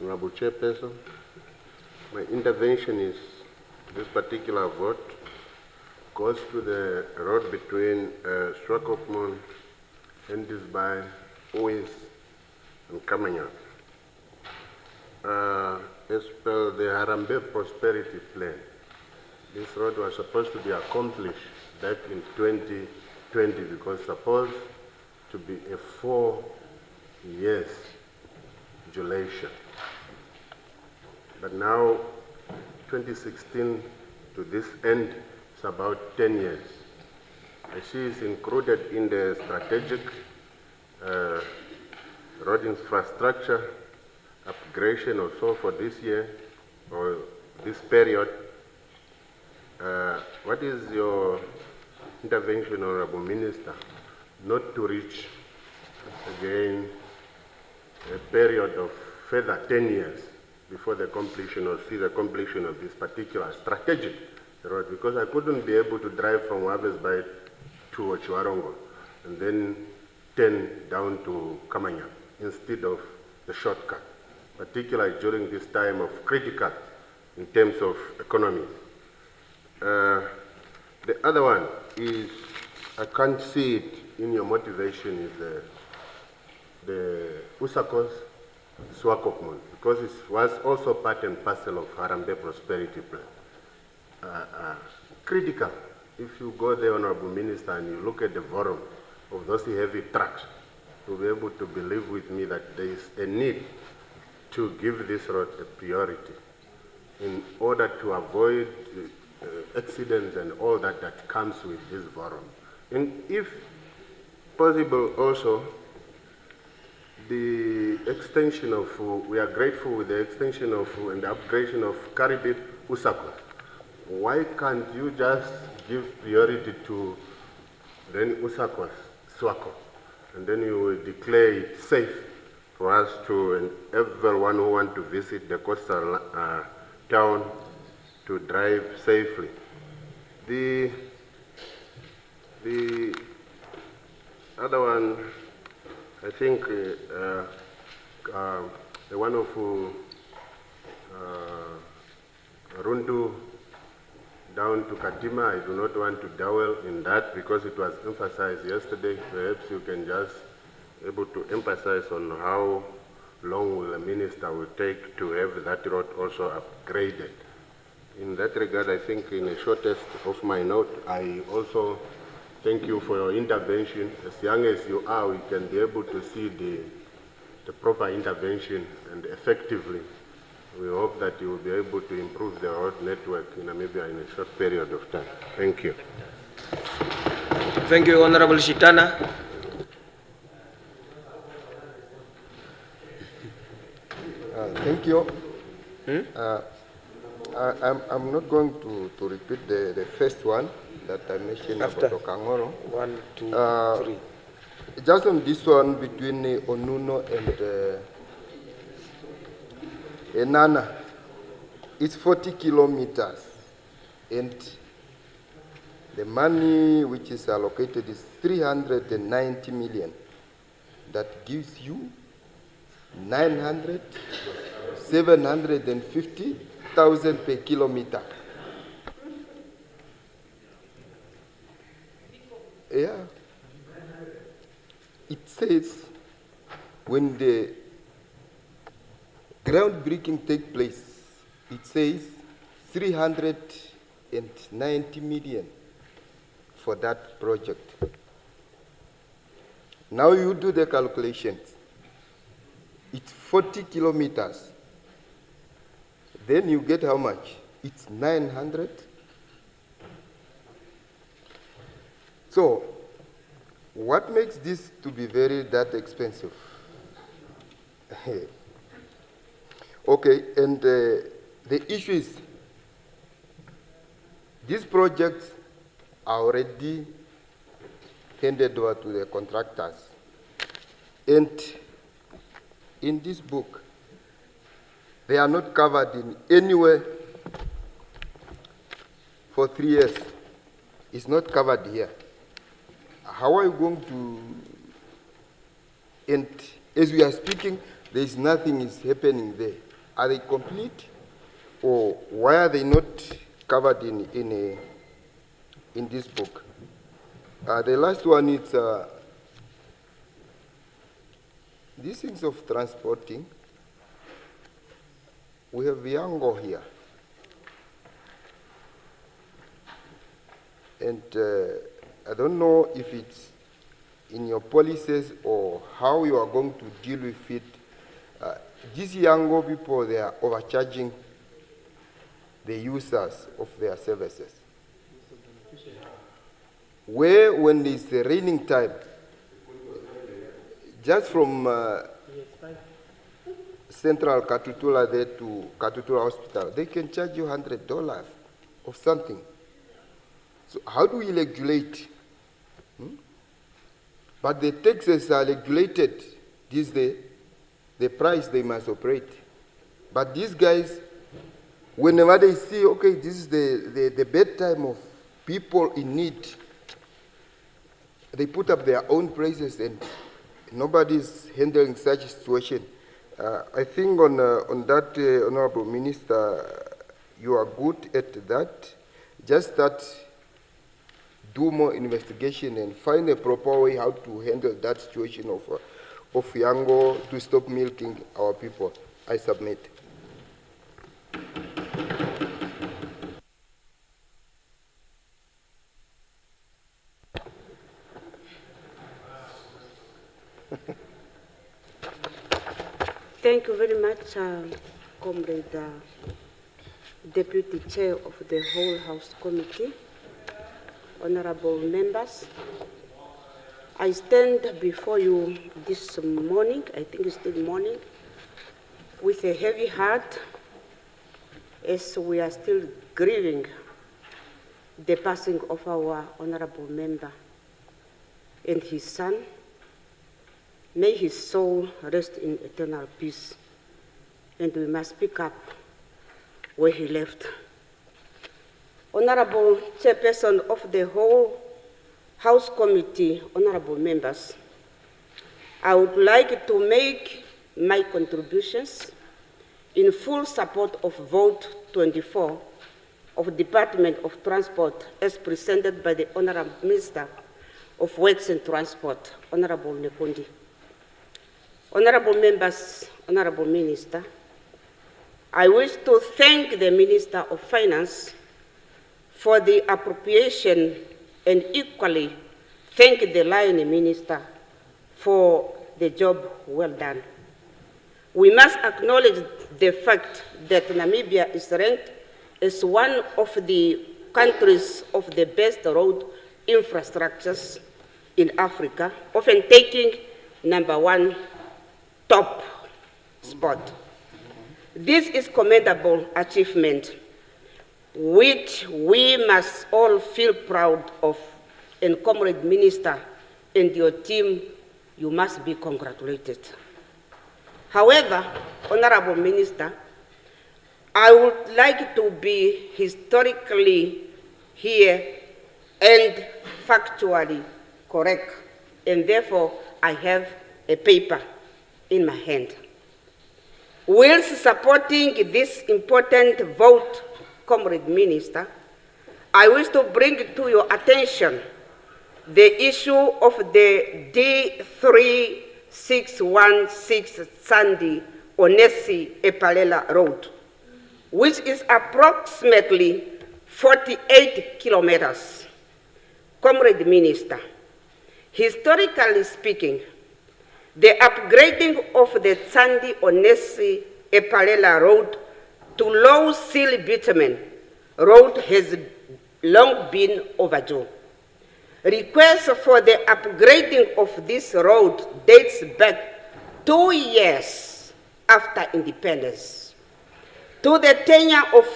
Honorable Chairperson. My intervention is this particular vote goes to the road between Swakopmund, Hendisby, Owens, and Kamanyang. As per the Harambee Prosperity Plan, this road was supposed to be accomplished back in 2020 because supposed to be a 4 years duration. But now, 2016 to this end, it's about 10 years. I see it's included in the strategic road infrastructure upgradation also for this year or this period. What is your intervention, Honorable Minister, not to reach again a period of further 10 years before the completion or see the completion of this particular strategic road? Because I couldn't be able to drive from Wabesby to Ochiwarongo and then 10 down to Kamanyang instead of the shortcut, particularly during this time of critical in terms of economy. The other one is, I can't see it in your motivation, is the Usakos Swakopmund, because it was also part and parcel of Harambee Prosperity Plan. Critical. If you go there, Honorable Minister, and you look at the volume of those heavy trucks, you'll be able to believe with me that there is a need to give this road a priority in order to avoid accidents and all that that comes with this volume. And if possible also, the extension of, we are grateful with the extension of and the upgradation of Karibib Usako. Why can't you just give priority to then Usako Swako, and then you will declare it safe for us to, and everyone who wants to visit the coastal town to drive safely. The other one, I think the one of Rundu down to Katima, I do not want to dwell in that because it was emphasized yesterday. Perhaps you can just able to emphasize on how long will the minister will take to have that road also upgraded. In that regard, I think in the shortest of my note, I also thank you for your intervention. As young as you are, we can be able to see the proper intervention, and effectively, we hope that you will be able to improve the road network in Namibia in a short period of time. Thank you. Thank you, Honorable Shitana. Thank you. I'm not going to repeat the first one that I mentioned about Okangoro. 1, 2, 3. Just on this one between Onuno and Enana, it's 40 kilometers, and the money which is allocated is 390 million. That gives you 750,000 per kilometer. Yeah. It says when the groundbreaking takes place, it says 390 million for that project. Now you do the calculations. It's 40 kilometers. Then you get how much? It's 900. So, what makes this to be that expensive? Okay, and the issue is, these projects are already handed over to the contractors. And in this book, they are not covered in any way for 3 years. It's not covered here. How are you going to, and as we are speaking, there is nothing is happening there. Are they complete? Or why are they not covered in this book? The last one is these things of transporting. We have Yango here. And I don't know if it's in your policies or how you are going to deal with it. These Yango people, they are overcharging the users of their services. Where, when it's the raining time, just from Central Katutula there to Katutula Hospital, they can charge you $100 of something. So how do we regulate? But the taxes are regulated these days, the price they must operate. But these guys, whenever they see, okay, this is the bedtime of people in need, they put up their own prices and nobody's handling such a situation. I think on that, Honorable Minister, you are good at that. Just that, do more investigation and find a proper way how to handle that situation of Yango to stop milking our people. I submit. Thank you very much, Comrade Deputy Chair of the Whole House Committee, honorable members. I stand before you this morning, I think it's still morning, with a heavy heart as we are still grieving the passing of our honorable member and his son. May his soul rest in eternal peace, and we must pick up where he left. Honorable Chairperson of the Whole House Committee, honorable members, I would like to make my contributions in full support of Vote 24 of Department of Transport as presented by the Honorable Minister of Works and Transport, Honorable Nekundi. Honorable members, Honorable Minister, I wish to thank the Minister of Finance for the appropriation and equally thank the Line Minister for the job well done. We must acknowledge the fact that Namibia is ranked as one of the countries of the best road infrastructures in Africa, often taking #1 top spot. This is commendable achievement, which we must all feel proud of, and Comrade Minister and your team, you must be congratulated. However, Honorable Minister, I would like to be historically here and factually correct, and therefore I have a paper in my hand. Whilst supporting this important vote, Comrade Minister, I wish to bring to your attention the issue of the D3616 Sandy Onesi Epalela Road, which is approximately 48 kilometers. Comrade Minister, historically speaking, the upgrading of the Sandy Onesi Epalela Road to low sill bitumen road has long been overdue. Requests for the upgrading of this road dates back 2 years after independence. to the tenure of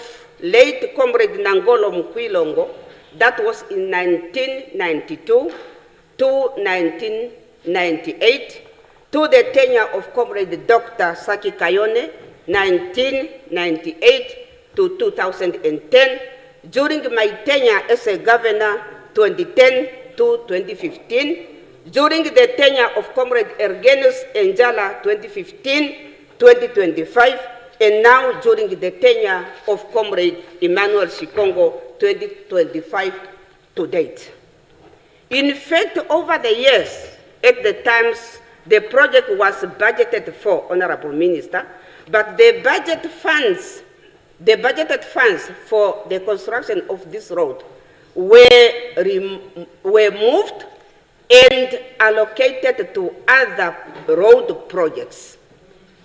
late Comrade Nangolo Mkwilongo, that was in 1992 to 1998, to the tenure of Comrade Dr. Saki Kayone, 1998 to 2010, during my tenure as a governor, 2010 to 2015, during the tenure of Comrade Ergenus Enjala, 2015-2025, and now during the tenure of Comrade Emmanuel Shikongo, 2025 to date. In fact, over the years, at the times the project was budgeted for, Honorable Minister, but the budgeted funds for the construction of this road were moved and allocated to other road projects.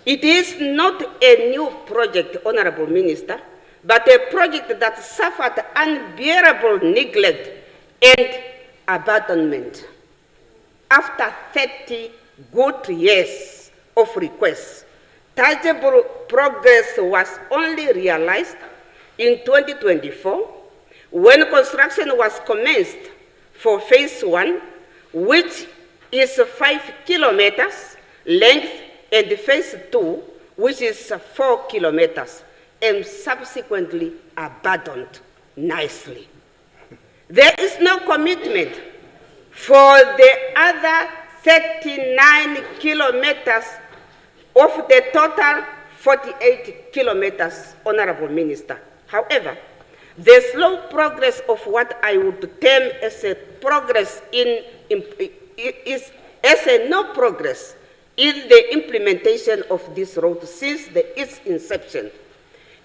It is not a new project, Honorable Minister, but a project that suffered unbearable neglect and abandonment. After 30 good years of requests, tangible progress was only realized in 2024 when construction was commenced for phase 1, which is 5 kilometers length, and phase 2, which is 4 kilometers, and subsequently abandoned nicely. There is no commitment for the other 39 kilometers of the total 48 kilometers, Honorable Minister. However, the slow progress of what I would term as a progress is as a no progress in the implementation of this road since its inception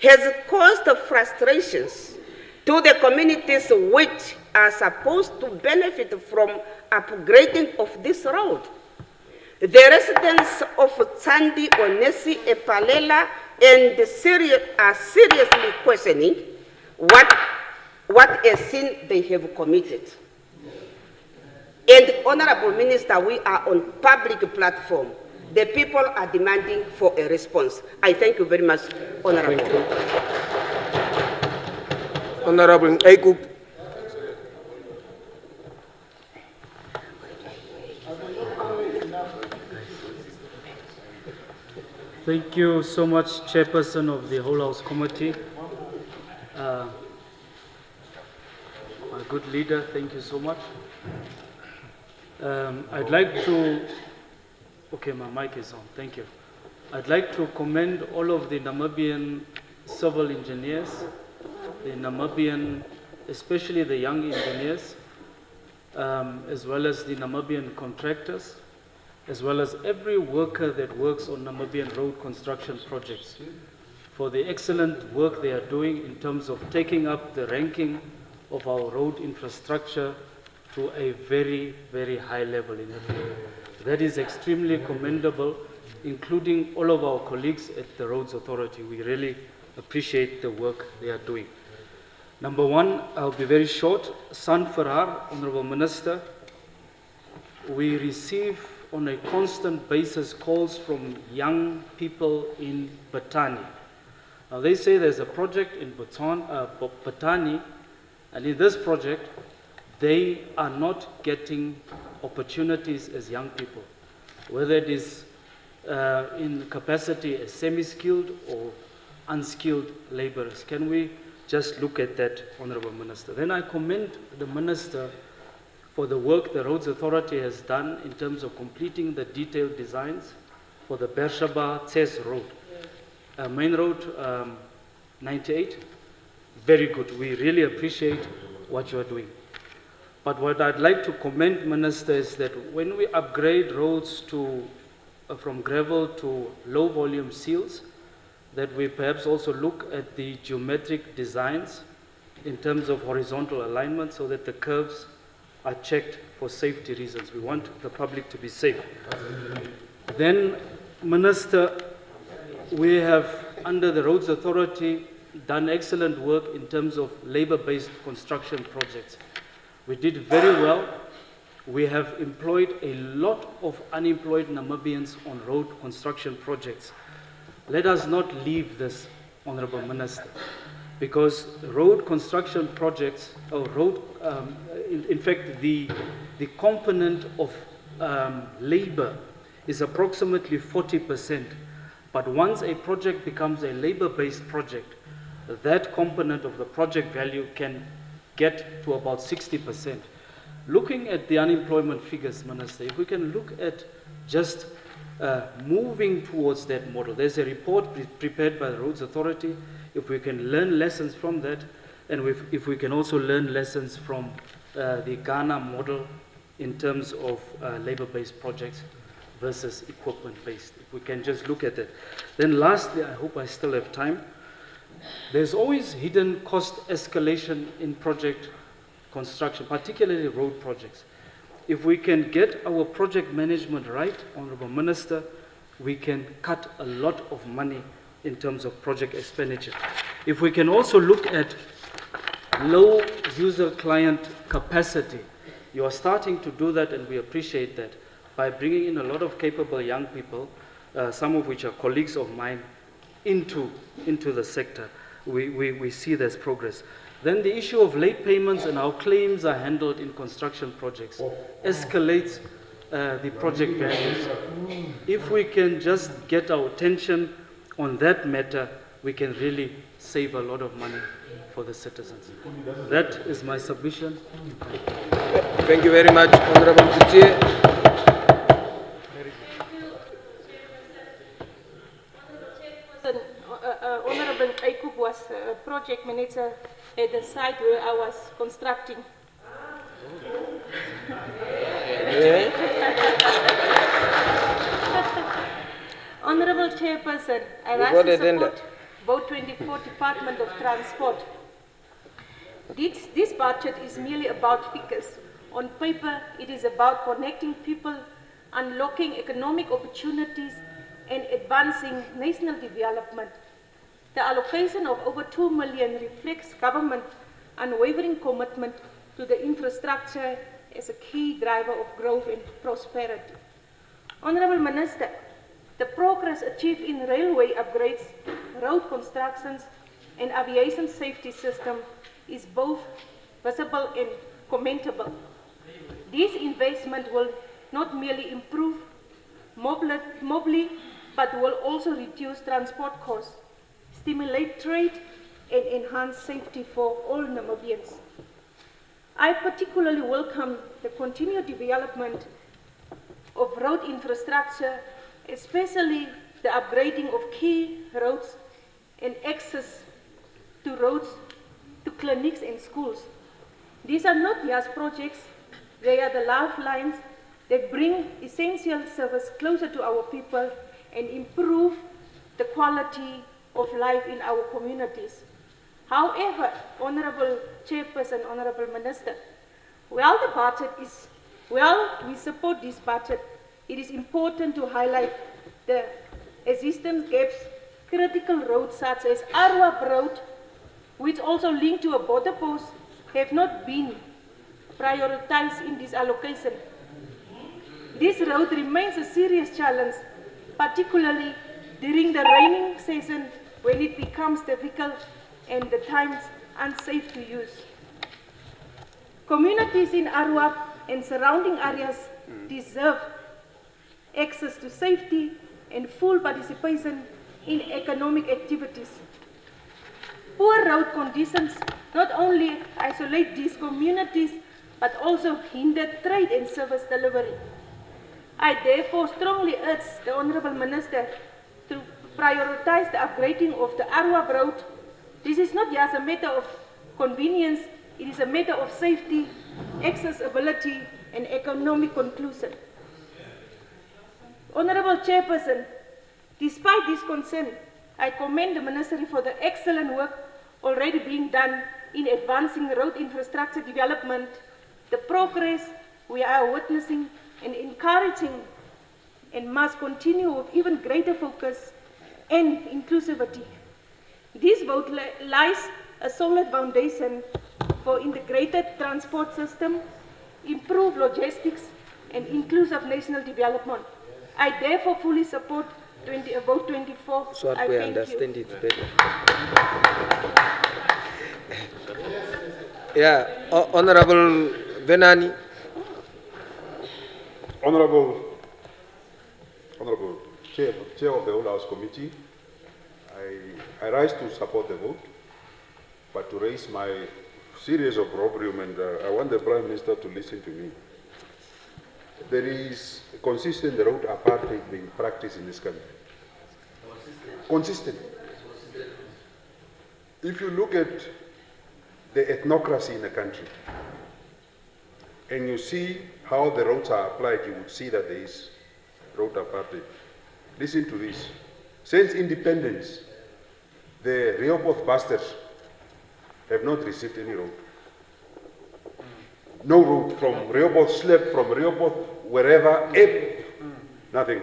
has caused frustrations to the communities which are supposed to benefit from upgrading of this road. The residents of Tsandi, Onesi, Epalela, and are seriously questioning what a sin they have committed. And Honorable Minister, we are on public platform. The people are demanding for a response. I thank you very much, Honorable. Thank you. Honorable Aikuk. Thank you so much, Chairperson of the Whole House Committee. My good leader, thank you so much. I'd like to, okay, my mic is on, thank you. I'd like to commend all of the Namibian civil engineers, the Namibian, especially the young engineers, as well as the Namibian contractors, as well as every worker that works on Namibian road construction projects, for the excellent work they are doing in terms of taking up the ranking of our road infrastructure to a very, very high level in Africa. That is extremely commendable, including all of our colleagues at the Roads Authority. We really appreciate the work they are doing. Number one, I'll be very short. San Ferrar, Honorable Minister, we receive on a constant basis calls from young people in Batani. Now they say there's a project in Batani, and in this project, they are not getting opportunities as young people, whether it is in capacity as semi-skilled or unskilled laborers. Can we just look at that, Honorable Minister? Then I commend the Minister for the work the Roads Authority has done in terms of completing the detailed designs for the Beersheba-Tses Road. Main Road 98, very good. We really appreciate what you are doing. But what I'd like to commend, Minister, is that when we upgrade roads to, from gravel to low volume seals, that we perhaps also look at the geometric designs in terms of horizontal alignment so that the curves are checked for safety reasons. We want the public to be safe. Then, Minister, we have, under the Roads Authority, done excellent work in terms of labor-based construction projects. We did very well. We have employed a lot of unemployed Namibians on road construction projects. Let us not leave this Honorable Minister, because road construction projects, or road, in fact, the component of labor is approximately 40%. But once a project becomes a labor-based project, that component of the project value can get to about 60%. Looking at the unemployment figures, Minister, if we can look at just moving towards that model. There's a report prepared by the Roads Authority. If we can learn lessons from that, and if we can also learn lessons from the Ghana model in terms of labor-based projects versus equipment-based. If we can just look at it. Then lastly, I hope I still have time, there's always hidden cost escalation in project construction, particularly road projects. If we can get our project management right, Honorable Minister, we can cut a lot of money in terms of project expenditure. If we can also look at low user-client capacity, you are starting to do that, and we appreciate that, by bringing in a lot of capable young people, some of which are colleagues of mine, into the sector. We see there's progress. Then the issue of late payments and how claims are handled in construction projects escalates the project values. If we can just get our attention on that matter, we can really save a lot of money for the citizens. That is my submission. Thank you very much, Honorable Kutie. Honorable Aikub was a project manager at the site where I was constructing. Honorable Chairperson, I rise to support Vote 24, Department of Transport. This budget is merely about figures. On paper, it is about connecting people, unlocking economic opportunities, and advancing national development. The allocation of over 2 million reflects government unwavering commitment to the infrastructure as a key driver of growth and prosperity. Honorable Minister, the progress achieved in railway upgrades, road constructions, and aviation safety system is both visible and commendable. This investment will not merely improve mobility, but will also reduce transport costs, stimulate trade, and enhance safety for all Namibians. I particularly welcome the continued development of road infrastructure, especially the upgrading of key roads and access to roads, to clinics and schools. These are not just projects, they are the lifelines that bring essential service closer to our people and improve the quality of life in our communities. However, Honorable Chairperson, Honorable Minister, while we support this budget, it is important to highlight the existing gaps. Critical roads such as Arwap Road, which also link to a border post, have not been prioritized in this allocation. This road remains a serious challenge, particularly during the raining season when it becomes difficult and the times unsafe to use. Communities in Arwap and surrounding areas deserve access to safety and full participation in economic activities. Poor road conditions not only isolate these communities, but also hinder trade and service delivery. I therefore strongly urge the Honourable Minister to prioritize the upgrading of the Arwap Road. This is not just a matter of convenience, it is a matter of safety, accessibility, and economic conclusion. Honourable Chairperson, despite this concern, I commend the Ministry for the excellent work already being done in advancing road infrastructure development, the progress we are witnessing and encouraging, and must continue with even greater focus and inclusivity. This vote lies a solid foundation for integrated transport system, improved logistics, and inclusive national development. I therefore fully support vote 24. So I we thank understand you. it better. Yeah, Honorable Venani. Honorable Chair of the Whole House Committee, I rise to support the vote, but to raise my series of problem, and I want the Prime Minister to listen to me. There is consistent road apartheid being practiced in this country. Consistent. If you look at the ethnocracy in the country, and you see how the roads are applied, you would see that there is road apartheid. Listen to this. Since independence, the Rehoboth bastards have not received any road. No road from Rehoboth, Slip, from Rehoboth, wherever, nothing.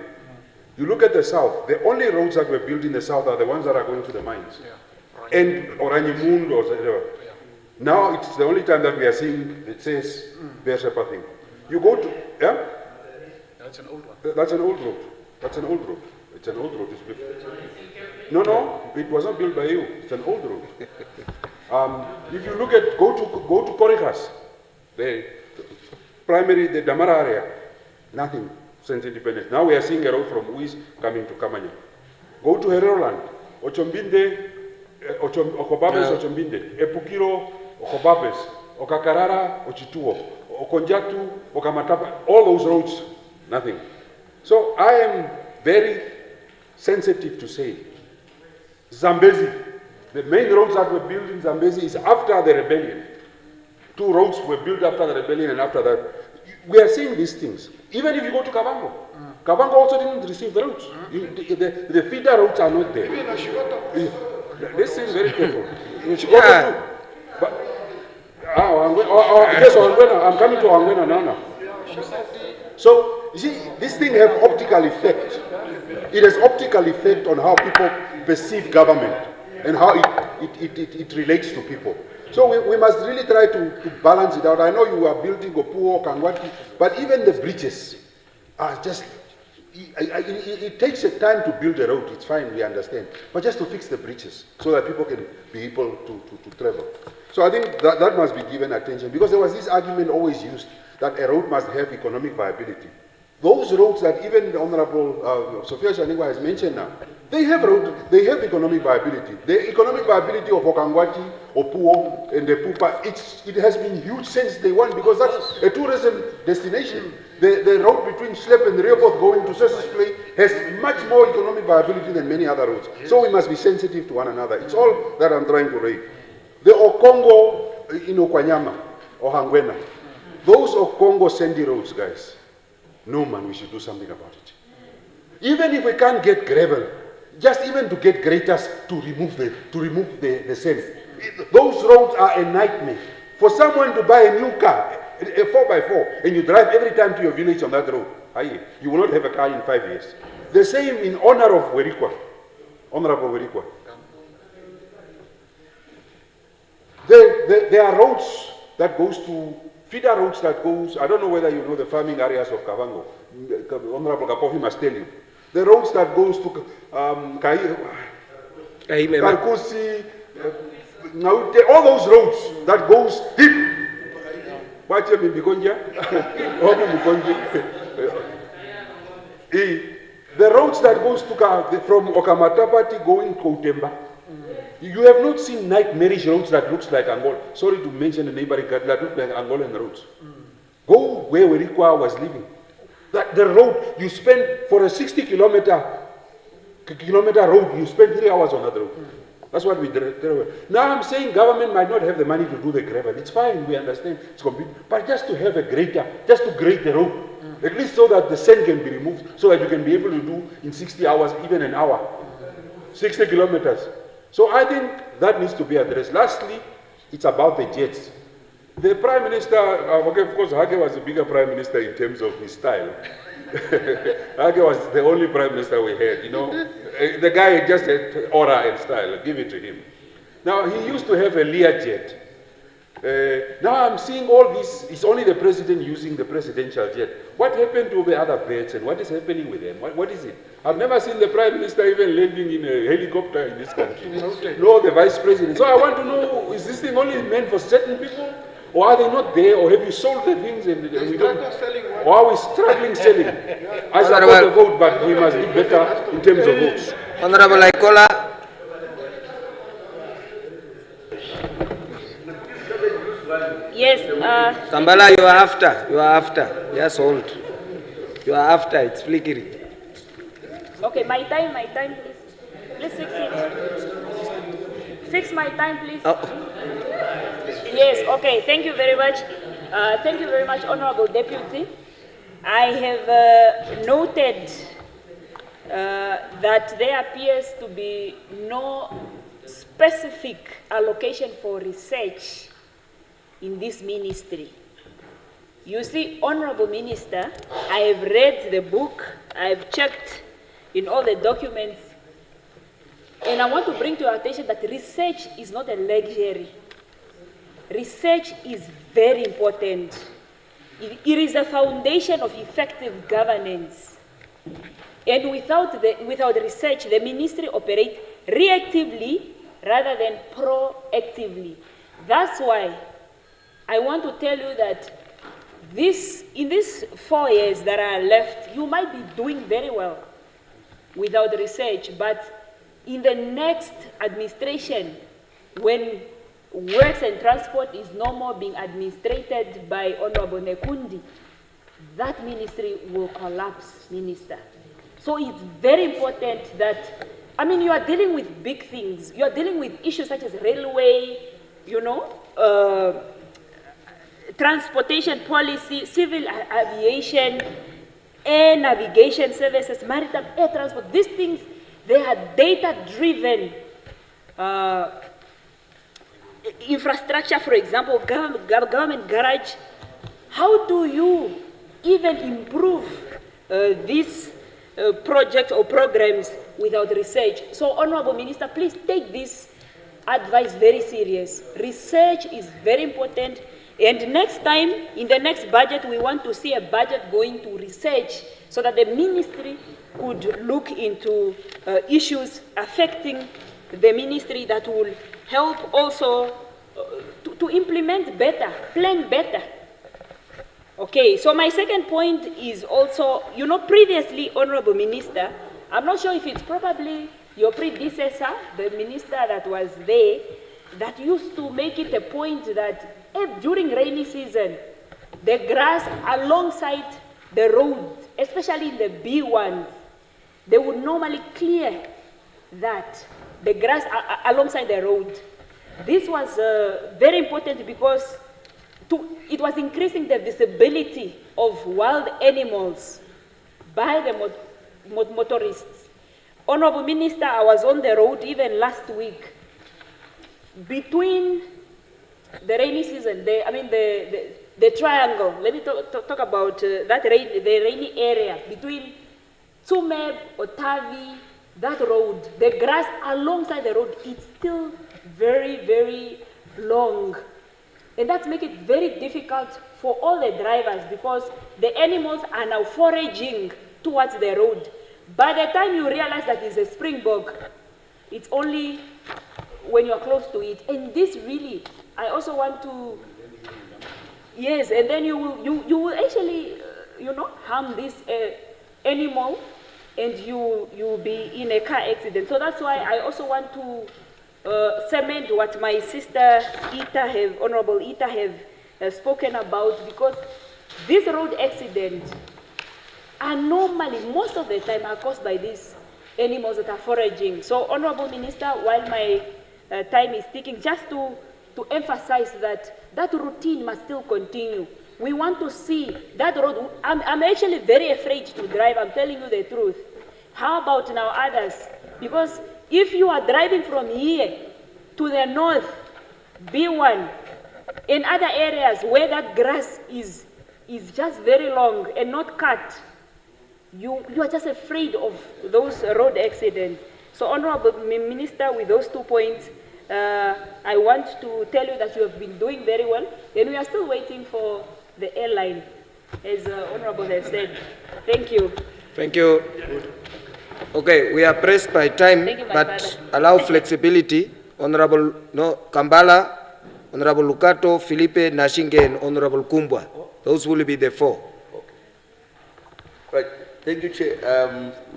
You look at the south, the only roads that were built in the south are the ones that are going to the mines. And Oranjemund or whatever. Now it's the only time that we are seeing it says Beersheba thing. You go to, yeah? That's an old one. That's an old road. That's an old road. It's an old road. It's built. No, it was not built by you. It's an old road. If you look at, go to Korikas, the primary, the Damara area, nothing since independence. Now we are seeing a road from Uis coming to Kamanya. Go to Heroland, Ochombinde, Okobabes, Ochombinde, Epukiro, Okobabes, Okakarara, Ochituo, Okonjatu, Okamatapa, all those roads, nothing. So I am very sensitive to say, Zambezi, the main roads that were built in Zambezi is after the rebellion. 2 roads were built after the rebellion, and after that, we are seeing these things. Even if you go to Kavango, Kavango also didn't receive the roads. The feeder roads are not there. Listen very careful. Yeah. But, yes, I'm coming to Angwena now. So, you see, this thing has optical effect. It has optical effect on how people perceive government and how it relates to people. So we must really try to balance it out. I know you are building Opuo, Kangwati, but even the bridges are just, it takes a time to build a road, it's fine, we understand. But just to fix the bridges so that people can be able to travel. So I think that must be given attention, because there was this argument always used that a road must have economic viability. Those roads that even the Honorable Sophia Shaniwa has mentioned now, they have economic viability. The economic viability of Okangwati, Opuo, and the Pupa, it has been huge since day one, because that's a tourism destination. The road between Slep and Rehoboth going to Sessus Play has much more economic viability than many other roads. So we must be sensitive to one another. It's all that I'm trying to raise. The Okongo in Okwanyama, or Hangwena, those Okongo sandy roads, guys, no man, we should do something about it. Even if we can't get gravel, just even to get graters to remove the sand. Those roads are a nightmare. For someone to buy a new car, a 4x4, and you drive every time to your village on that road, you will not have a car in 5 years. The same in honor of Werikwa, Honorable Werikwa. There are roads that goes to, feeder roads that goes, I don't know whether you know the farming areas of Kavango. Honorable Kapofi must tell you. The roads that goes to Karkusi, all those roads that goes deep. The roads that goes to from Okamatapati going Koutemba. You have not seen nightmarish roads that looks like Angola. Sorry to mention the neighboring country that look like Angolan roads. Go where Werikwa was living. That the road you spend for a 60-kilometer road, you spend 3 hours on that road. That's what we did. Now I'm saying government might not have the money to do the gravel. It's fine, we understand. It's complete. But just to have a grader, just to grade the road, at least so that the sand can be removed, so that you can be able to do in 60 hours, even an hour, 60 kilometers. So I think that needs to be addressed. Lastly, it's about the jets. The Prime Minister, okay, of course, Hage was a bigger Prime Minister in terms of his style. Hage was the only Prime Minister we had, you know. The guy just had aura and style, give it to him. Now, he used to have a Learjet. Now I'm seeing all this, it's only the president using the presidential jet. What happened to the other birds and what is happening with them? What is it? I've never seen the prime minister even landing in a helicopter in this country. No, the vice president. So I want to know, is this thing only meant for certain people? Or are they not there? Or have you sold the things and we don't? Or are we struggling selling? I support the vote, but we must do better in terms of votes. Honorable Aikola. Yes. Sambala, you are after. Yes, hold. You are after, it's flickering. Okay, my time, please. Please fix it. Fix my time, please. Oh. Yes, okay, thank you very much. Thank you very much, Honorable Deputy. I have noted that there appears to be no specific allocation for research in this ministry. You see, Honorable Minister, I have read the book, I have checked in all the documents, and I want to bring to your attention that research is not a luxury. Research is very important. It is a foundation of effective governance. And without research, the ministry operates reactively rather than proactively. That's why I want to tell you that in these 4 years that are left, you might be doing very well without research, but in the next administration, when works and transport is no more being administrated by Honorable Nekundi, that ministry will collapse, Minister. So it's very important that, I mean, you are dealing with big things. You are dealing with issues such as railway, transportation policy, civil aviation, air navigation services, maritime air transport. These things, they are data-driven infrastructure, for example, government garage. How do you even improve these projects or programs without research? So, Honorable Minister, please take this advice very serious. Research is very important. And next time, in the next budget, we want to see a budget going to research so that the ministry could look into issues affecting the ministry that will help also to implement better, plan better. Okay, so my second point is also, previously, Honorable Minister, I'm not sure if it's probably your predecessor, the minister that was there, that used to make it a point that during rainy season, the grass alongside the road, especially in the B1s, they would normally clear that, the grass alongside the road. This was very important because it was increasing the visibility of wild animals by the motorists. Honorable Minister, I was on the road even last week. Between the rainy season, the triangle, let me talk about the rainy area, between Tsumeb, Otavi, that road, the grass alongside the road, it's still very, very long. And that makes it very difficult for all the drivers because the animals are now foraging towards the road. By the time you realize that it's a springbok, it's only when you're close to it. And this really, I also want to, yes, and then you will actually, harm this animal and you will be in a car accident. So that's why I also want to cement what my sister Honorable Ita have spoken about, because these road accidents are normally, most of the time, are caused by these animals that are foraging. So, Honorable Minister, while my time is ticking, just to emphasize that routine must still continue. We want to see that road. I'm actually very afraid to drive, I'm telling you the truth. How about now others? Because if you are driving from here to the north, B1, in other areas where that grass is just very long and not cut, you are just afraid of those road accidents. So, Honorable Minister, with those 2 points, I want to tell you that you have been doing very well. Then we are still waiting for the airline, as Honorable has said. Thank you. Thank you. Okay, we are pressed by time, but allow flexibility. Honorable Kambala, Honorable Lukato, Felipe, Nashinge, and Honorable Kumbwa. Those will be the four. Right. Thank you, Chair.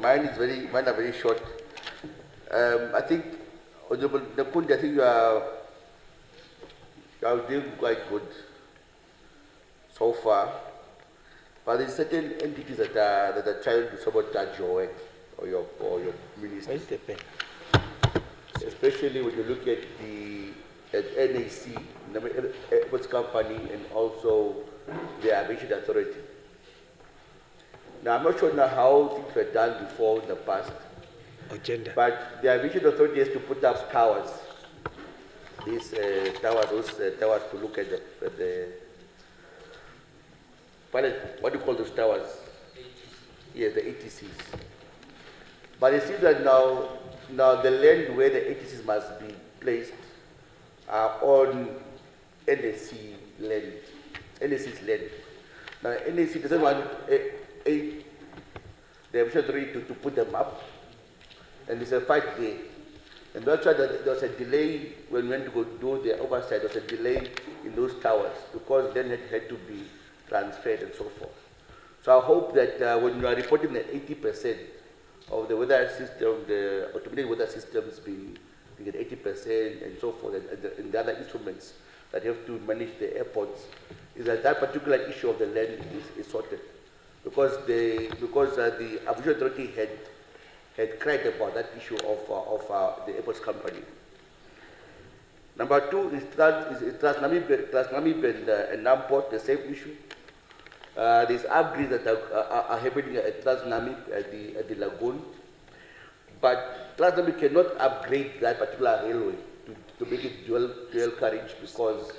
Mine are very short. I think, Honorable Nakundi, I think you are doing quite good so far. But there are certain entities that are trying to sabotage your work or your ministry. Where's the pen? Especially when you look at NAC, the Airports Company, and also the Aviation Authority. Now, I'm not sure now how things were done before in the past. Agenda. But the Aviation Authority has to put up towers. These towers, those towers to look at the what do you call those towers? Yes, the ATCs. But it seems that now the land where the ATCs must be placed are on NAC land, NAC's land. Now NAC doesn't want the Aviation Authority to put them up, and it's a fight there. And that's why there was a delay when we went to go do the oversight. There was a delay in those towers because then it had to be transferred and so forth. So I hope that when you are reporting that 80% of the weather system, the automated weather systems being at 80% and so forth, and the other instruments that have to manage the airports, is that particular issue of the land is sorted. Because the Aviation Authority had cried about that issue of the airports company. Number two is Trans-Namib and Namport, the same issue. There's upgrades that are happening at Trans-Namib at the lagoon, but Trans-Namib cannot upgrade that particular railway to make it dual carriage because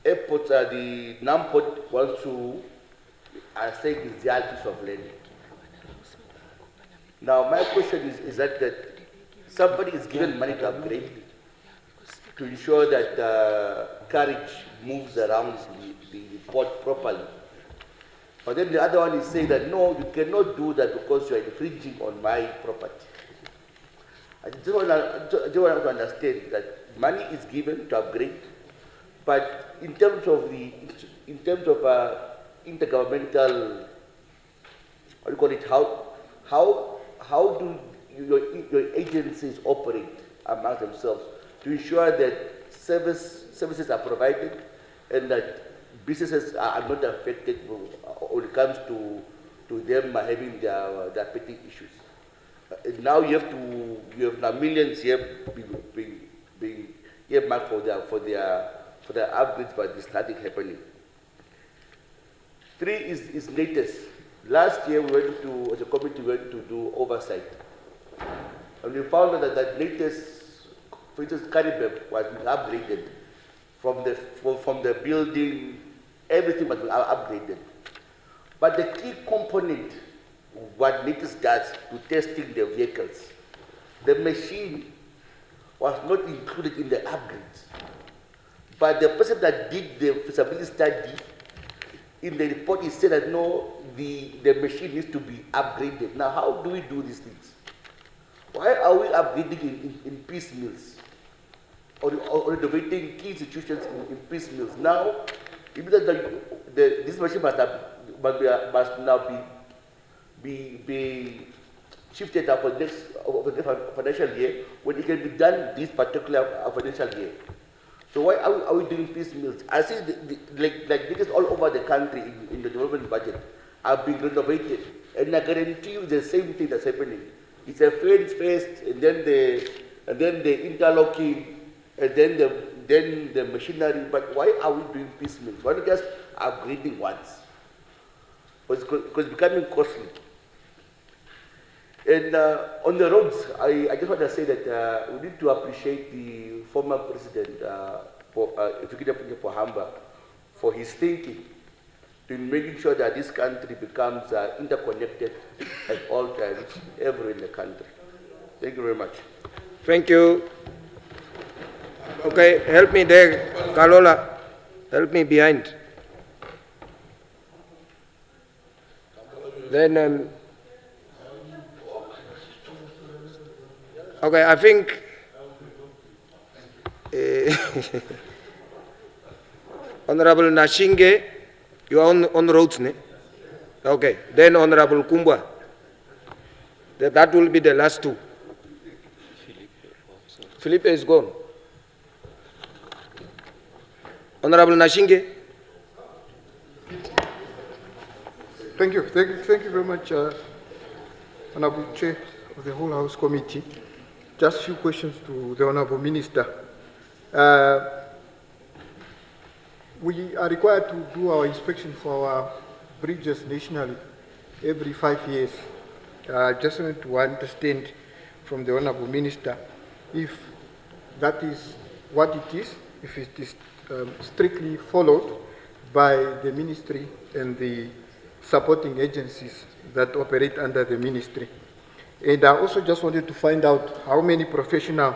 airports, the Namport wants to take the piece of land. Now my question is that somebody is given money to upgrade to ensure that carriage moves around the port properly. But then the other one is saying that no, you cannot do that because you are infringing on my property. I just want to understand that money is given to upgrade, but in terms of intergovernmental, what do you call it? How do your agencies operate among themselves to ensure that services are provided and that businesses are not affected when it comes to them having their petty issues? Now you have now millions here being earmarked for their upgrades, but there's nothing happening. Three is latest. Last year we went to, as a committee, we went to do oversight. And we found out that latest, for instance, Caribbean was upgraded from the building, everything was upgraded. But the key component, what latest does to testing the vehicles, the machine was not included in the upgrades. But the person that did the feasibility study, in the report, he said that no, the machine needs to be upgraded. Now, how do we do these things? Why are we upgrading in piecemeals or renovating key institutions in piecemeals? Now, this machine must now be shifted up for the next financial year when it can be done this particular financial year. So why are we doing piecemeals? I see like this all over the country in the development budget are being renovated, and I guarantee you the same thing that's happening. It's a fence first, and then the interlocking, and then the machinery. But why are we doing piecemeals? Why not just upgrading once? Because it's becoming costly. And on the roads, I just want to say that we need to appreciate the former president, Fikile Pohamba, for his thinking in making sure that this country becomes interconnected at all times, everywhere in the country. Thank you very much. Thank you. Okay, help me there, Kalola. Help me behind. Then, okay, I think Honorable Nashinge, you are on roads, ne? Okay, then Honorable Kumbwa. That will be the last two. Philippe is gone. Honorable Nashinge. Thank you very much, Honorable Chair of the whole House Committee. Just a few questions to the Honorable Minister. We are required to do our inspection for our bridges nationally every 5 years. I just want to understand from the Honorable Minister if that is what it is, if it is strictly followed by the ministry and the supporting agencies that operate under the ministry. And I also just wanted to find out how many professional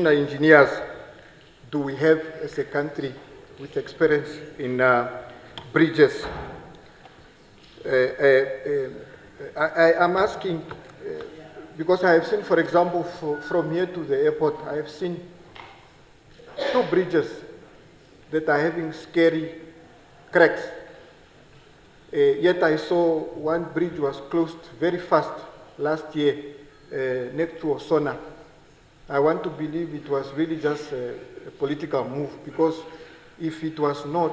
engineers do we have as a country with experience in bridges. I'm asking because I have seen, for example, from here to the airport, I have seen 2 bridges that are having scary cracks. Yet I saw one bridge was closed very fast last year next to Osona. I want to believe it was really just a political move, because if it was not,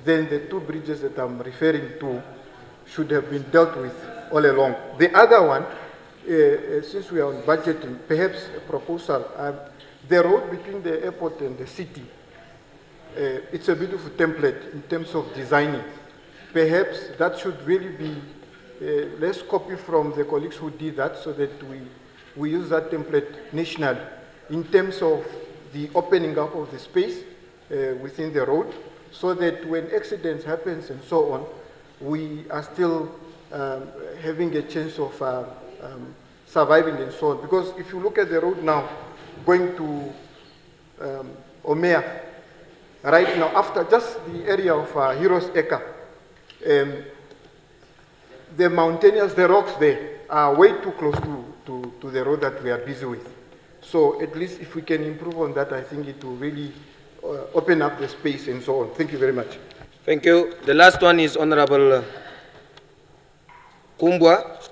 then the 2 bridges that I'm referring to should have been dealt with all along. The other one, since we are on budgeting, perhaps a proposal, the road between the airport and the city, it's a beautiful template in terms of designing. Perhaps that should really be, let's copy from the colleagues who did that so that we use that template nationally in terms of the opening up of the space within the road, so that when accidents happen and so on, we are still having a chance of surviving and so on. Because if you look at the road now, going to Omea, right now, after just the area of Heroes Eka, the mountainous, the rocks there are way too close to the road that we are busy with. So at least if we can improve on that, I think it will really open up the space and so on. Thank you very much. Thank you. The last one is Honorable Kumbwa.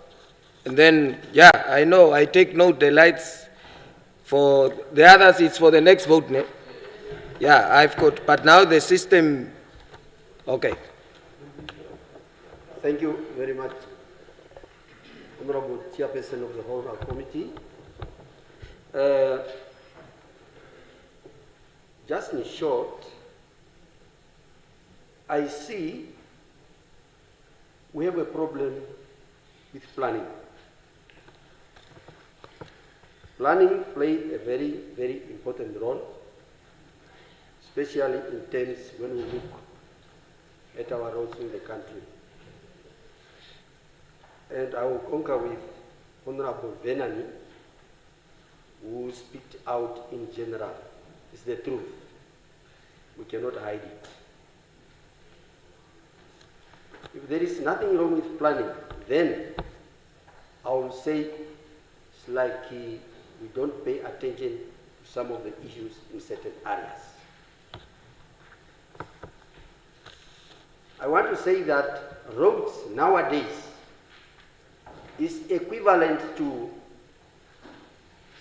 And then, yeah, I know, I take note the lights. For the others, it's for the next vote. Ne? Yeah, I've got, but now the system, okay. Thank you very much, Honorable Chairperson of the whole committee. Just in short, I see we have a problem with planning. Planning plays a very, very important role, especially in terms when we look at our roads in the country. And I will concur with Honorable Venani, who speak out in general. It's the truth. We cannot hide it. If there is nothing wrong with planning, then I will say it's like we don't pay attention to some of the issues in certain areas. I want to say that roads nowadays is equivalent to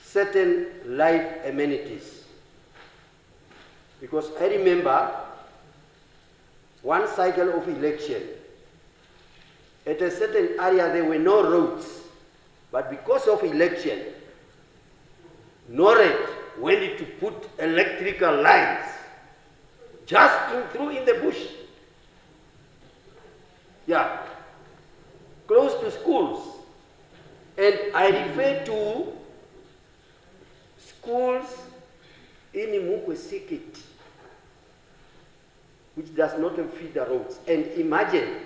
certain life amenities. Because I remember one cycle of election, at a certain area there were no roads, but because of election, NORAD went to put electrical lines just through in the bush. Yeah, close to schools. And I refer to schools in Mukwe Sikit, which does not feed the roads. And imagine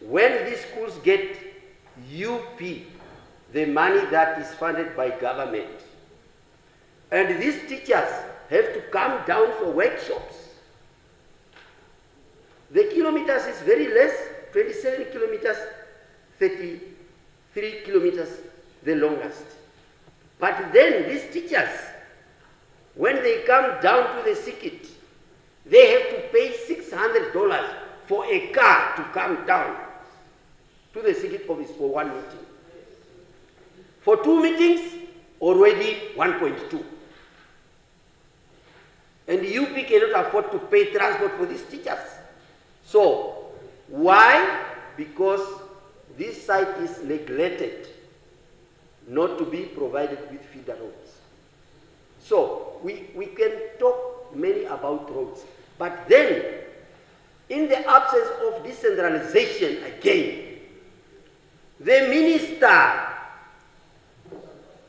when these schools get UP the money that is funded by government. And these teachers have to come down for workshops. The kilometers is very less, 27 kilometers, 33 kilometers, the longest. But then these teachers, when they come down to the circuit, they have to pay $600 for a car to come down to the circuit office for one meeting. For 2 meetings, already 1.2. And UP cannot afford to pay transport for these teachers. So, why? Because this site is neglected not to be provided with feeder roads. So, we can talk many about roads. But then, in the absence of decentralization again, the minister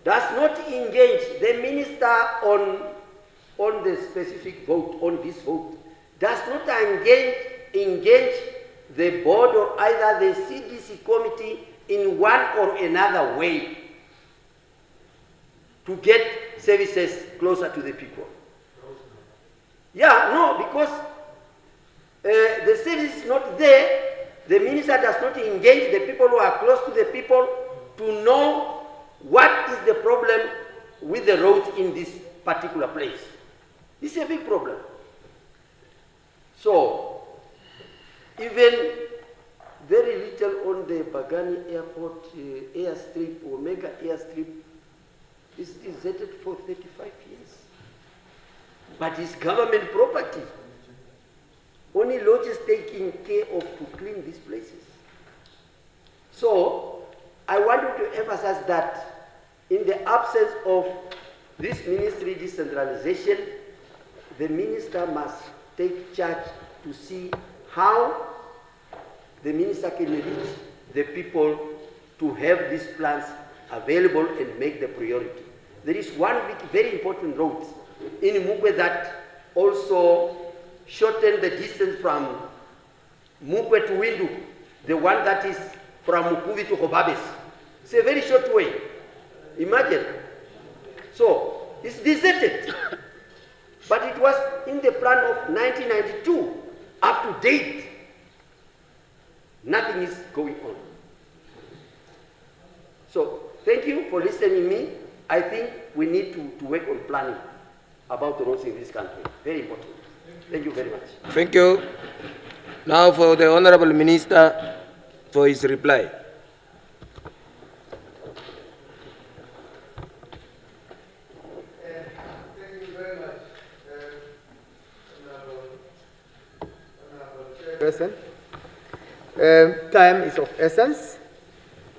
does not engage, the minister on the specific vote, on this vote, does not engage the board or either the CDC committee in one or another way to get services closer to the people. Yeah, no, because the service is not there, the minister does not engage the people who are close to the people to know what is the problem with the roads in this particular place. This is a big problem. So, even very little on the Bagani Airport airstrip or mega airstrip is deserted for 35 years. But it's government property. Only lodges taking care of to clean these places. So, I wanted to emphasize that in the absence of this ministry decentralization, the minister must take charge to see how the minister can reach the people to have these plans available and make the priority. There is one big, very important road in Mukwe that also shortened the distance from Mukwe to Windu, the one that is from Mukuvi to Hobabes. It's a very short way. Imagine. So, it's deserted. But it was in the plan of 1992, up to date. Nothing is going on. So, thank you for listening to me. I think we need to work on planning about the roads in this country. Very important. Thank you very much. Thank you. Now for the Honorable Minister for his reply. Person. Time is of essence.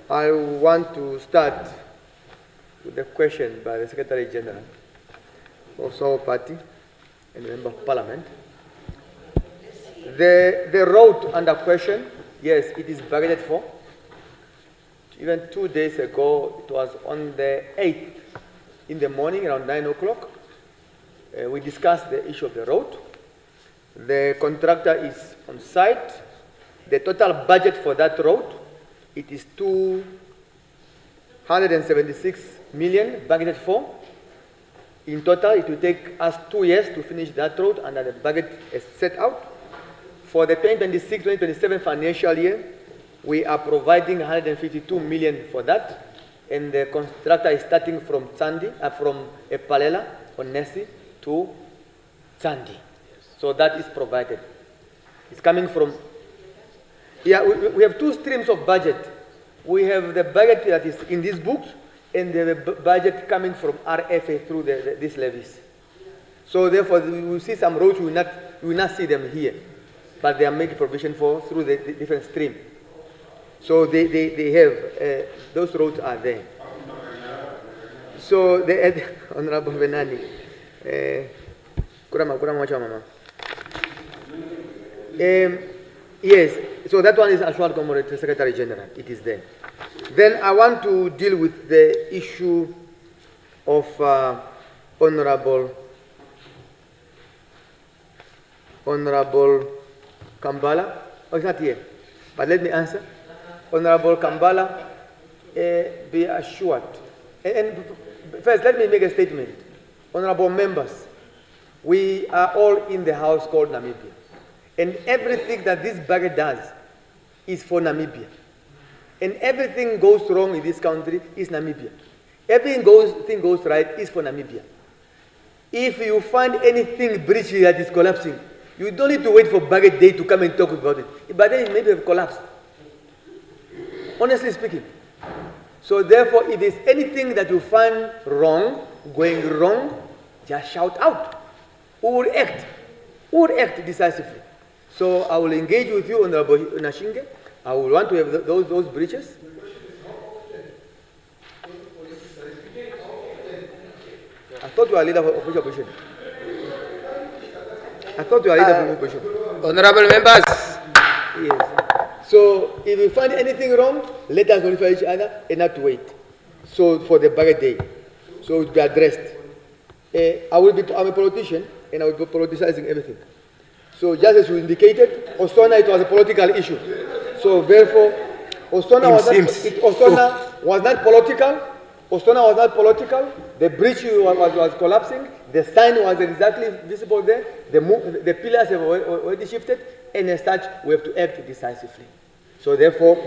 I want to start with the question by the Secretary General of our party and Member of Parliament. The road under question, yes, it is budgeted for. Even 2 days ago, it was on the 8th in the morning, around 9 o'clock. We discussed the issue of the road. The contractor is on site. The total budget for that road, it is 276 million budgeted for. In total, it will take us 2 years to finish that road, and the budget is set out. For the 2026-2027 financial year, we are providing 152 million for that, and the contractor is starting from from Epalela or Nesi to Tsandi. So that is provided. It's coming from, yeah, we have two streams of budget. We have the budget that is in these books and the budget coming from RFA through these levies. So therefore, we will see some roads, we will not see them here, but they are making provision for through the different stream. So they have, those roads are there. So the Honorable Venani, yes, so that one is Ashwar Comrade, the Secretary General. It is there. Then I want to deal with the issue of Honorable Kambala. Oh, he's not here. But let me answer. Honorable Kambala, be assured. And first, let me make a statement. Honorable members, we are all in the house called Namibia. And everything that this budget does is for Namibia. And everything goes wrong in this country is Namibia. Everything goes right is for Namibia. If you find anything breachy that is collapsing, you don't need to wait for budget day to come and talk about it. But then it maybe have collapsed. Honestly speaking. So therefore, if there's anything that you find wrong, going wrong, just shout out. We will act. We will act decisively. So I will engage with you, Honorable Nashinge. I will want to have those breaches. I thought you were a leader of official opposition. I thought you were a leader of opposition. Honorable members. Yes. So if you find anything wrong, let us notify each other and not wait. So for the budget day. So it will be addressed. I'm a politician and I will be politicizing everything. So just as you indicated, Ostona, it was a political issue. So therefore, Ostona was not political. Ostona was not political. The bridge was collapsing. The sign was exactly visible there. The pillars have already shifted. And as such, we have to act decisively. So therefore,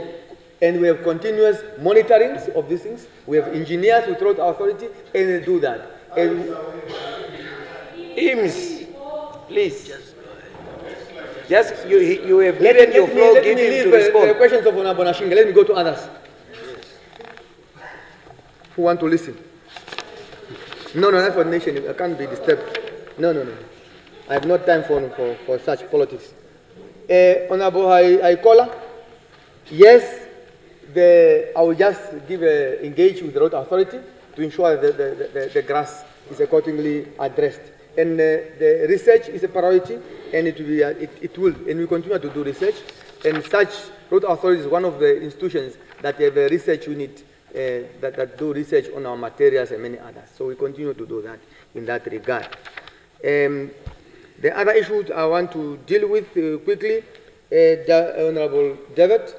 and we have continuous monitoring of these things. We have engineers who throughout our authority, and they do that. And IMS, please. Yes, you have given your floor. Let me leave the questions of Honorable Nashinga. Let me go to others who want to listen. No, not for the nation. I can't be disturbed. No. I have no time for such politics. Honorable Aikola, yes, I will just engage with the road authority to ensure that the grass is accordingly addressed. And the research is a priority, and it will, and we continue to do research. And such road authority is one of the institutions that have a research unit that do research on our materials and many others. So we continue to do that in that regard. The other issues I want to deal with quickly, Honorable David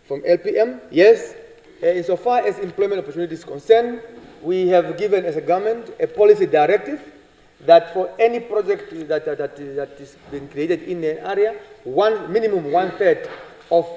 from LPM. Yes, insofar as employment opportunity is concerned, we have given as a government a policy directive that for any project that is being created in an area, minimum 1/3 of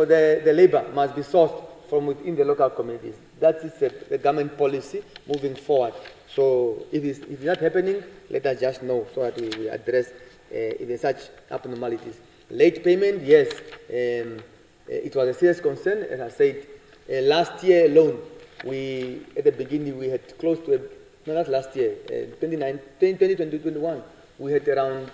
the labor must be sourced from within the local communities. That is the government policy moving forward. So if it's not happening, let us just know so that we address if there's such abnormalities. Late payment, yes, it was a serious concern. As I said, last year alone, at the beginning we had close to, not last year, 2021, we had around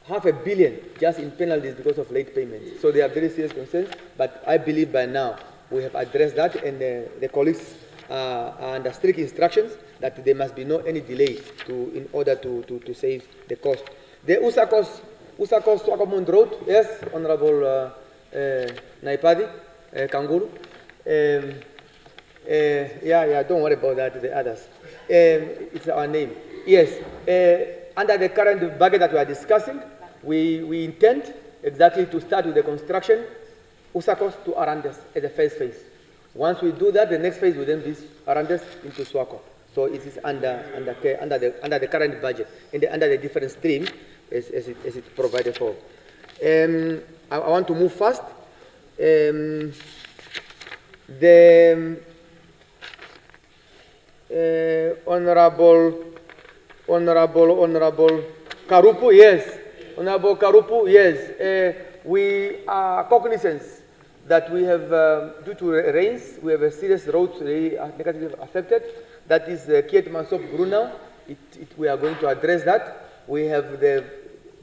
$500 million just in penalties because of late payments. So they are very serious concerns, but I believe by now we have addressed that, and the colleagues are under strict instructions that there must be any delay in order to save the cost. The Usakos-Swakopmund Road, yes, Honorable Naipadi, Kanguru. Don't worry about that, the others. It's our name. Yes, under the current budget that we are discussing, we intend exactly to start with the construction, Usakos to Arandes as the first phase. Once we do that, the next phase will then be Arandes into Swakop. So it is under the current budget, and under the different stream as it provided for. I want to move fast. Honorable Karupu, yes. Honorable Karupu, yes. We are cognizant that we have, due to rains, we have a serious roads negatively affected. That is Kiet Mansop Grunau. We are going to address that. We have the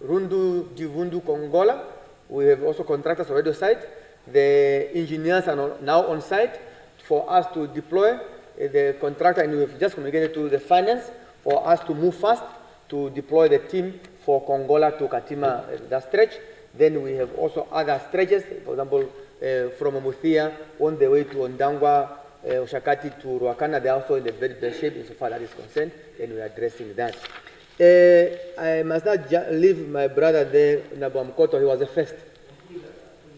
Rundu Divundu Kongola. We have also contractors already on site. The engineers are now on site for us to deploy the contractor, and we have just communicated to the finance for us to move fast to deploy the team for Kongola to Katima, that stretch. Then we have also other stretches, for example, from Muthia on the way to Ondangwa, Oshakati to Ruakana. They are also in the very best shape insofar that is concerned, and we are addressing that. I must not leave my brother there, Nabamkoto. He was the first.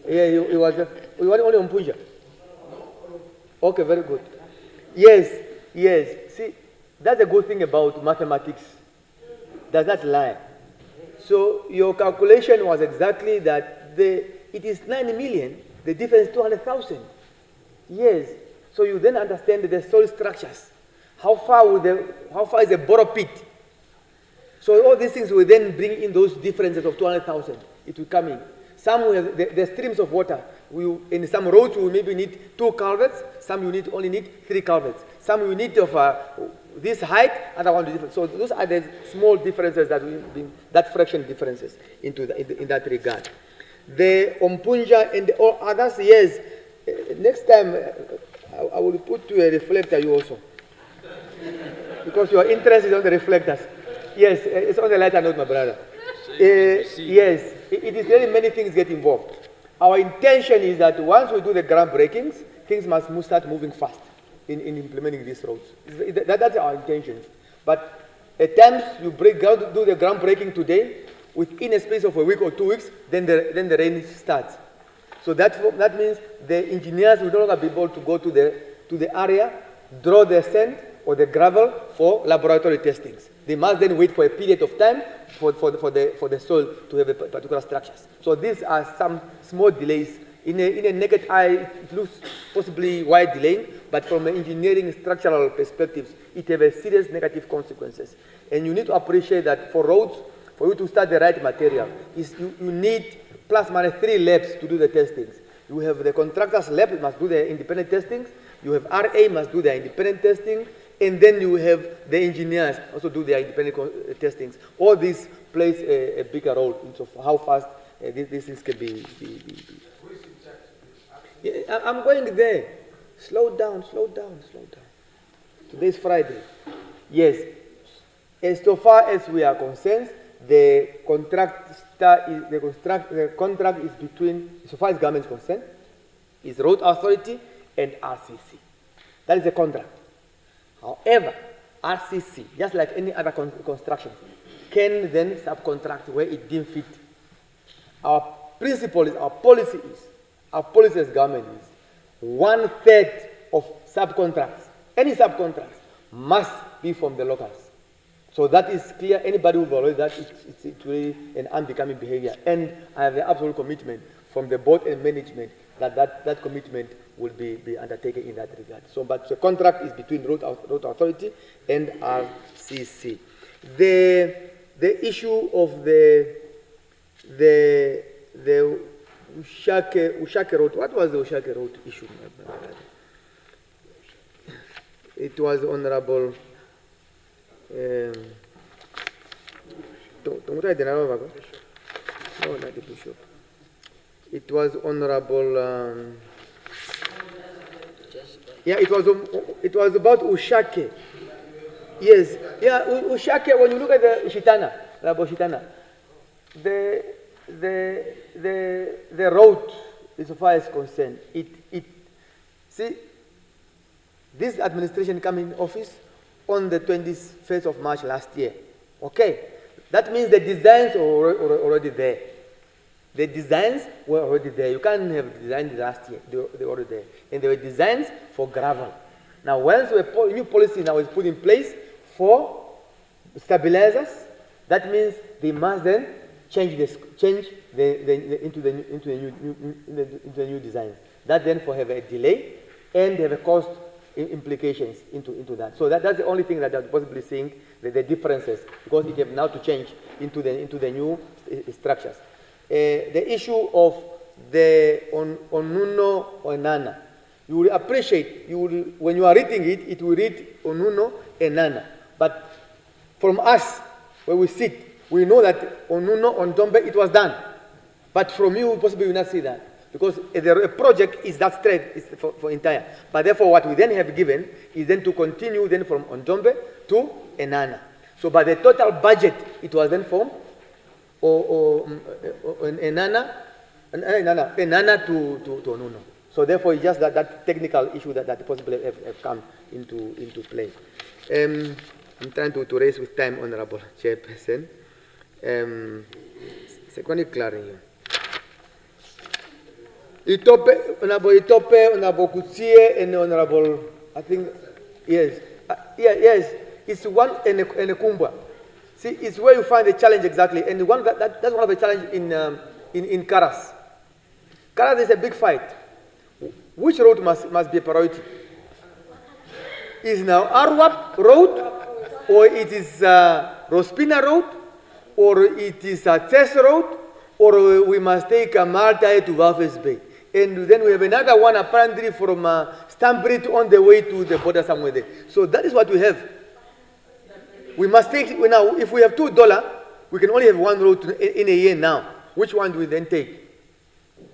Yeah, he was only on Punja. Okay, very good. Yes, yes. See, that's a good thing about mathematics. Does not lie. So your calculation was exactly that it is 9 million, the difference 200,000. Yes. So you then understand the soil structures. How far is the borrow pit? So all these things will then bring in those differences of 200,000. It will come in. Some will have the streams of water. In some roads, we maybe need 2 culverts. Some you only need 3 culverts. Some you need of this height, other one different. So those are the small differences that will bring that fraction differences in that regard. The Ompunja and all others, yes. Next time, I will put to a reflector you also, because your interest is on the reflectors. Yes, it's on the lighter note, my brother. Yes, it is really many things get involved. Our intention is that once we do the groundbreakings, things must start moving fast in implementing these roads. That's our intention. But at times you do the groundbreaking today, within a space of a week or 2 weeks, then the rain starts. So that means the engineers will no longer be able to go to the area, draw the sand or the gravel for laboratory testings. They must then wait for a period of time for the soil to have a particular structures. So these are some small delays. In a naked eye, it looks possibly wide delaying, but from an engineering structural perspectives, it has a serious negative consequences. And you need to appreciate that for roads, for you to start the right material, you need plus minus 3 labs to do the testings. You have the contractor's lab must do the independent testings. You have RA must do their independent testing. And then you have the engineers also do their independent testings. All this plays a bigger role in terms of how fast these things can be. Yeah, I'm going there. Slow down, slow down, slow down. Today is Friday. Yes. As far as we are concerned, the contract is between, so far as government is concerned, is Road Authority and RCC. That is a contract. However, RCC, just like any other construction, can then subcontract where it didn't fit. Our principle is, our policy as government is 1/3 of subcontracts, any subcontracts, must be from the locals. So that is clear. Anybody who violates that, it's really an unbecoming behavior. And I have the absolute commitment from the board and management that commitment will be undertaken in that regard. So, but the contract is between Road Authority and RCC. The issue of the Ushake Road. What was the Ushake Road issue? It was Honorable. No, not the bishop. It was Honorable. Yeah, it was about Ushake. Yes, yeah, Ushake. When you look at the Shitana, the road, as far as concerned, see, this administration came in office on the 21st of March last year. Okay, that means the designs were already there. The designs were already there. You can't have designed last year. They were already there. And there were designs for gravel. Now, once a new policy now is put in place for stabilizers, that means they must then change into the new designs. That then for have a delay and have a cost implications into that. So that's the only thing that I'm possibly seeing the differences, because it have now to change into the new structures. The issue of the Onuno Onana, you will appreciate, when you are reading it, it will read Onuno and Nana. But from us, where we sit, we know that Onuno, Ondombe, it was done. But from you, possibly you will not see that. Because the project is that straight, it's for entire. But therefore, what we then have given is then to continue then from Ondombe to Enana. So by the total budget, it was then from Enana to Onuno. So therefore, it's just that technical issue that possibly have come into play. I'm trying to race with time, Honorable Chairperson. Secondly, clearing. Itope, Honorable Kutie, and Honorable, I think, yes. Yes, it's one in a Kumbwa. See, it's where you find the challenge exactly. And that's one of the challenges in Karas. Karas is a big fight. Which road must be a priority? Is now Arwap Road, or it is Rospina Road, or it is a Test Road, or we must take a Malta to Wafes Bay. And then we have another one apparently from Stambridge on the way to the border somewhere there. So that is what we have. We must take, now, if we have $2, we can only have one road in a year now. Which one do we then take?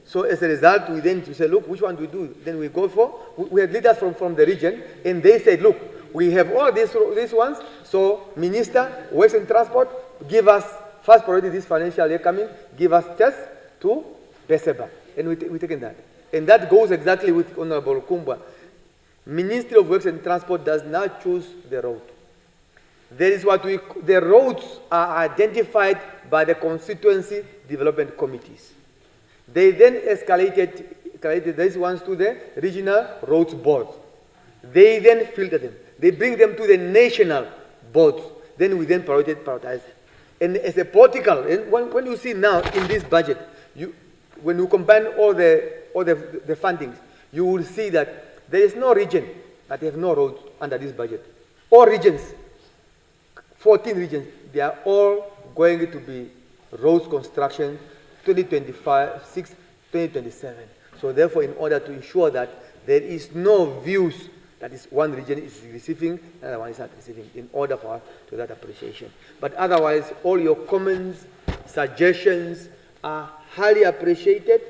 So as a result, we then say, look, which one do we do? Then we go for, we had leaders from the region, and they said, look, we have all these ones, so Minister, Works and Transport, give us first priority this financial year coming, give us tests to Beseba. And we've taken that. And that goes exactly with Honorable Kumba. Ministry of Works and Transport does not choose the road. There is the roads are identified by the constituency development committees. They then escalated these ones to the regional roads boards. They then filter them. They bring them to the national boards. Then we then prioritize them. And as a political, and when you see now in this budget, when you combine all the fundings, you will see that there is no region that have no roads under this budget. All regions, 14 regions, they are all going to be roads construction 2025, 2027. So therefore, in order to ensure that there is no views that is one region is receiving, another one is not receiving, in order for us to that appreciation. But otherwise, all your comments, suggestions are highly appreciated,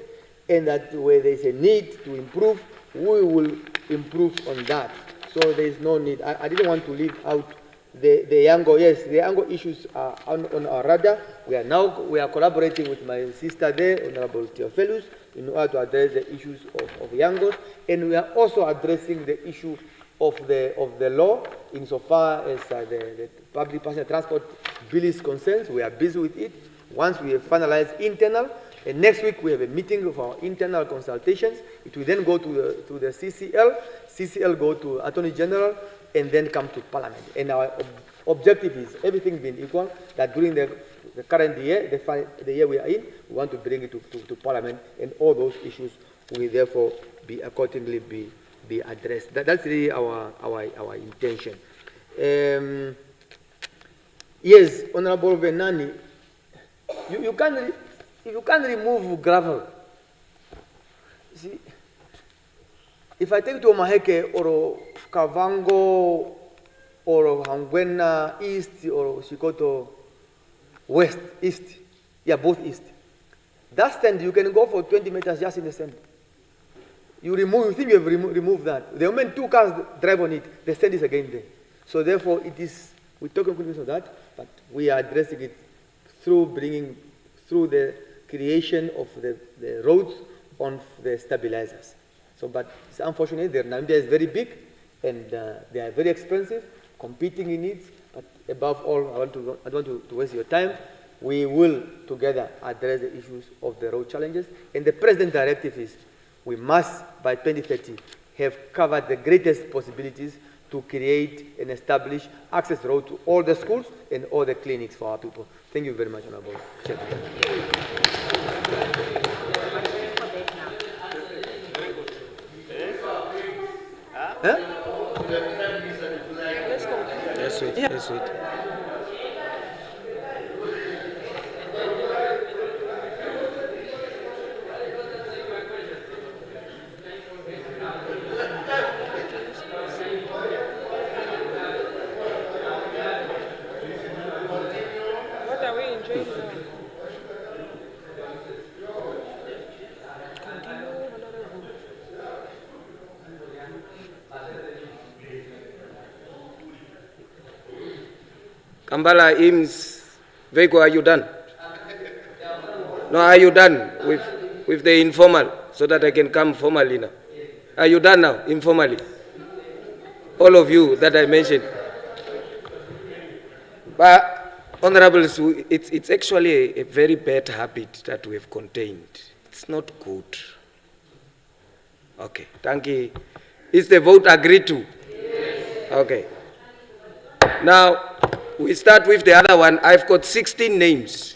and that where there is a need to improve, we will improve on that. So there is no need. I didn't want to leave out the Yango. Yes, the Yango issues are on our radar. We are collaborating with my sister there, Honorable Theophilus, in order to address the issues of Yangos, and we are also addressing the issue of the law insofar as the public passenger transport bill is concerned. We are busy with it. Once we have finalized internal, and next week we have a meeting of our internal consultations. It will then go to the CCL. CCL go to Attorney General, and then come to Parliament. And our objective is, everything being equal, that during the current year, the year we are in, we want to bring it to Parliament, and all those issues will therefore be accordingly be addressed. That's really our intention. Yes, Honorable Venani, you can't remove gravel. See, if I take to Maheke or Kavango or Hangwena East or Shikoto West, East, yeah, both East, that stand you can go for 20 meters just in the sand. You think you have removed that. The moment 2 cars drive on it, the sand is again there. So therefore, we're talking of that, but we are addressing it through the creation of the roads on the stabilizers. So, but it's unfortunate, Namibia is very big, and they are very expensive, competing in needs. But above all, I don't want to waste your time. We will together address the issues of the road challenges. And the President's directive is, we must, by 2030, have covered the greatest possibilities to create and establish access road to all the schools and all the clinics for our people. Thank you very much, Honorable Chair. Huh? Let's wait. Let's wait. What are we enjoying now? Kambala Ims, Vego, are you done? No, are you done with the informal so that I can come formally now? Are you done now, informally? All of you that I mentioned. But, Honorables, it's actually a very bad habit that we have contained. It's not good. Okay, thank you. Is the vote agreed to? Yes. Okay. Now, we start with the other one. I've got 16 names.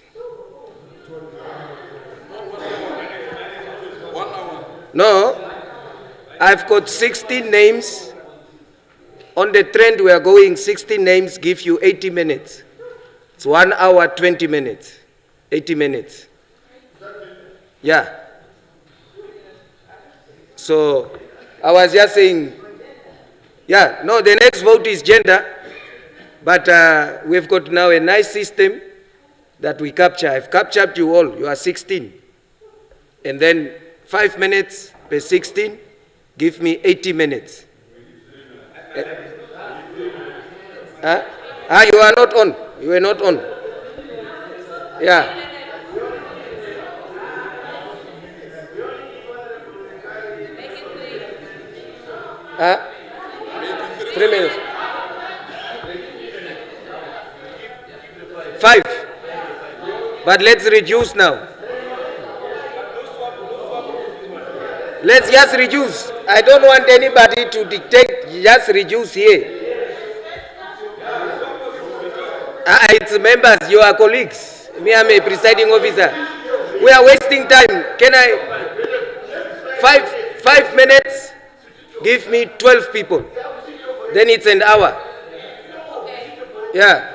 No, I've got 16 names. On the trend we are going, 16 names give you 80 minutes. It's 1 hour, 20 minutes. 80 minutes. Yeah. So, I was just saying, yeah, no, the next vote is gender, but we've got now a nice system that we capture. I've captured you all, you are 16. And then 5 minutes per 16, give me 80 minutes. You are not on, you are not on. Yeah. Huh? 3 minutes. 5. But let's reduce now. Let's just reduce. I don't want anybody to dictate, just reduce here. It's members, you are colleagues. Me, I'm a presiding officer. We are wasting time. Can I? 5 minutes? Give me 12 people. Then it's an hour. Yeah.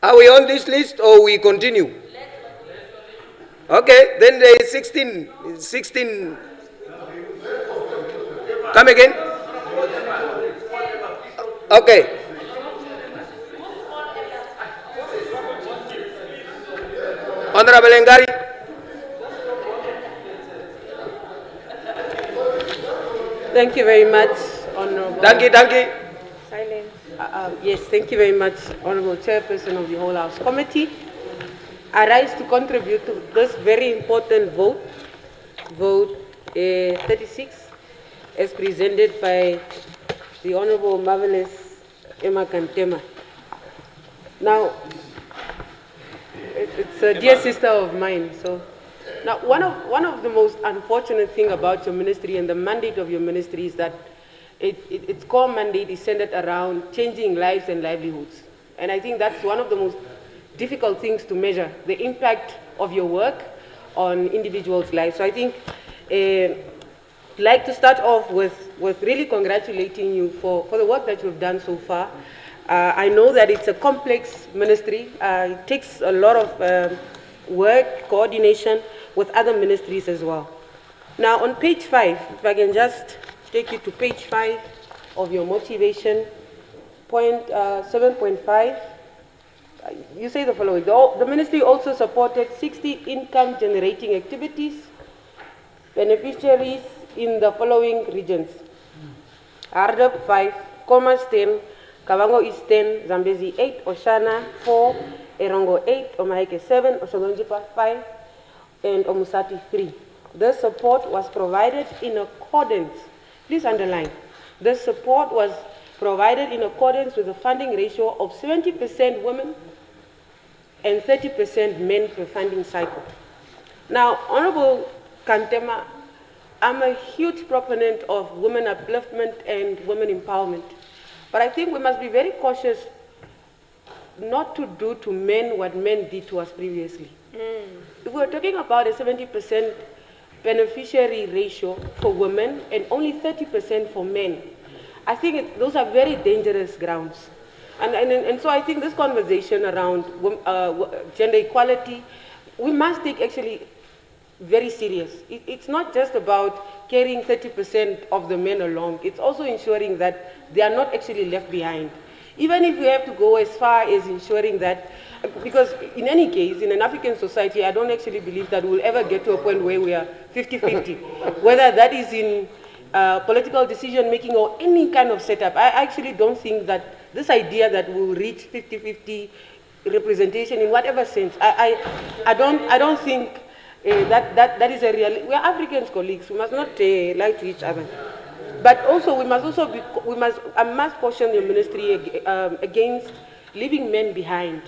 Are we on this list or we continue? Okay, then there is 16. Come again? Okay. Honorable Ngari. Thank you very much, Honorable. Thank you. Silence. Yes, thank you very much, Honorable Chairperson of the Whole House Committee. I rise to contribute to this very important vote, vote 36, as presented by the Honorable Marvelous Emma Kantema. Now, it's a dear sister of mine, so. Now, one of the most unfortunate thing about your ministry and the mandate of your ministry is that its core mandate is centered around changing lives and livelihoods. And I think that's one of the most difficult things to measure, the impact of your work on individuals' lives. So I think I'd like to start off with really congratulating you for the work that you've done so far. I know that it's a complex ministry. It takes a lot of work, coordination with other ministries as well. Now on page 5, if I can just take you to page 5 of your motivation, point 7.5, you say the following: the ministry also supported 60 income generating activities, beneficiaries in the following regions: Ardep 5, Komas 10, Kavango East 10, Zambezi 8, Oshana 4, Erongo 8, Omaheke 7, Oshogonjipa 5, and Omusati 3. The support was provided in accordance, please underline, the support was provided in accordance with the funding ratio of 70% women and 30% men per funding cycle. Now, Honorable Kantema, I'm a huge proponent of women upliftment and women empowerment, but I think we must be very cautious not to do to men what men did to us previously. If we're talking about a 70% beneficiary ratio for women and only 30% for men, I think those are very dangerous grounds. And so I think this conversation around gender equality, we must take actually very serious. It's not just about carrying 30% of the men along, it's also ensuring that they are not actually left behind. Even if we have to go as far as ensuring that, because in any case, in an African society, I don't actually believe that we'll ever get to a point where we are 50-50, whether that is in political decision-making or any kind of setup. I actually don't think that this idea that we'll reach 50-50 representation in whatever sense, I don't think that is a real. We are Africans, colleagues. We must not lie to each other. But also, I must caution the ministry against leaving men behind.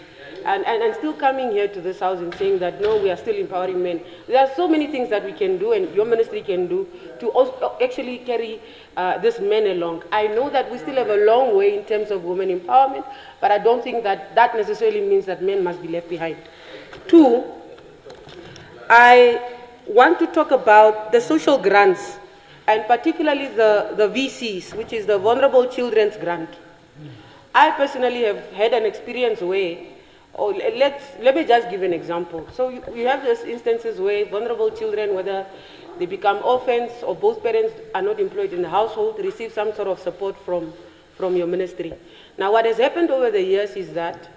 and still coming here to this house and saying that, no, we are still empowering men. There are so many things that we can do and your ministry can do to also actually carry this men along. I know that we still have a long way in terms of women empowerment, but I don't think that that necessarily means that men must be left behind. Two, I want to talk about the social grants, and particularly the VCs, which is the Vulnerable Children's Grant. I personally have had an experience where, let me just give an example. So you have these instances where vulnerable children, whether they become orphans or both parents are not employed in the household, receive some sort of support from your ministry. Now what has happened over the years is that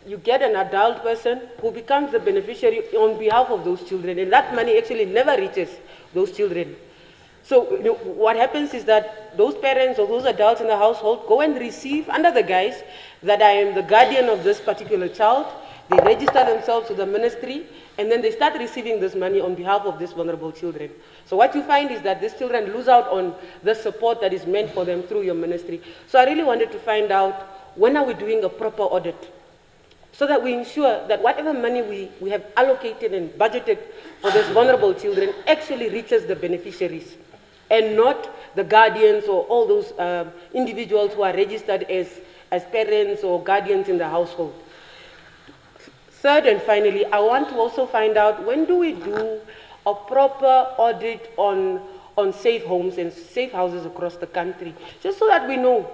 you get an adult person who becomes the beneficiary on behalf of those children, and that money actually never reaches those children. So what happens is that those parents or those adults in the household go and receive under the guise that I am the guardian of this particular child. They register themselves to the ministry, and then they start receiving this money on behalf of these vulnerable children. So what you find is that these children lose out on the support that is meant for them through your ministry. So I really wanted to find out, when are we doing a proper audit, so that we ensure that whatever money we have allocated and budgeted for these vulnerable children actually reaches the beneficiaries, and not the guardians or all those individuals who are registered as parents or guardians in the household. Third and finally, I want to also find out, when do we do a proper audit on safe homes and safe houses across the country, just so that we know.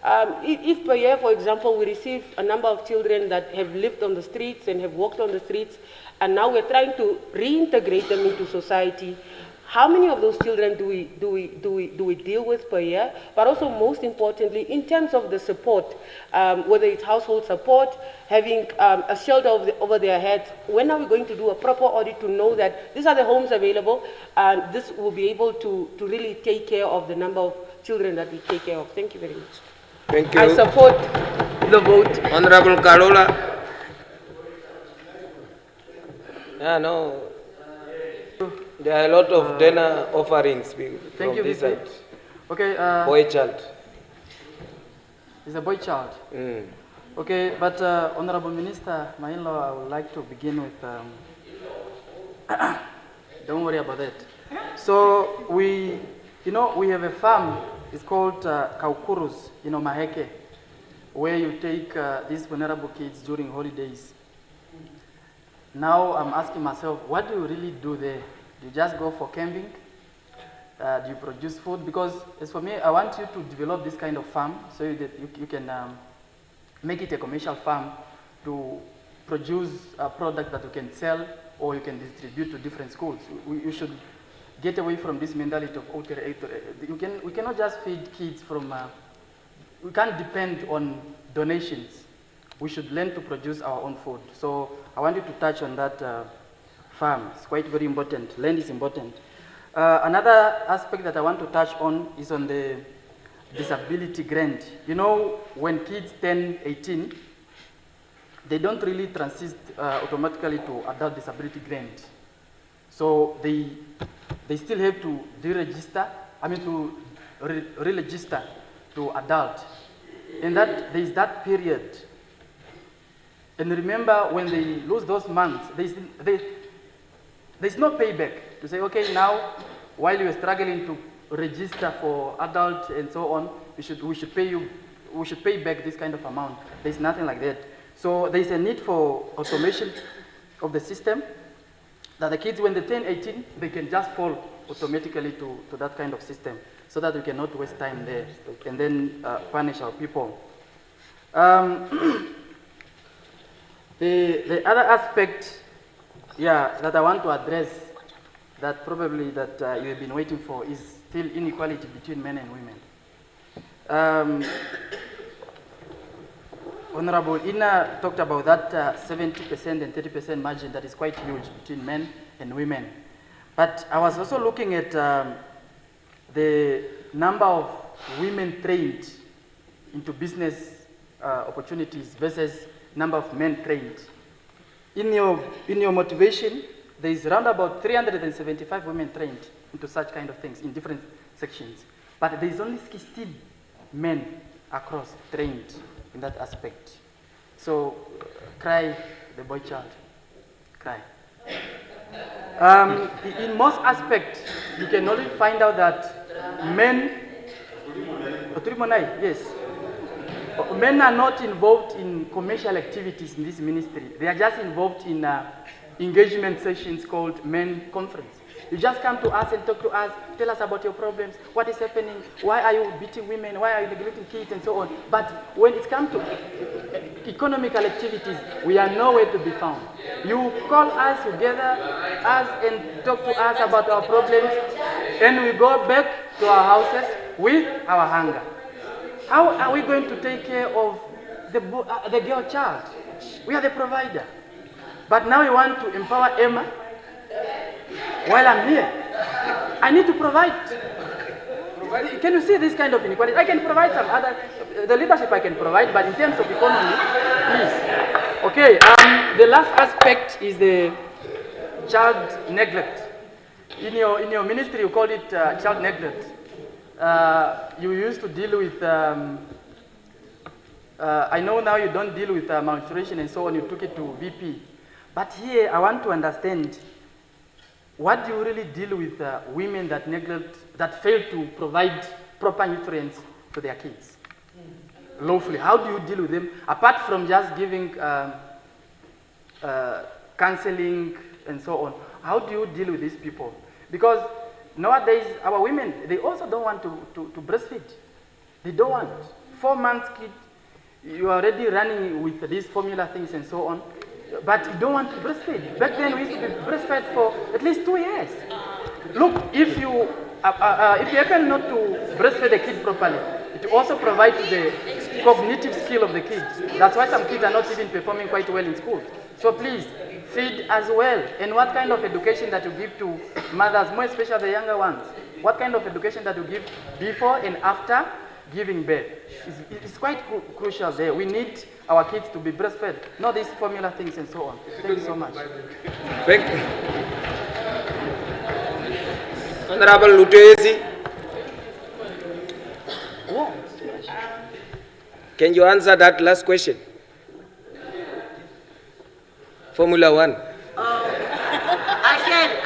If per year, for example, we receive a number of children that have lived on the streets and have walked on the streets, and now we're trying to reintegrate them into society, how many of those children do we deal with per year? But also, most importantly, in terms of the support, whether it's household support, having a shelter over their heads, when are we going to do a proper audit to know that these are the homes available, and this will be able to really take care of the number of children that we take care of? Thank you very much. Thank you. I support the vote. Honorable Karola. No. There are a lot of dinner offerings from this side. Okay. Boy child. It's a boy child. Okay, but Honorable Minister, my in-law, I would like to begin with. Don't worry about that. So we have a farm. It's called Kaukurus in Omaheke, where you take these vulnerable kids during holidays. Now I'm asking myself, what do you really do there? Do you just go for camping? Do you produce food? Because as for me, I want you to develop this kind of farm so that you can make it a commercial farm to produce a product that you can sell or you can distribute to different schools. You should get away from this mentality of we cannot just feed kids from, we can't depend on donations. We should learn to produce our own food. So I want you to touch on that farm. It's quite very important. Land is important. Another aspect that I want to touch on is on the disability grant. You know, when kids turn 18, they don't really transit automatically to adult disability grant. So they still have to deregister, to re-register to adult. And that there is that period. And remember, when they lose those months, there's no payback to say, okay, now while you are struggling to register for adult and so on, we should pay back this kind of amount. There's nothing like that. So there's a need for automation of the system, that the kids, when they turn 18, they can just fall automatically to that kind of system, so that we cannot waste time there and then punish our people. The other aspect, that I want to address, that probably that you have been waiting for, is still inequality between men and women. Honorable Ina talked about that 70% and 30% margin that is quite huge between men and women. But I was also looking at the number of women trained into business opportunities versus number of men trained. In your motivation, there is around about 375 women trained into such kind of things in different sections. But there is only 16 men across trained in that aspect. So, cry, the boy child, cry. In most aspects, you can only find out that men, yes, men are not involved in commercial activities in this ministry. They are just involved in engagement sessions called men conference. You just come to us and talk to us, tell us about your problems, what is happening, why are you beating women, why are you neglecting kids, and so on. But when it comes to economical activities, we are nowhere to be found. You call us, you gather us and talk to us about our problems, and we go back to our houses with our hunger. How are we going to take care of the girl child? We are the provider. But now you want to empower Emma while I'm here. I need to provide. Can you see this kind of inequality? I can provide some other, the leadership I can provide, but in terms of economy, please. Okay, the last aspect is the child neglect. In your ministry, you call it child neglect. You used to deal with, I know now you don't deal with malnutrition and so on, you took it to VP. But here, I want to understand, what do you really deal with women that neglect, that fail to provide proper nutrients to their kids lawfully? How do you deal with them, apart from just giving counseling and so on? How do you deal with these people? Because nowadays, our women, they also don't want to breastfeed. They don't want. 4 months kid, you are already running with these formula things and so on, but you don't want to breastfeed. Back then, we used to be breastfed for at least 2 years. Look, if you happen not to breastfeed a kid properly, it also provides the cognitive skill of the kids. That's why some kids are not even performing quite well in school. So please, feed as well. And what kind of education that you give to mothers, more especially the younger ones? What kind of education that you give before and after giving birth? It's quite crucial there. We need our kids to be breastfed, not these formula things and so on. Thank you so much. Thank you. Honorable Lutezi. Can you answer that last question? Formula 1.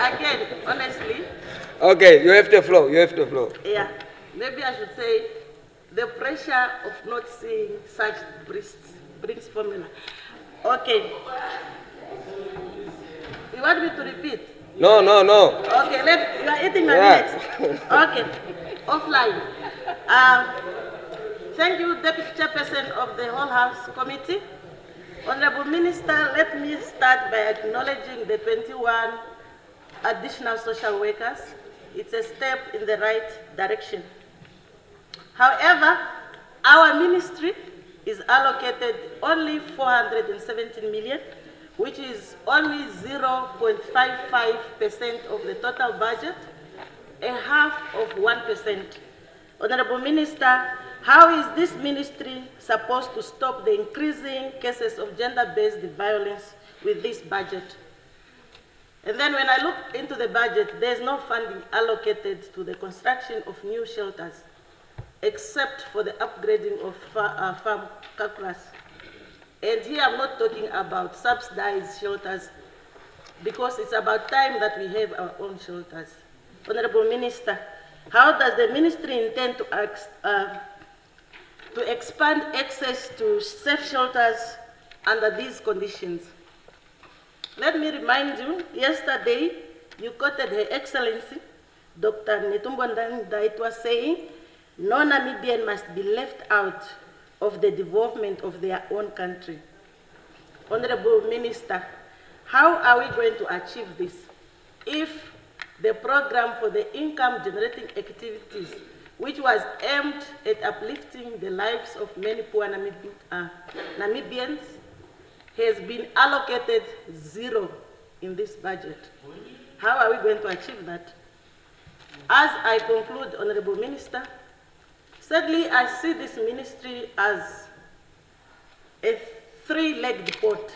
Again, honestly. Okay, you have the floor, you have the floor. Yeah, maybe I should say the pressure of not seeing such brings formula. Okay. You want me to repeat? No. Okay, you are eating my minutes. Okay, offline. Thank you, Deputy Chairperson of the Whole House Committee. Honorable Minister, let me start by acknowledging the 21 additional social workers. It's a step in the right direction. However, our ministry is allocated only 417 million, which is only 0.55% of the total budget, a half of 1%. Honorable Minister, how is this ministry supposed to stop the increasing cases of gender-based violence with this budget? And then when I look into the budget, there's no funding allocated to the construction of new shelters, except for the upgrading of farm calculus. And here I'm not talking about subsidized shelters, because it's about time that we have our own shelters. Honorable Minister, how does the ministry intend to expand access to safe shelters under these conditions? Let me remind you, yesterday you quoted Her Excellency, Dr. Netumbo Ndait was saying, no Namibian must be left out of the development of their own country. Honorable Minister, how are we going to achieve this if the program for the income-generating activities, which was aimed at uplifting the lives of many poor Namibians, has been allocated 0 in this budget? How are we going to achieve that? As I conclude, Honorable Minister, sadly, I see this ministry as a 3-legged pot,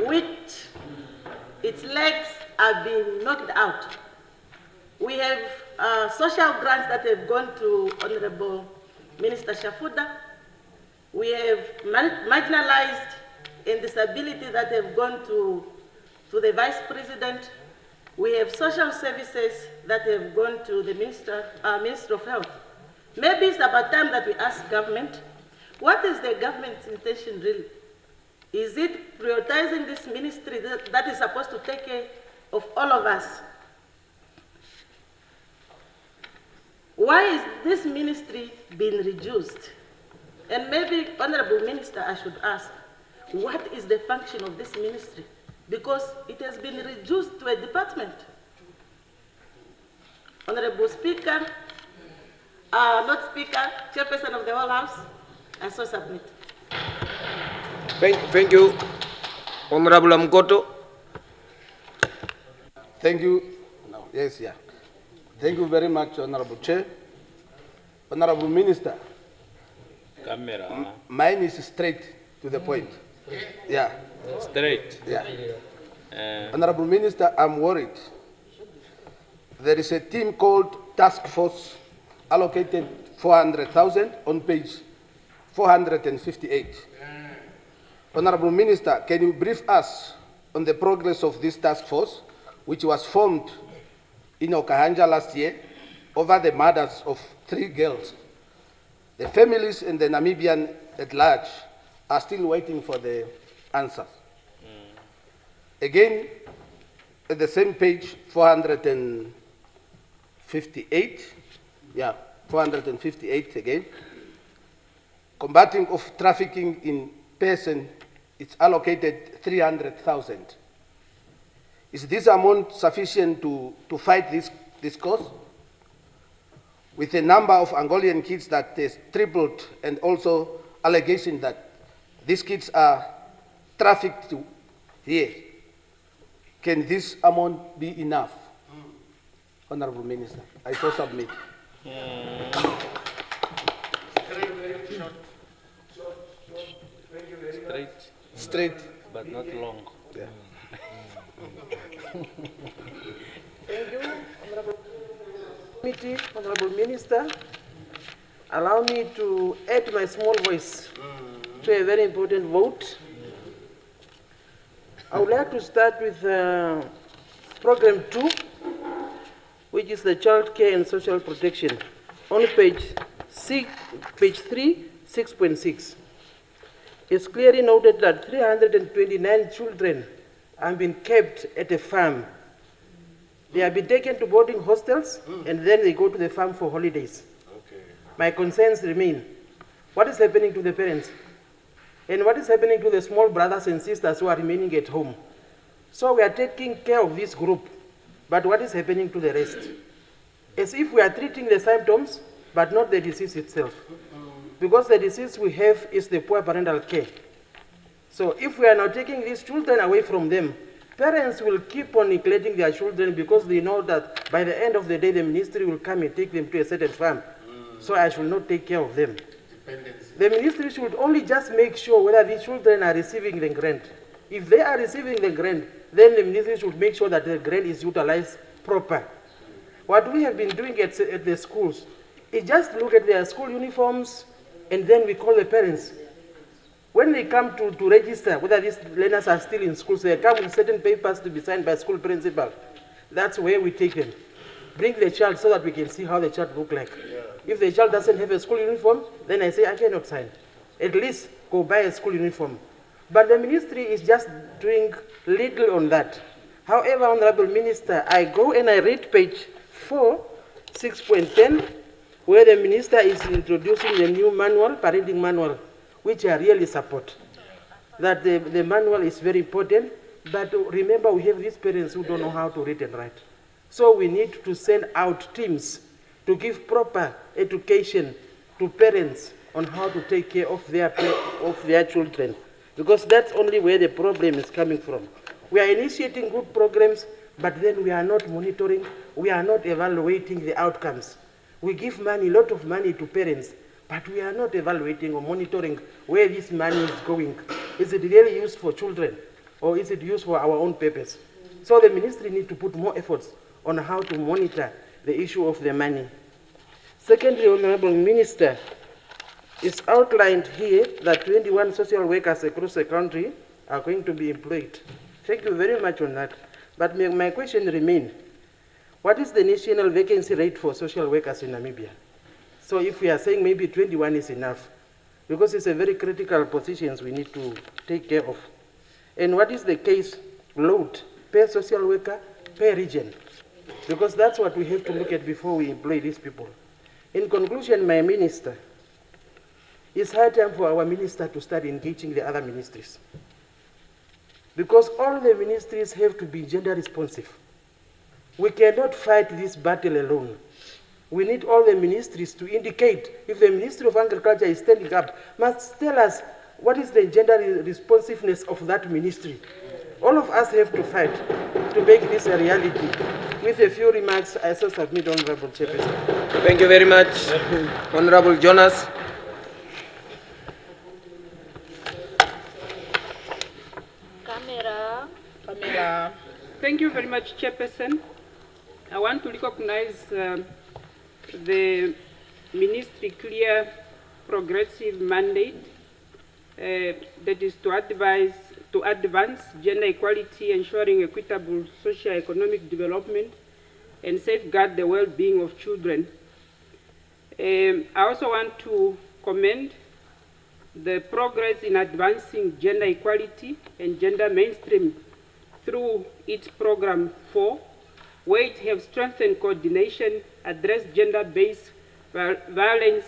which its legs are being knocked out. We have social grants that have gone to Honorable Minister Shafuda. We have marginalized and disability that have gone to the Vice President. We have social services that have gone to the Minister of Health. Maybe it's about time that we ask government, what is the government's intention really? Is it prioritizing this ministry that is supposed to take care of all of us? Why is this ministry being reduced? And maybe, Honorable Minister, I should ask, what is the function of this ministry? Because it has been reduced to a department. Honorable Speaker, not Speaker, Chairperson of the whole House, I so submit. Thank you. Honorable Mkoto. Thank you. No, yes, yeah. Thank you very much, Honorable Chair. Honorable Minister. Camera. Mine is straight to the point. Yeah. Straight. Yeah. Honorable Minister, I'm worried. There is a team called Task Force allocated 400,000 on page 458. Honorable Minister, can you brief us on the progress of this task force, which was formed in Okahanja last year over the murders of 3 girls? The families and the Namibian at large are still waiting for the answers. Again, at the same page, 458, yeah, 458 again, combating of trafficking in person, it's allocated 300,000. Is this amount sufficient to fight this cause? With the number of Angolan kids that is tripled and also allegation that these kids are trafficked to here, can this amount be enough? Honorable Minister, I so submit. Straight. But not long. Yeah. Thank you, Honorable Committee, Honorable Minister. Allow me to add my small voice to a very important vote. I would like to start with Program 2, which is the Child Care and Social Protection, on page 3, 6.6. It's clearly noted that 329 children have been kept at a farm. They have been taken to boarding hostels, and then they go to the farm for holidays. Okay. My concerns remain. What is happening to the parents? And what is happening to the small brothers and sisters who are remaining at home? So we are taking care of this group, but what is happening to the rest? As if we are treating the symptoms, but not the disease itself. Because the disease we have is the poor parental care. So if we are now taking these children away from them, parents will keep on neglecting their children because they know that by the end of the day, the ministry will come and take them to a certain farm. So I should not take care of them. The ministry should only just make sure whether these children are receiving the grant. If they are receiving the grant, then the ministry should make sure that the grant is utilized proper. What we have been doing at the schools is just look at their school uniforms, and then we call the parents. When they come to register whether these learners are still in school, so they come with certain papers to be signed by school principal. That's where we take them. Bring the child so that we can see how the child look like. Yeah. If the child doesn't have a school uniform, then I say I cannot sign. At least go buy a school uniform. But the ministry is just doing little on that. However, Honorable Minister, I go and I read page 4, 6.10, where the minister is introducing the new manual, parenting manual, which I really support. That the manual is very important, but remember we have these parents who don't know how to read and write. So we need to send out teams to give proper education to parents on how to take care of their children, because that's only where the problem is coming from. We are initiating good programs, but then we are not monitoring, we are not evaluating the outcomes. We give money, a lot of money to parents, but we are not evaluating or monitoring where this money is going. Is it really used for children, or is it used for our own purpose? So the ministry needs to put more efforts on how to monitor the issue of the money. Secondly, Honorable Minister, It's outlined here that 21 social workers across the country are going to be employed. Thank you very much on that. But my question remains, what is the national vacancy rate for social workers in Namibia? So if we are saying maybe 21 is enough, because it's a very critical positions we need to take care of. And what is the case load per social worker, per region? Because that's what we have to look at before we employ these people. In conclusion, my minister, it's high time for our minister to start engaging the other ministries. Because all the ministries have to be gender responsive. We cannot fight this battle alone. We need all the ministries to indicate, if the Ministry of Agriculture is standing up, must tell us what is the gender responsiveness of that ministry. All of us have to fight to make this a reality. With a few remarks, I so submit, Honorable Chairperson. Thank you very much, Honorable Jonas. Camera. Thank you very much, Chairperson. I want to recognize the ministry clear progressive mandate that is to advance gender equality, ensuring equitable socio-economic development, and safeguard the well-being of children. I also want to commend the progress in advancing gender equality and gender mainstream through its program 4, where it has strengthened coordination, addressed gender-based violence,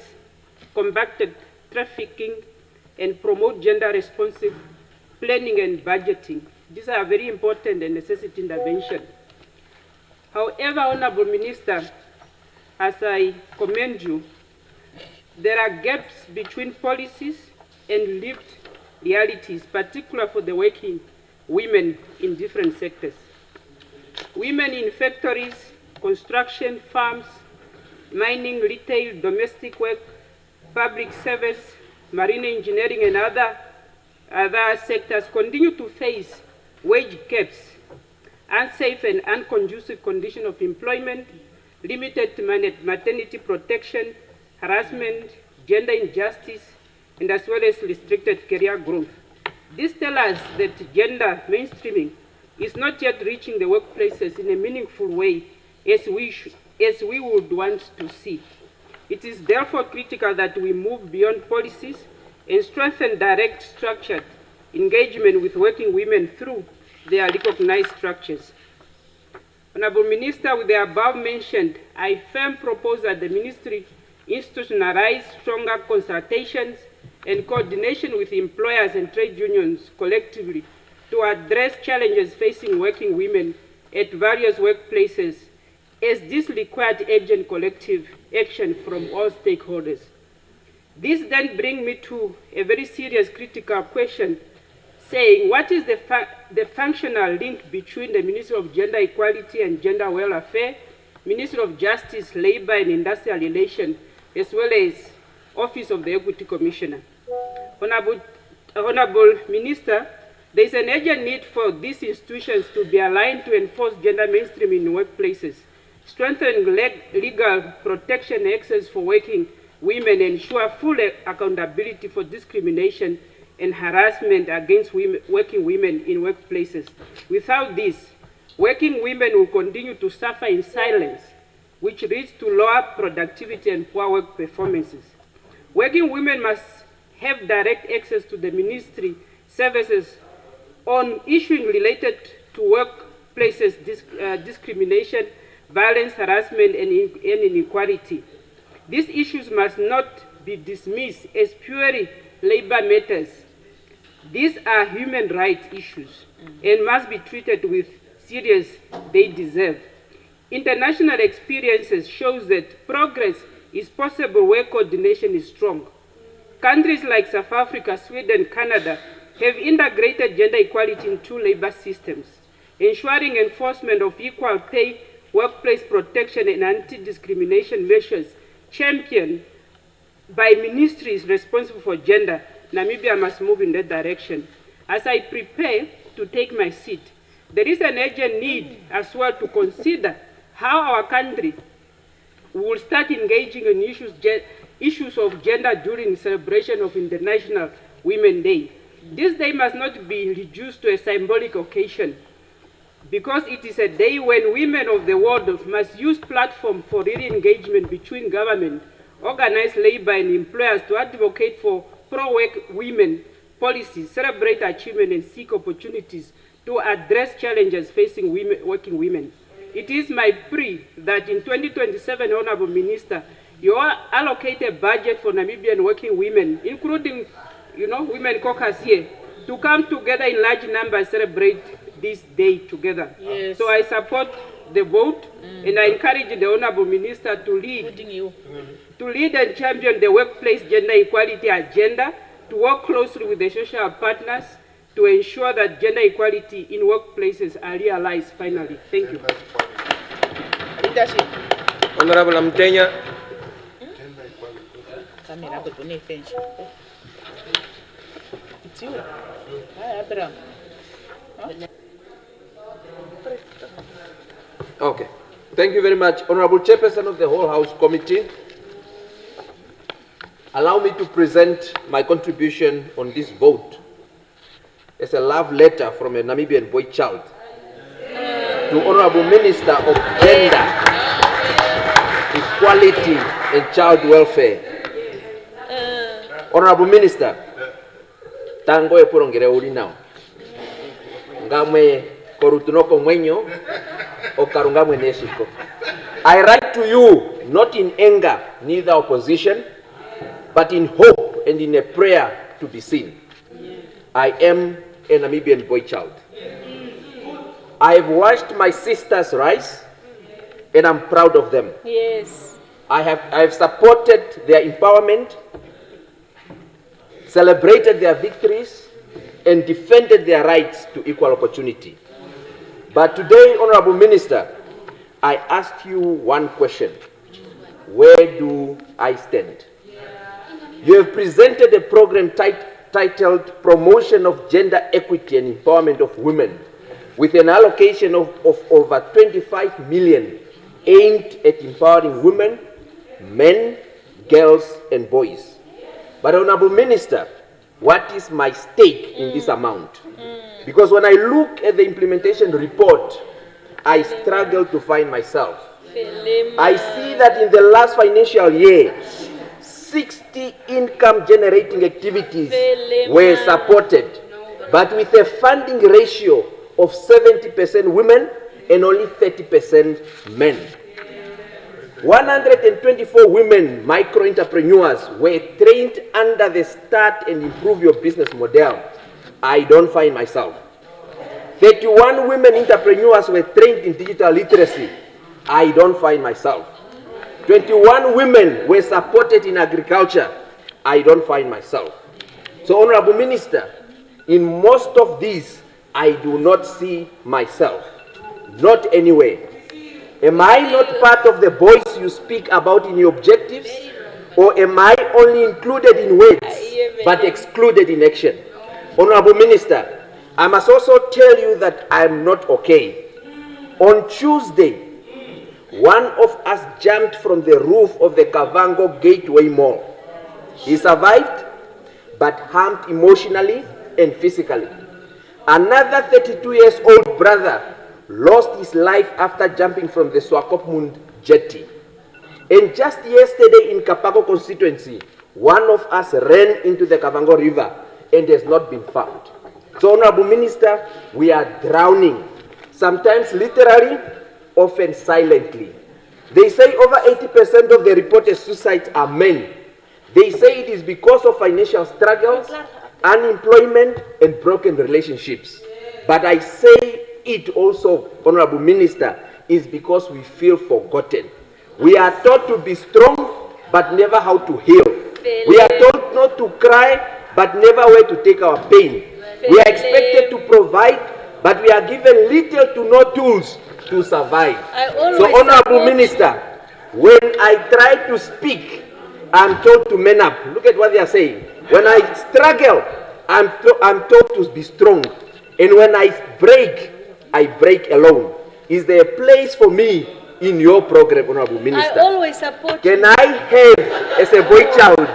combated trafficking, and promote gender-responsive planning and budgeting. These are very important and necessity intervention. However, Honorable Minister, as I commend you, there are gaps between policies and lived realities, particularly for the working women in different sectors. Women in factories, construction, farms, mining, retail, domestic work, public service, marine engineering, and other sectors continue to face wage caps, unsafe and unconducive conditions of employment, limited maternity protection, harassment, gender injustice, and as well as restricted career growth. This tells us that gender mainstreaming is not yet reaching the workplaces in a meaningful way as we would want to see. It is therefore critical that we move beyond policies and strengthen direct structured engagement with working women through their recognized structures. Honorable Minister, with the above mentioned, I firmly propose that the Ministry institutionalize stronger consultations and coordination with employers and trade unions collectively to address challenges facing working women at various workplaces, as this required urgent collective action from all stakeholders. This then brings me to a very serious critical question, saying what is the functional link between the Ministry of Gender Equality and Gender Welfare, Ministry of Justice, Labor and Industrial Relations, as well as Office of the Equity Commissioner. Honorable Minister, there is an urgent need for these institutions to be aligned to enforce gender mainstream in workplaces, strengthen legal protection and access for working women, ensure full accountability for discrimination and harassment against working women in workplaces. Without this, working women will continue to suffer in silence, which leads to lower productivity and poor work performances. Working women must have direct access to the ministry services on issues related to workplaces discrimination, violence, harassment, and inequality. These issues must not be dismissed as purely labor matters. These are human rights issues and must be treated with serious they deserve. International experiences shows that progress is possible where coordination is strong. Countries like South Africa, Sweden, Canada have integrated gender equality into labor systems, ensuring enforcement of equal pay, workplace protection, and anti-discrimination measures championed by ministries responsible for gender. Namibia must move in that direction. As I prepare to take my seat, there is an urgent need as well to consider how our country we will start engaging in issues of gender during celebration of International Women's Day. This day must not be reduced to a symbolic occasion, because it is a day when women of the world must use platform for real engagement between government, organized labor and employers to advocate for pro-work women policies, celebrate achievement and seek opportunities to address challenges facing working women. It is my plea that in 2027, Honorable Minister, you allocate a budget for Namibian working women, including, women caucus here, to come together in large numbers, celebrate this day together. Yes. So I support the vote, and I encourage the Honorable Minister to lead and champion the workplace gender equality agenda, to work closely with the social partners to ensure that gender equality in workplaces are realized finally. Thank you. Leadership. Honorable Amtenya. It's you. Hi, Abraham. Okay. Thank you very much. Honorable Chairperson of the whole House Committee, allow me to present my contribution on this vote as a love letter from a Namibian boy child to Honorable Minister of Gender, Equality and Child Welfare. Honorable Minister, tango e purongere uri now. Ngamwe korutunoko mwenyo o karungamwe neshiko. I write to you not in anger, neither opposition, but in hope and in a prayer to be seen. I am a Namibian boy child. I have watched my sisters rise, and I'm proud of them. Yes. I have supported their empowerment, celebrated their victories, and defended their rights to equal opportunity. But today, Honorable Minister, I ask you one question. Where do I stand? You have presented a program titled Promotion of Gender Equity and Empowerment of Women, with an allocation of over 25 million aimed at empowering women, men, girls, and boys. But Honorable Minister, what is my stake in this amount? Because when I look at the implementation report, I struggle to find myself. I see that in the last financial year, 60 income-generating activities were supported, but with a funding ratio of 70% women and only 30% men. 124 women micro-entrepreneurs were trained under the Start and Improve Your Business model. I don't find myself. 31 women entrepreneurs were trained in digital literacy. I don't find myself. 21 women were supported in agriculture. I don't find myself. So, Honorable Minister, in most of these, I do not see myself. Not anywhere. Am I not part of the boys you speak about in your objectives? Or am I only included in words, but excluded in action? Honorable Minister, I must also tell you that I am not okay. On Tuesday, one of us jumped from the roof of the Kavango Gateway Mall. He survived, but harmed emotionally and physically. Another 32-year-old brother lost his life after jumping from the Swakopmund jetty. And just yesterday in Kapago constituency, one of us ran into the Kavango River and has not been found. So, Honorable Minister, we are drowning, sometimes literally, often silently. They say over 80% of the reported suicides are men. They say it is because of financial struggles, unemployment, and broken relationships. But I say it also, Honorable Minister, is because we feel forgotten. We are taught to be strong, but never how to heal. We are taught not to cry, but never where to take our pain. We are expected to provide, but we are given little to no tools to survive. So, Honorable Minister, when I try to speak, I'm told to man up. Look at what they are saying. When I struggle, I'm told to be strong. And when I break alone. Is there a place for me in your program, Honorable Minister. I always support Can you. I have, as a boy child,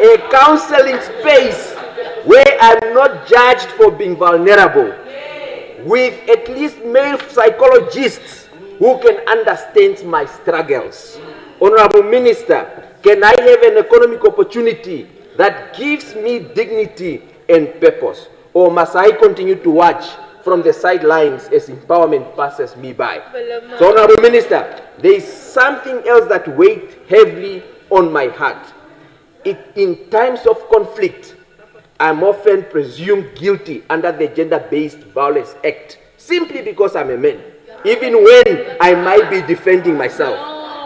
a counseling space where I'm not judged for being vulnerable, with at least male psychologists who can understand my struggles? Honorable Minister, can I have an economic opportunity that gives me dignity and purpose? Or must I continue to watch from the sidelines as empowerment passes me by? So, Honorable Minister, there is something else that weighed heavily on my heart. In times of conflict, I'm often presumed guilty under the Gender-Based Violence Act, simply because I'm a man, even when I might be defending myself.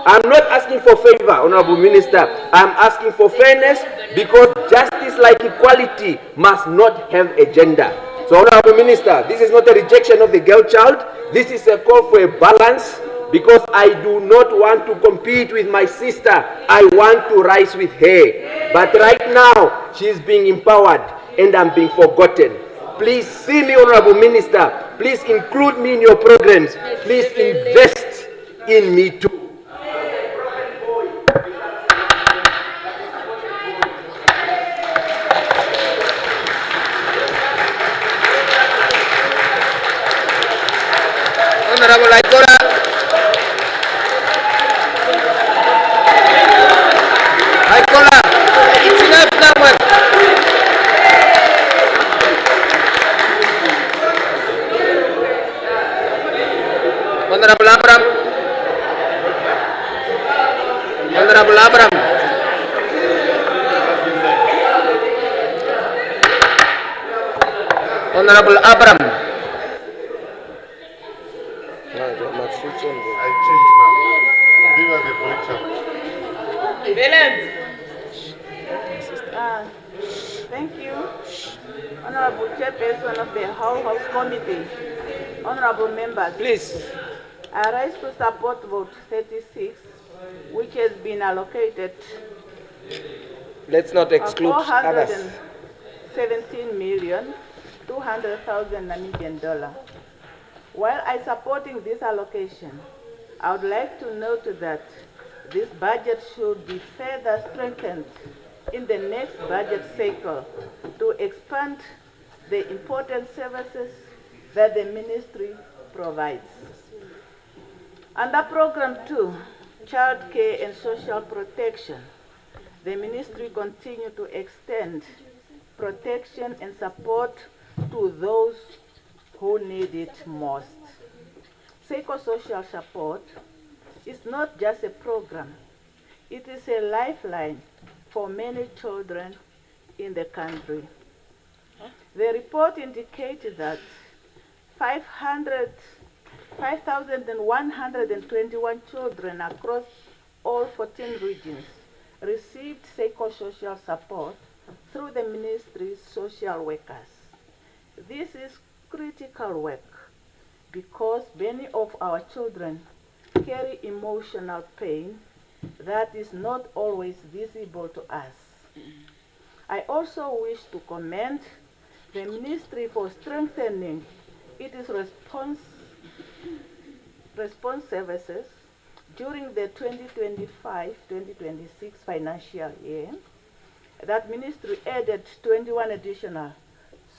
I'm not asking for favor, Honorable Minister. I'm asking for fairness, because justice, like equality, must not have a gender. So, Honorable Minister, this is not a rejection of the girl child. This is a call for a balance, because I do not want to compete with my sister. I want to rise with her. But right now, she is being empowered and I'm being forgotten. Please see me, Honorable Minister. Please include me in your programs. Please invest in me too. Honorable Aikora. Aikora, it's enough now, man. Honorable Abram. Honorable Abram. Honorable Abram. I changed now. Viva the boy child. Thank you, Honorable Chairperson of the House Committee, Honorable Members. Please. I rise to support vote 36, which has been allocated Let's not exclude others. 417,200,000 Namibian dollar. While I supporting this allocation, I would like to note that this budget should be further strengthened in the next budget cycle to expand the important services that the ministry provides. Under Program 2, Child Care and Social Protection, the ministry continue to extend protection and support to those who need it most. Psychosocial support is not just a program, it is a lifeline for many children in the country. The report indicated that 5,121 children across all 14 regions received psychosocial support through the ministry's social workers. This is critical work because many of our children carry emotional pain that is not always visible to us. I also wish to commend the ministry for strengthening its response services during the 2025-2026 financial year. That ministry added 21 additional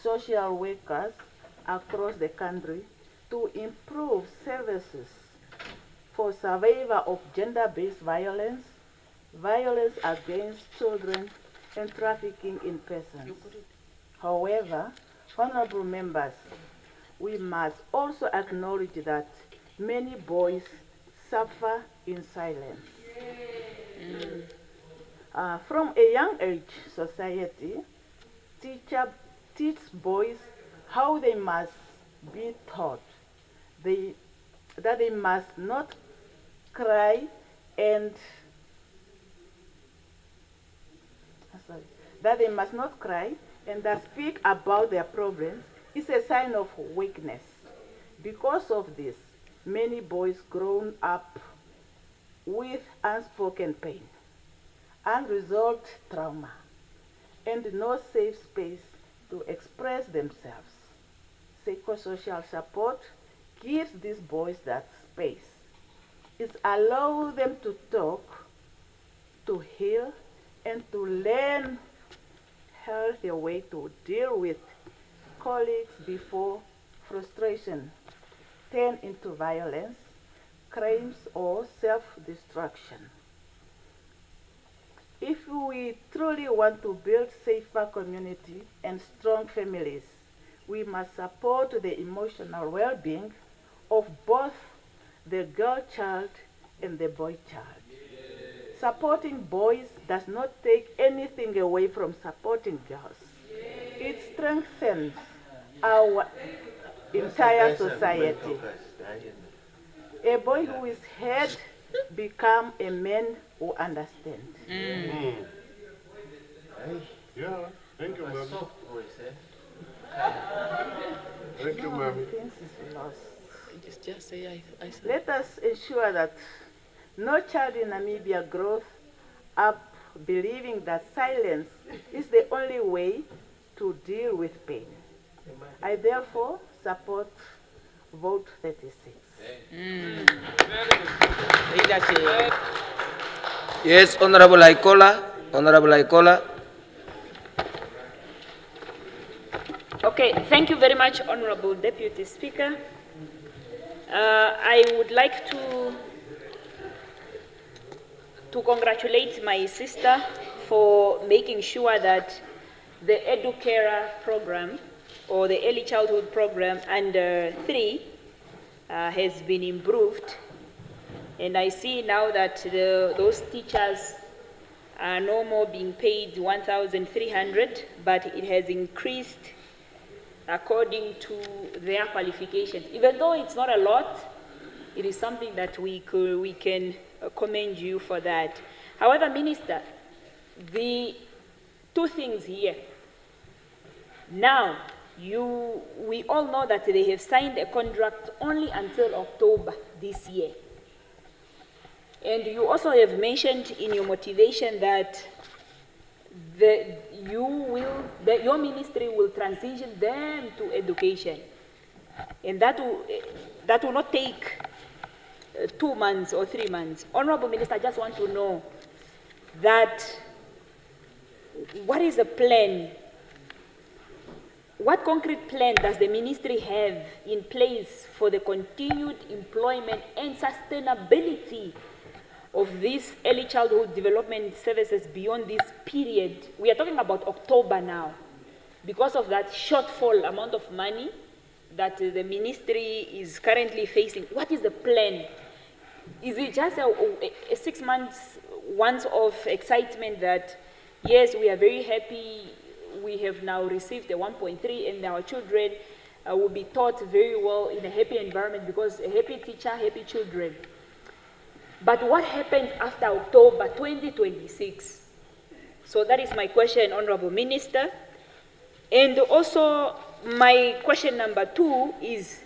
social workers across the country to improve services for survivors of gender-based violence, violence against children, and trafficking in persons. However, honorable members, we must also acknowledge that many boys suffer in silence. From a young age, society teaches boys how they must be taught, that they must not cry and that speak about their problems is a sign of weakness. Because of this, many boys grow up with unspoken pain, unresolved trauma, and no safe space to express themselves. Psychosocial support gives these boys that space. is allow them to talk, to heal, and to learn healthier way to deal with colleagues before frustration turn into violence, crimes, or self-destruction. If we truly want to build safer communities and strong families, we must support the emotional well-being of both the girl child and the boy child. Supporting boys does not take anything away from supporting girls. It strengthens our entire society. A boy who is heard become a man who understands. Yeah, thank you, ma'am. Soft voice, eh? Thank you, ma'am. Things is lost. Just say I said. Let us ensure that no child in Namibia grows up believing that silence is the only way to deal with pain. I therefore support vote 36. Yes, Honorable Aikola. Honorable Aikola. Okay, thank you very much, Honorable Deputy Speaker. I would like to congratulate my sister for making sure that the Educarer program, or the early childhood program under 3, has been improved. And I see now that those teachers are no more being paid 1,300, but it has increased according to their qualifications. Even though it's not a lot, it is something that we can commend you for that. However, Minister, the two things here. Now, we all know that they have signed a contract only until October this year. And you also have mentioned in your motivation that your ministry will transition them to education. And that will not take 2 months or 3 months. Honorable Minister, I just want to know that what is the plan? What concrete plan does the ministry have in place for the continued employment and sustainability of these early childhood development services beyond this period? We are talking about October now. Because of that shortfall amount of money that the ministry is currently facing, what is the plan? Is it just a 6 months once of excitement that, yes, we are very happy, we have now received a 1.3 and our children will be taught very well in a happy environment because a happy teacher, happy children. But what happens after October 2026? So that is my question, Honorable Minister. And also, my question number 2 is,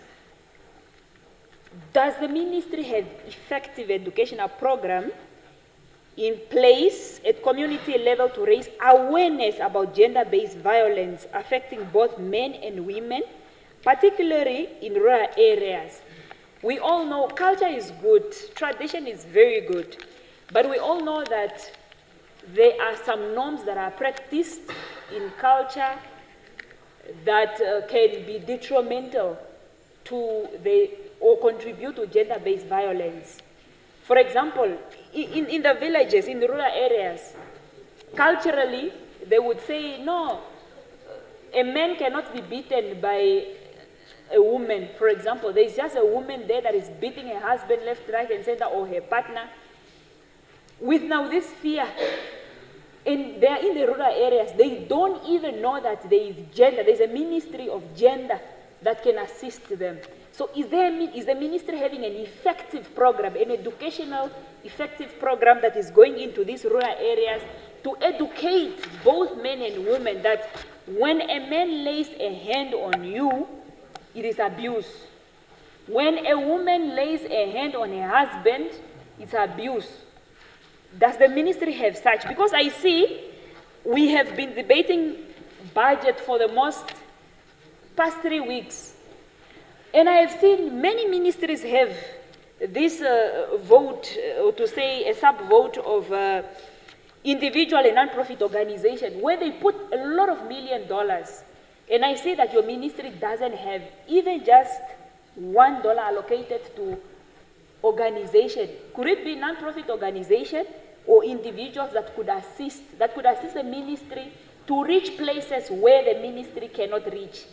does the ministry have effective educational program in place at community level to raise awareness about gender-based violence affecting both men and women, particularly in rural areas? We all know culture is good, tradition is very good, but we all know that there are some norms that are practiced in culture that can be detrimental to or contribute to gender-based violence. For example, in the villages, in the rural areas, culturally, they would say, no, a man cannot be beaten by a woman. For example, there's just a woman there that is beating her husband left, right, and center, or her partner. With now this fear, and they are in the rural areas, they don't even know that there is gender. There's a ministry of gender that can assist them. So is the ministry having an effective program, an educational effective program that is going into these rural areas to educate both men and women that when a man lays a hand on you, it is abuse. When a woman lays a hand on her husband, it's abuse. Does the ministry have such? Because I see we have been debating budget for the past 3 weeks. And I have seen many ministries have this vote, or to say a sub-vote of individual and non-profit organization, where they put a lot of $1 million, and I say that your ministry doesn't have even just $1 allocated to organization. Could it be non-profit organization or individuals that could assist the ministry to reach places where the ministry cannot reach?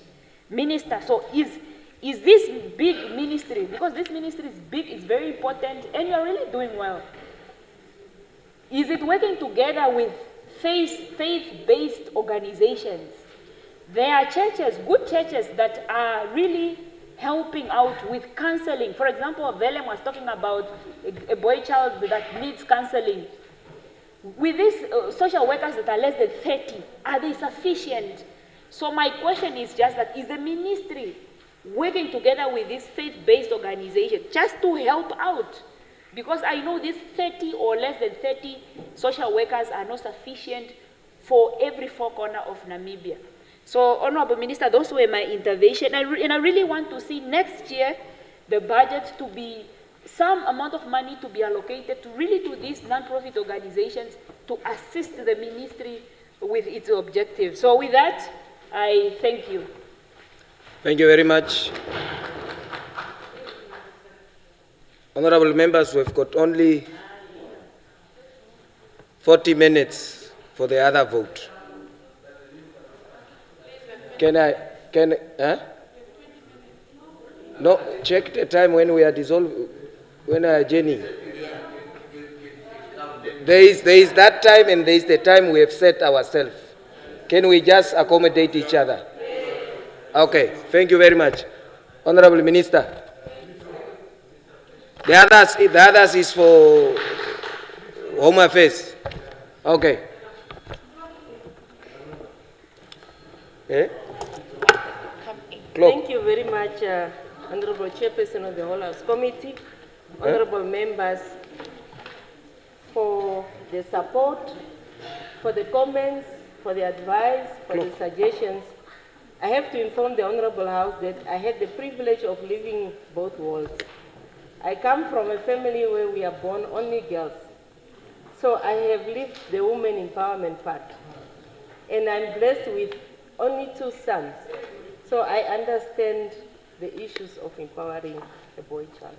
Minister, so is this big ministry, because this ministry is big, it's very important, and you're really doing well, is it working together with faith-based organizations? There are churches, good churches, that are really helping out with counseling. For example, Velem was talking about a boy child that needs counseling. With these social workers that are less than 30, are they sufficient? So my question is just that, is the ministry working together with this faith-based organization just to help out? Because I know these 30 or less than 30 social workers are not sufficient for every four corners of Namibia. So, Honorable Minister, those were my intervention. And I really want to see next year the budget to be, some amount of money to be allocated to really to these non-profit organizations to assist the ministry with its objectives. So with that, I thank you. Thank you very much. Honorable members, we've got only 40 minutes for the other vote. No, check the time when we are dissolving, when we are adjourning. There is that time and there is the time we have set ourselves. Can we just accommodate each other? Okay, thank you very much. Honorable Minister. The others is for Home Affairs. Okay. Eh? Thank you very much, Honorable Chairperson of the Whole House Committee, honorable members, for the support, for the comments, for the advice, for the suggestions. I have to inform the Honorable House that I had the privilege of living both worlds. I come from a family where we are born only girls. So I have lived the women empowerment part. And I'm blessed with only 2 sons. So I understand the issues of empowering a boy child.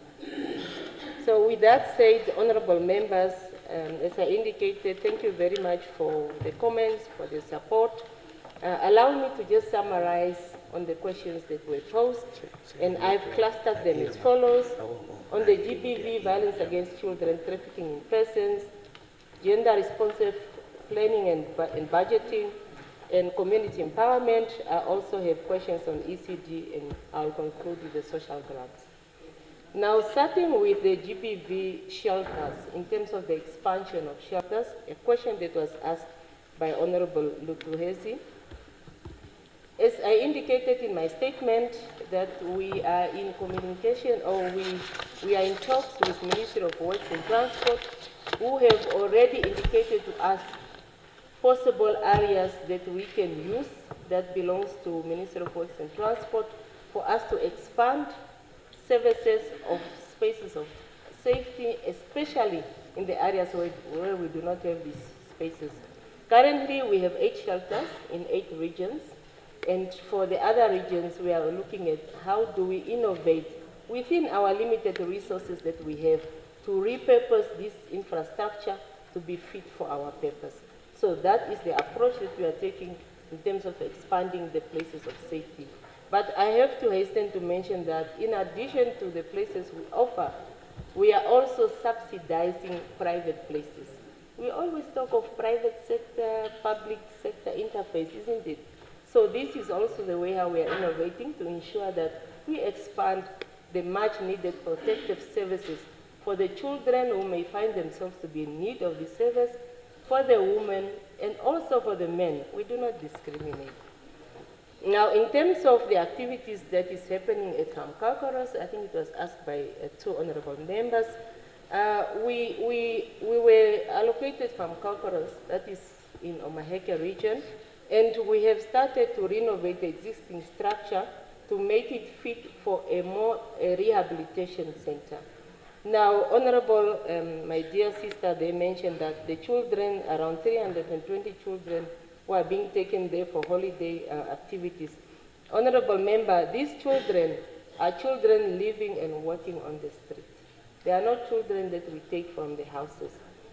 So with that said, honorable members, as I indicated, thank you very much for the comments, for the support. Allow me to just summarize on the questions that were posed, and I've clustered them as follows. On the GBV, violence against children, trafficking in persons, gender responsive planning and budgeting, and community empowerment. I also have questions on ECD, and I'll conclude with the social grants. Now, starting with the GBV shelters, in terms of the expansion of shelters, a question that was asked by Honorable Lutuhezi. As I indicated in my statement, that we are in communication, or we are in talks with Ministry of Works and Transport, who have already indicated to us possible areas that we can use that belongs to Ministry of Works and Transport for us to expand services of spaces of safety, especially in the areas where we do not have these spaces. Currently, we have 8 shelters in 8 regions. And for the other regions, we are looking at how do we innovate within our limited resources that we have to repurpose this infrastructure to be fit for our purpose. So that is the approach that we are taking in terms of expanding the places of safety. But I have to hasten to mention that in addition to the places we offer, we are also subsidizing private places. We always talk of private sector, public sector interface, isn't it? So this is also the way how we are innovating to ensure that we expand the much needed protective services for the children who may find themselves to be in need of the service, for the women, and also for the men. We do not discriminate. Now, in terms of the activities that is happening at Kamkakoros, I think it was asked by 2 honorable members. We were allocated from Kamkakoros, that is in Omaheke region, and we have started to renovate the existing structure to make it fit for a rehabilitation center. Now, Honorable, my dear sister, they mentioned that the children, around 320 children, were being taken there for holiday activities. Honorable member, these children are children living and working on the street. They are not children that we take from the houses.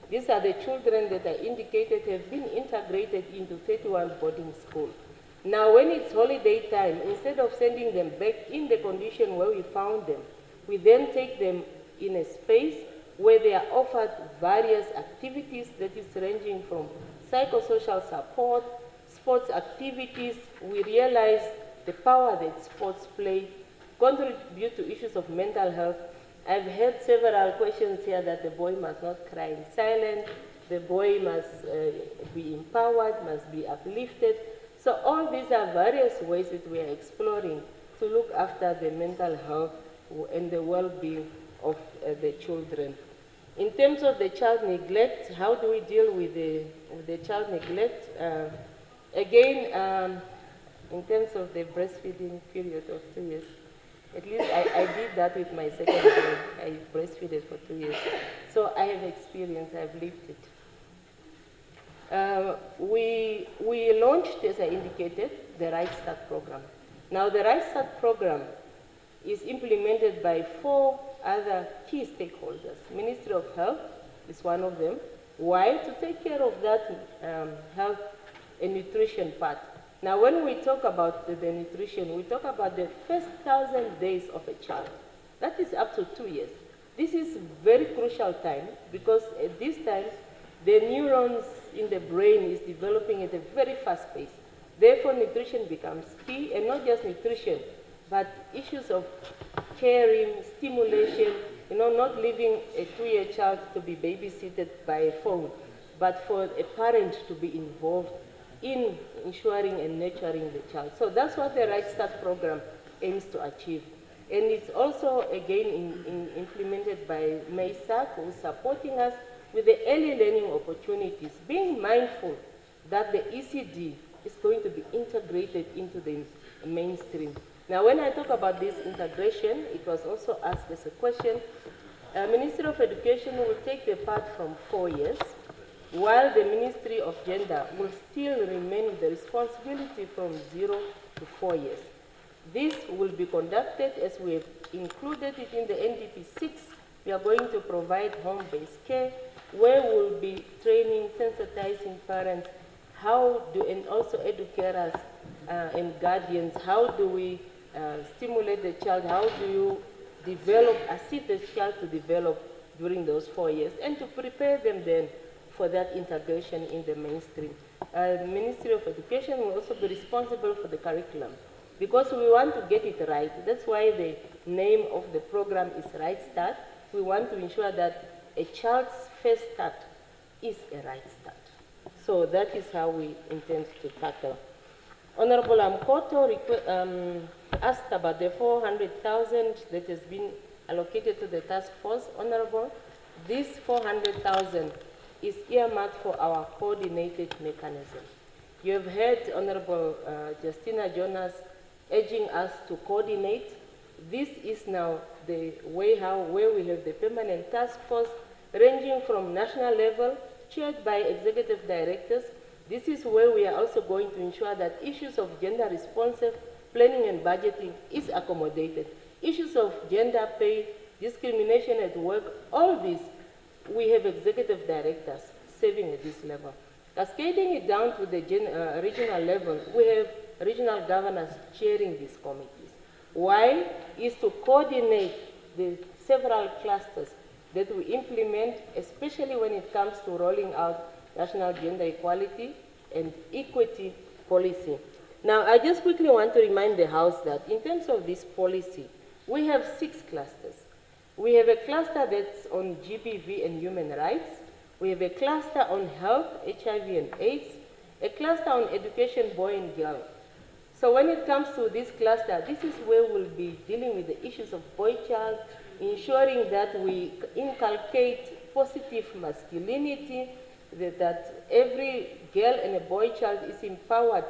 These are the children that are indicated have been integrated into 31 boarding schools. Now, when it's holiday time, instead of sending them back in the condition where we found them, we then take them in a space where they are offered various activities that is ranging from psychosocial support, sports activities. We realize the power that sports play, contribute to issues of mental health. I've heard several questions here that the boy must not cry in silence, the boy must be empowered, must be uplifted. So all these are various ways that we are exploring to look after the mental health and the well-being of the children. In terms of the child neglect, how do we deal with the child neglect? Again, in terms of the breastfeeding period of 2 years, at least I did that with my second boy. I breastfeeded for 2 years. So I have experience, I've lived it. We launched, as I indicated, the Right Start program. Now the Right Start program is implemented by 4 other key stakeholders. Ministry of Health is one of them. Why? To take care of that health and nutrition part. Now, when we talk about the nutrition, we talk about the first 1,000 days of a child. That is up to 2 years. This is very crucial time because at this time, the neurons in the brain is developing at a very fast pace. Therefore, nutrition becomes key, and not just nutrition, but issues of caring, stimulation, not leaving a 2-year child to be babysitted by a phone, but for a parent to be involved in ensuring and nurturing the child. So that's what the Right Start program aims to achieve. And it's also, again, implemented by MESAC, who is supporting us with the early learning opportunities, being mindful that the ECD is going to be integrated into the mainstream. Now, when I talk about this integration, it was also asked as a question. Ministry of Education will take the part from 4 years, while the Ministry of Gender will still remain with the responsibility from 0 to 4 years. This will be conducted as we have included it in the NDP 6. We are going to provide home-based care, where we'll be training, sensitizing parents, and also educators and guardians, how do we stimulate the child, how do you develop, assist the child to develop during those 4 years, and to prepare them then for that integration in the mainstream. The Ministry of Education will also be responsible for the curriculum, because we want to get it right. That's why the name of the program is Right Start. We want to ensure that a child's first start is a right start. So that is how we intend to tackle. Honorable Amkoto asked about the 400,000 that has been allocated to the task force. Honorable, this 400,000 is earmarked for our coordinated mechanism. You have heard Honorable Justina Jonas urging us to coordinate. This is now the way where we have the permanent task force ranging from national level, chaired by executive directors. This is where we are also going to ensure that issues of gender responsive planning and budgeting is accommodated. Issues of gender pay, discrimination at work, all these, we have executive directors serving at this level. Cascading it down to the regional level, we have regional governors chairing these committees. Why? Is to coordinate the several clusters that we implement, especially when it comes to rolling out national gender equality and equity policy. Now, I just quickly want to remind the House that in terms of this policy, we have 6 clusters. We have a cluster that's on GBV and human rights. We have a cluster on health, HIV and AIDS, a cluster on education, boy and girl. So when it comes to this cluster, this is where we'll be dealing with the issues of boy-child, ensuring that we inculcate positive masculinity, that every girl and a boy-child is empowered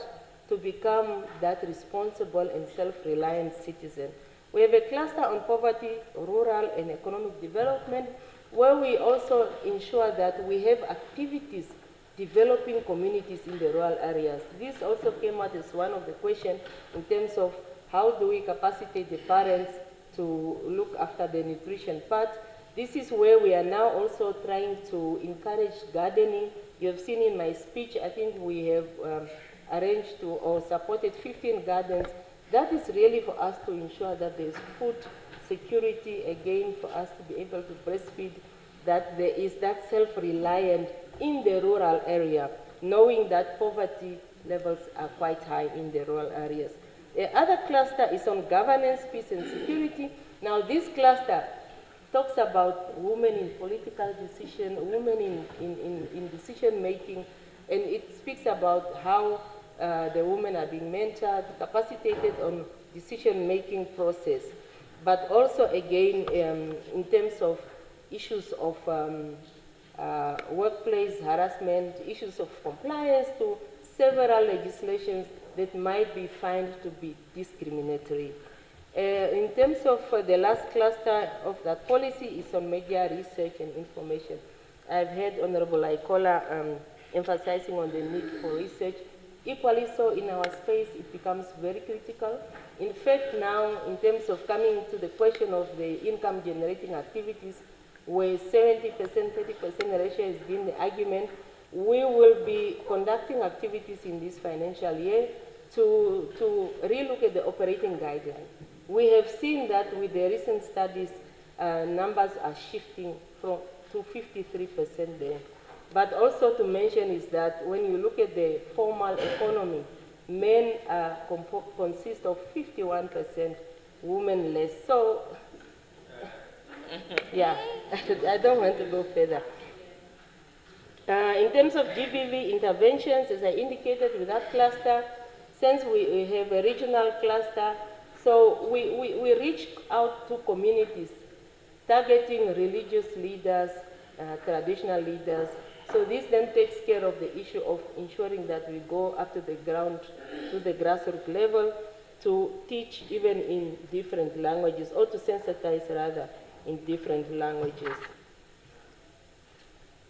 to become that responsible and self-reliant citizen. We have a cluster on poverty, rural and economic development, where we also ensure that we have activities developing communities in the rural areas. This also came out as one of the questions in terms of how do we capacitate the parents to look after the nutrition part. This is where we are now also trying to encourage gardening. You have seen in my speech, I think we have arranged to or supported 15 gardens. That is really for us to ensure that there is food security, again, for us to be able to breastfeed, that there is that self-reliant in the rural area, knowing that poverty levels are quite high in the rural areas. The other cluster is on governance, peace and security. Now this cluster talks about women in political decision, women in decision making, and it speaks about how the women are being mentored, capacitated on decision making process, but also again in terms of issues of workplace harassment, issues of compliance to several legislations that might be found to be discriminatory. In terms of the last cluster of that policy is on media research and information. I've heard Honorable Aikola emphasizing on the need for research. Equally so in our space, it becomes very critical. In fact, now in terms of coming to the question of the income generating activities, where 70%, 30% ratio has been the argument, we will be conducting activities in this financial year to relook at the operating guideline. We have seen that with the recent studies, numbers are shifting to 53% there. But also to mention is that when you look at the formal economy, men consist of 51%, women less. So, yeah, I don't want to go further. In terms of GBV interventions, as I indicated with that cluster, since we have a regional cluster, so we reach out to communities, targeting religious leaders, traditional leaders. So this then takes care of the issue of ensuring that we go up to the ground, to the grassroots level, to teach even in different languages, or to sensitize rather in different languages.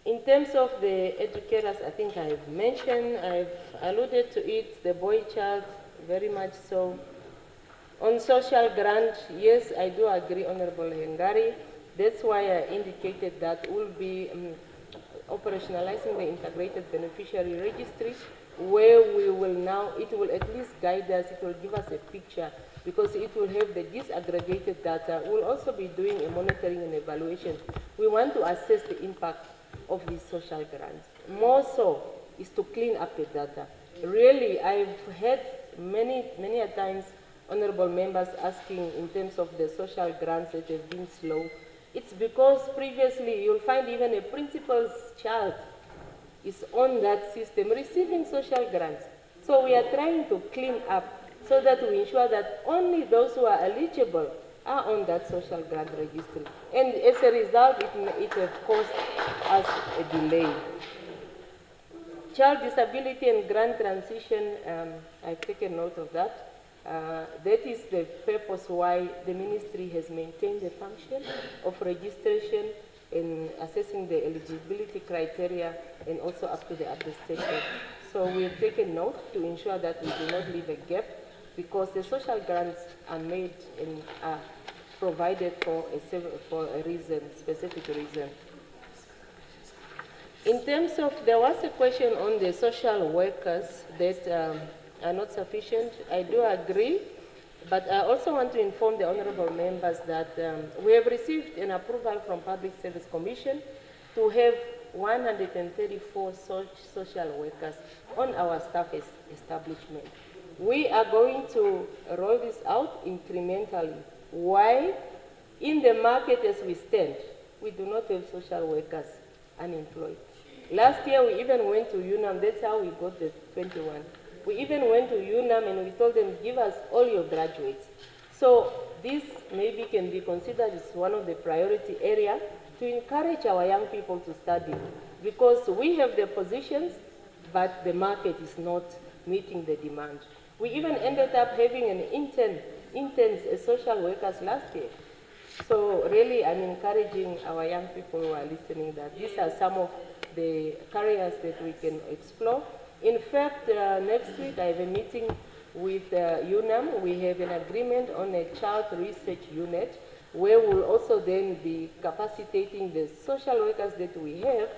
In terms of the educators, I think I've mentioned, I've alluded to it, the boy child, very much so. On social grant, yes, I do agree, Honorable Hengari. That's why I indicated that we'll be operationalizing the integrated beneficiary registry, where we will now, it will at least guide us, it will give us a picture, because it will have the disaggregated data. We'll also be doing a monitoring and evaluation. We want to assess the impact of these social grants. More so is to clean up the data. Really, I've had many a times honorable members asking in terms of the social grants that have been slow. It's because previously you'll find even a principal's child is on that system receiving social grants. So we are trying to clean up so that we ensure that only those who are eligible are on that social grant registry. And as a result, it has caused us a delay. Child disability and grant transition, I've taken note of that. That is the purpose why the ministry has maintained the function of registration and assessing the eligibility criteria and also up to the attestation. So we have taken note to ensure that we do not leave a gap, because the social grants are made and are provided for a reason, specific reason. In terms of, there was a question on the social workers that are not sufficient. I do agree, but I also want to inform the honorable members that we have received an approval from Public Service Commission to have 134 social workers on our staff establishment. We are going to roll this out incrementally. Why? In the market as we stand, we do not have social workers unemployed. Last year we even went to UNAM, that's how we got the 21. We even went to UNAM and we told them, give us all your graduates. So this maybe can be considered as one of the priority areas to encourage our young people to study, because we have the positions, but the market is not meeting the demand. We even ended up having an intern interns as social workers last year. So really, I'm encouraging our young people who are listening that these are some of the careers that we can explore. In fact, next week I have a meeting with UNAM. We have an agreement on a child research unit where we'll also then be capacitating the social workers that we have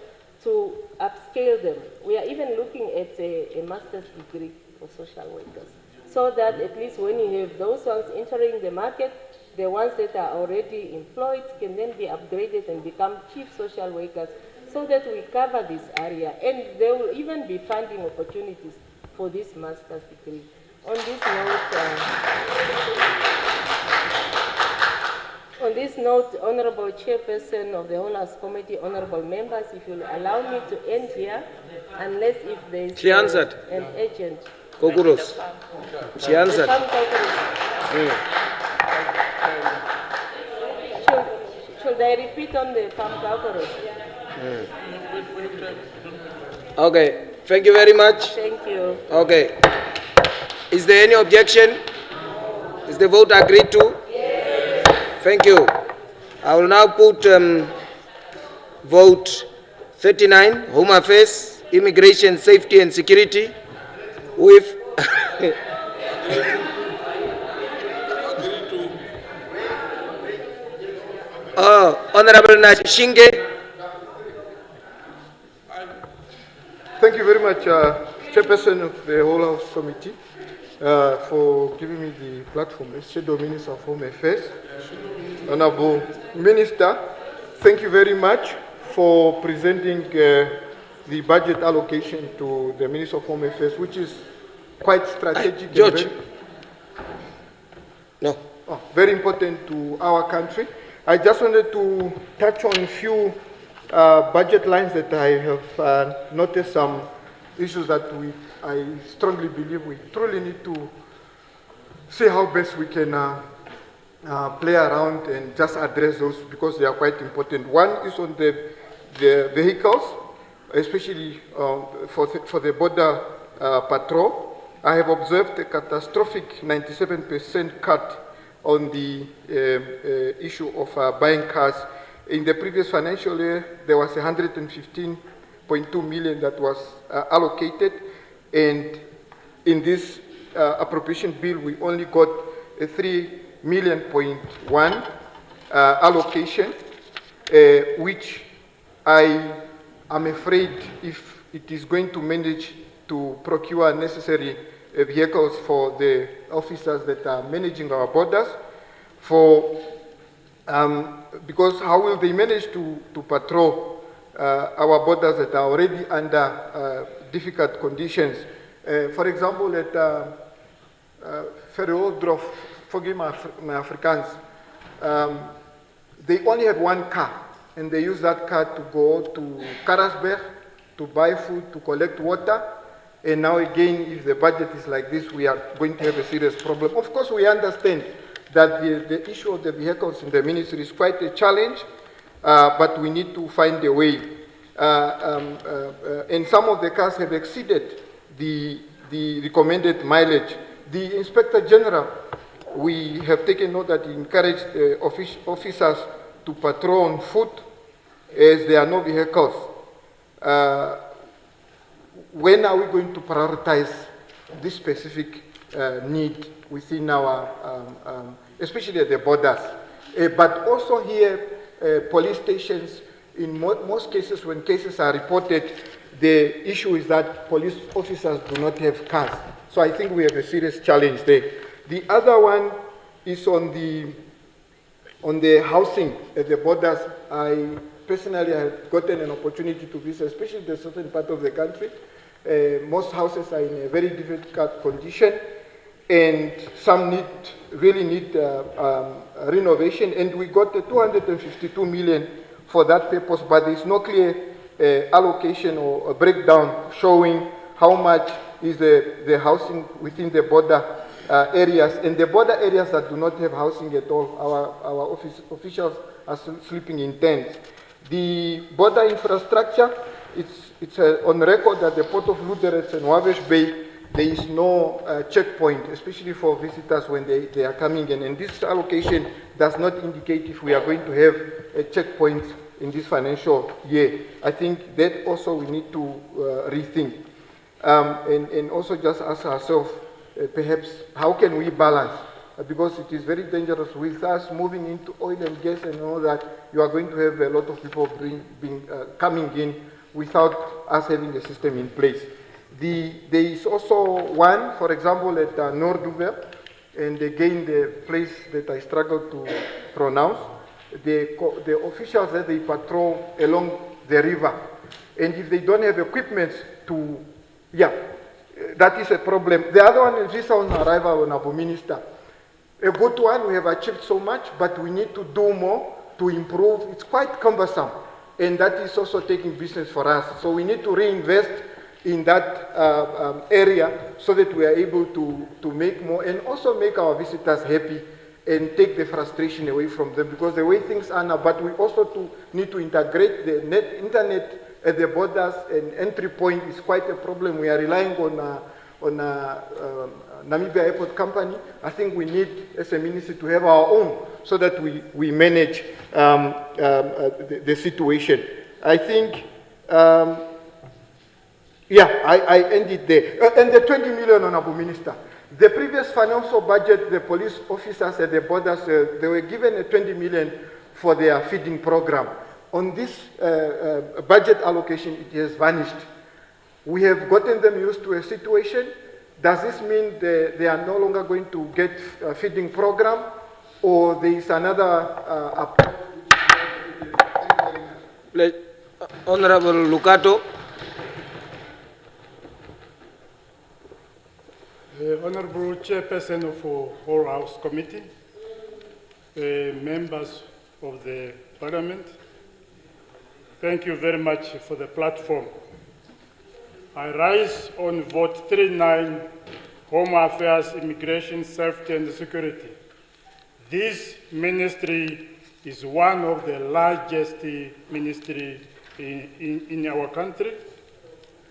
to upscale them. We are even looking at a master's degree for social workers, so that at least when you have those ones entering the market, the ones that are already employed can then be upgraded and become chief social workers, so that we cover this area. And there will even be funding opportunities for this master's degree. On this note, Honorable Chairperson of the Whole House Committee, honorable members, if you'll allow me to end here, unless if there is an agent. Kokuros. She answered. Should I repeat on the farm Kokuros? Okay, thank you very much. Thank you. Okay. Is there any objection? Is the vote agreed to? Yes. Thank you. I will now put vote 39, Home Affairs, Immigration, Safety and Security, with Honorable Nashinge. Thank you very much, Chairperson of the Whole House Committee, for giving me the platform as Shadow Minister of Home Affairs. Honorable Minister, thank you very much for presenting the budget allocation to the Minister of Home Affairs, which is quite strategic. George. Very important to our country. I just wanted to touch on a few budget lines that I have noticed, some issues that I strongly believe we truly need to see how best we can play around and just address those, because they are quite important. One is on the vehicles, especially for the border patrol. I have observed a catastrophic 97% cut on the issue of buying cars. In the previous financial year, there was 115.2 million that was allocated, and in this appropriation bill, we only got a 3.1 million allocation, which I am afraid, if it is going to manage to procure necessary vehicles for the officers that are managing our borders, because how will they manage to patrol our borders that are already under difficult conditions? For example, at Ferroodrof, forgive my Afrikaans, they only had one car, and they use that car to go to Karasberg to buy food, to collect water. And now again, if the budget is like this, we are going to have a serious problem. Of course, we understand that the issue of the vehicles in the ministry is quite a challenge, but we need to find a way. And some of the cars have exceeded the recommended mileage. The Inspector General, we have taken note that he encouraged the officers to patrol on foot as there are no vehicles. When are we going to prioritize this specific need within our, especially at the borders? But also here, police stations, in most cases, when cases are reported, the issue is that police officers do not have cars. So I think we have a serious challenge there. The other one is on the housing at the borders. I personally have gotten an opportunity to visit, especially the southern part of the country. Most houses are in a very difficult condition, and some really need renovation. And we got 252 million for that purpose, but there is no clear allocation or a breakdown showing how much is the housing within the border areas. And the border areas that do not have housing at all, our officials are sleeping in tents. The border infrastructure, it's on record that the Port of Lüderitz and Wabash Bay there is no checkpoint, especially for visitors when they are coming in. And this allocation does not indicate if we are going to have a checkpoint in this financial year. I think that also we need to rethink. And also just ask ourselves, perhaps, how can we balance? Because it is very dangerous with us moving into oil and gas and all that, you are going to have a lot of people coming in without us having a system in place. There is also one, for example, at Noordhoever, and again the place that I struggle to pronounce, the officials that they patrol along the river, and if they don't have equipment to, that is a problem. The other one is this on arrival, Honorable Minister. A good one, we have achieved so much, but we need to do more to improve. It's quite cumbersome, and that is also taking business for us. So we need to reinvest in that area so that we are able to make more and also make our visitors happy and take the frustration away from them, because the way things are now, but we also need to integrate the internet at the borders, and entry point is quite a problem. We are relying on Namibia Airport Company. I think we need, as a ministry, to have our own so that we manage the situation. I think, I end it there. And the 20 million, Honorable Minister. The previous financial budget, the police officers at the borders, they were given a 20 million for their feeding program. On this budget allocation, it has vanished. We have gotten them used to a situation. Does this mean they are no longer going to get a feeding program, or there is another approach? Honorable Lucato. Honorable Chairperson of Whole House Committee, members of the Parliament, thank you very much for the platform. I rise on vote 39, Home Affairs, Immigration, Safety and Security. This ministry is one of the largest ministries in our country,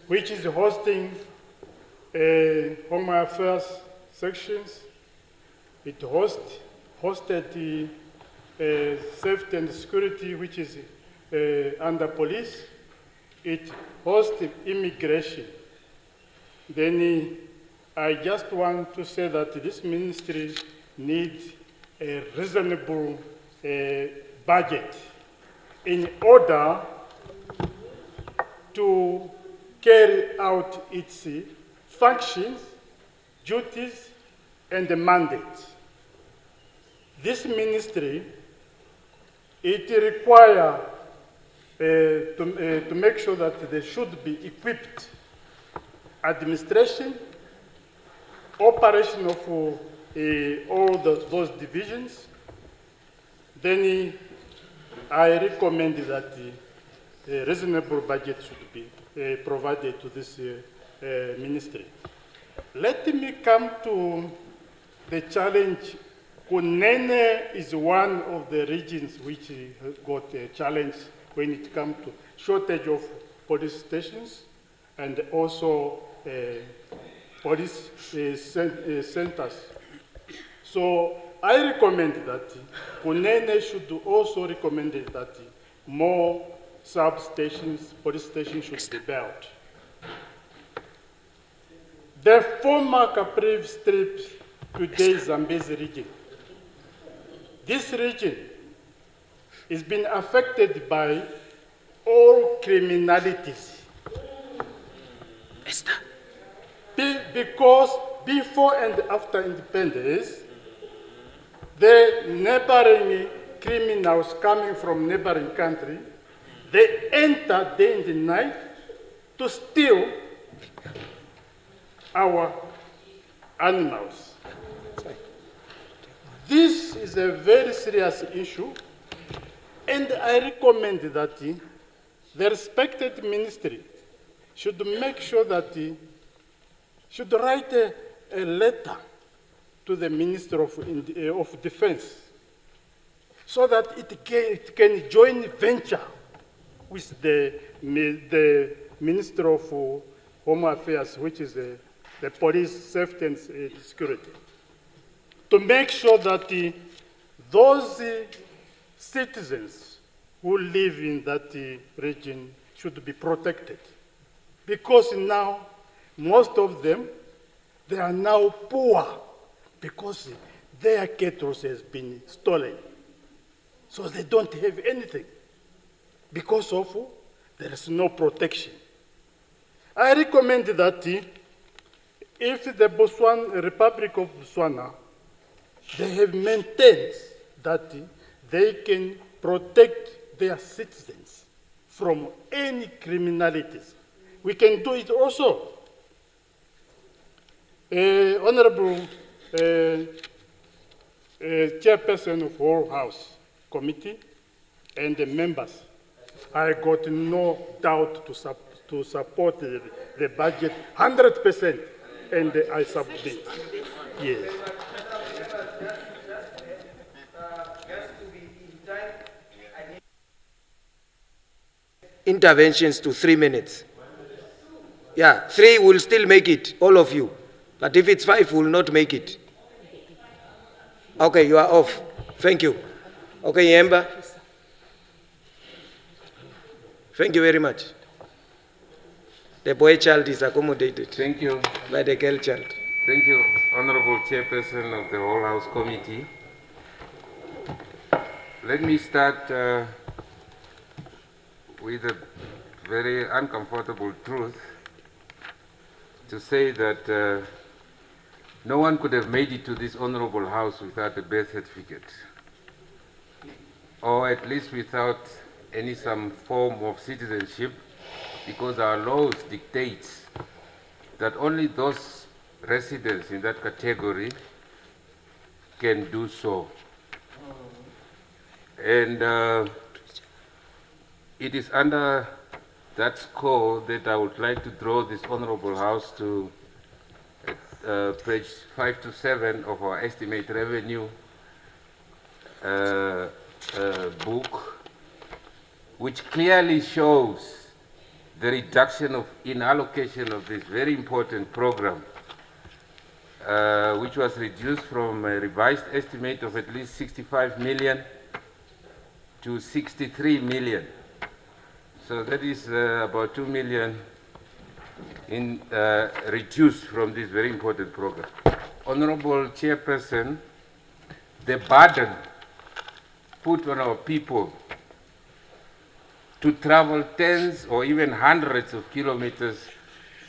which is hosting Home Affairs sections. It hosted the Safety and Security, which is under police. It hosts immigration. Then I just want to say that this ministry needs a reasonable budget in order to carry out its functions, duties, and the mandate. This ministry, it requires to make sure that they should be equipped administration, operation of all those divisions. Then I recommend that a reasonable budget should be provided to this ministry. Let me come to the challenge. Kunene is one of the regions which got a challenge when it comes to shortage of police stations and also police centers. So I recommend that Kunene should also recommend that more substations, police stations should be built. The former Caprivi Strip, today Zambezi region. This region is being affected by all criminalities. Because before and after independence, the neighboring criminals coming from neighboring country, they enter day and the night to steal our animals. This is a very serious issue, and I recommend that the respected ministry should make sure that should write a letter to the Minister of Defense so that it can join venture with the Minister of Home Affairs, which is the police safety and security, to make sure that those citizens who live in that region should be protected. Because now, most of them, they are now poor because their cattle has been stolen. So they don't have anything because of there is no protection. I recommend that if the Republic of Botswana, they have maintained that they can protect their citizens from any criminalities, we can do it also. Honorable Chairperson of Whole House Committee and the members, I got no doubt to support the budget 100%, and I submit. Yes. Interventions to 3 minutes. Yeah, 3 will still make it, all of you. But if it's 5, will not make it. Okay, you are off. Thank you. Okay, Yemba. Thank you very much. The boy child is accommodated. Thank you. By the girl child. Thank you, Honorable Chairperson of the Whole House Committee. Let me start with a very uncomfortable truth to say that no one could have made it to this honorable house without a birth certificate, or at least without some form of citizenship, because our laws dictate that only those residents in that category can do so. And it is under that score that I would like to draw this honorable house to page 5 to 7 of our estimate revenue book, which clearly shows the reduction in allocation of this very important program, which was reduced from a revised estimate of at least 65 million to 63 million. So that is about 2 million reduced from this very important program. Honorable Chairperson, the burden put on our people to travel tens or even hundreds of kilometers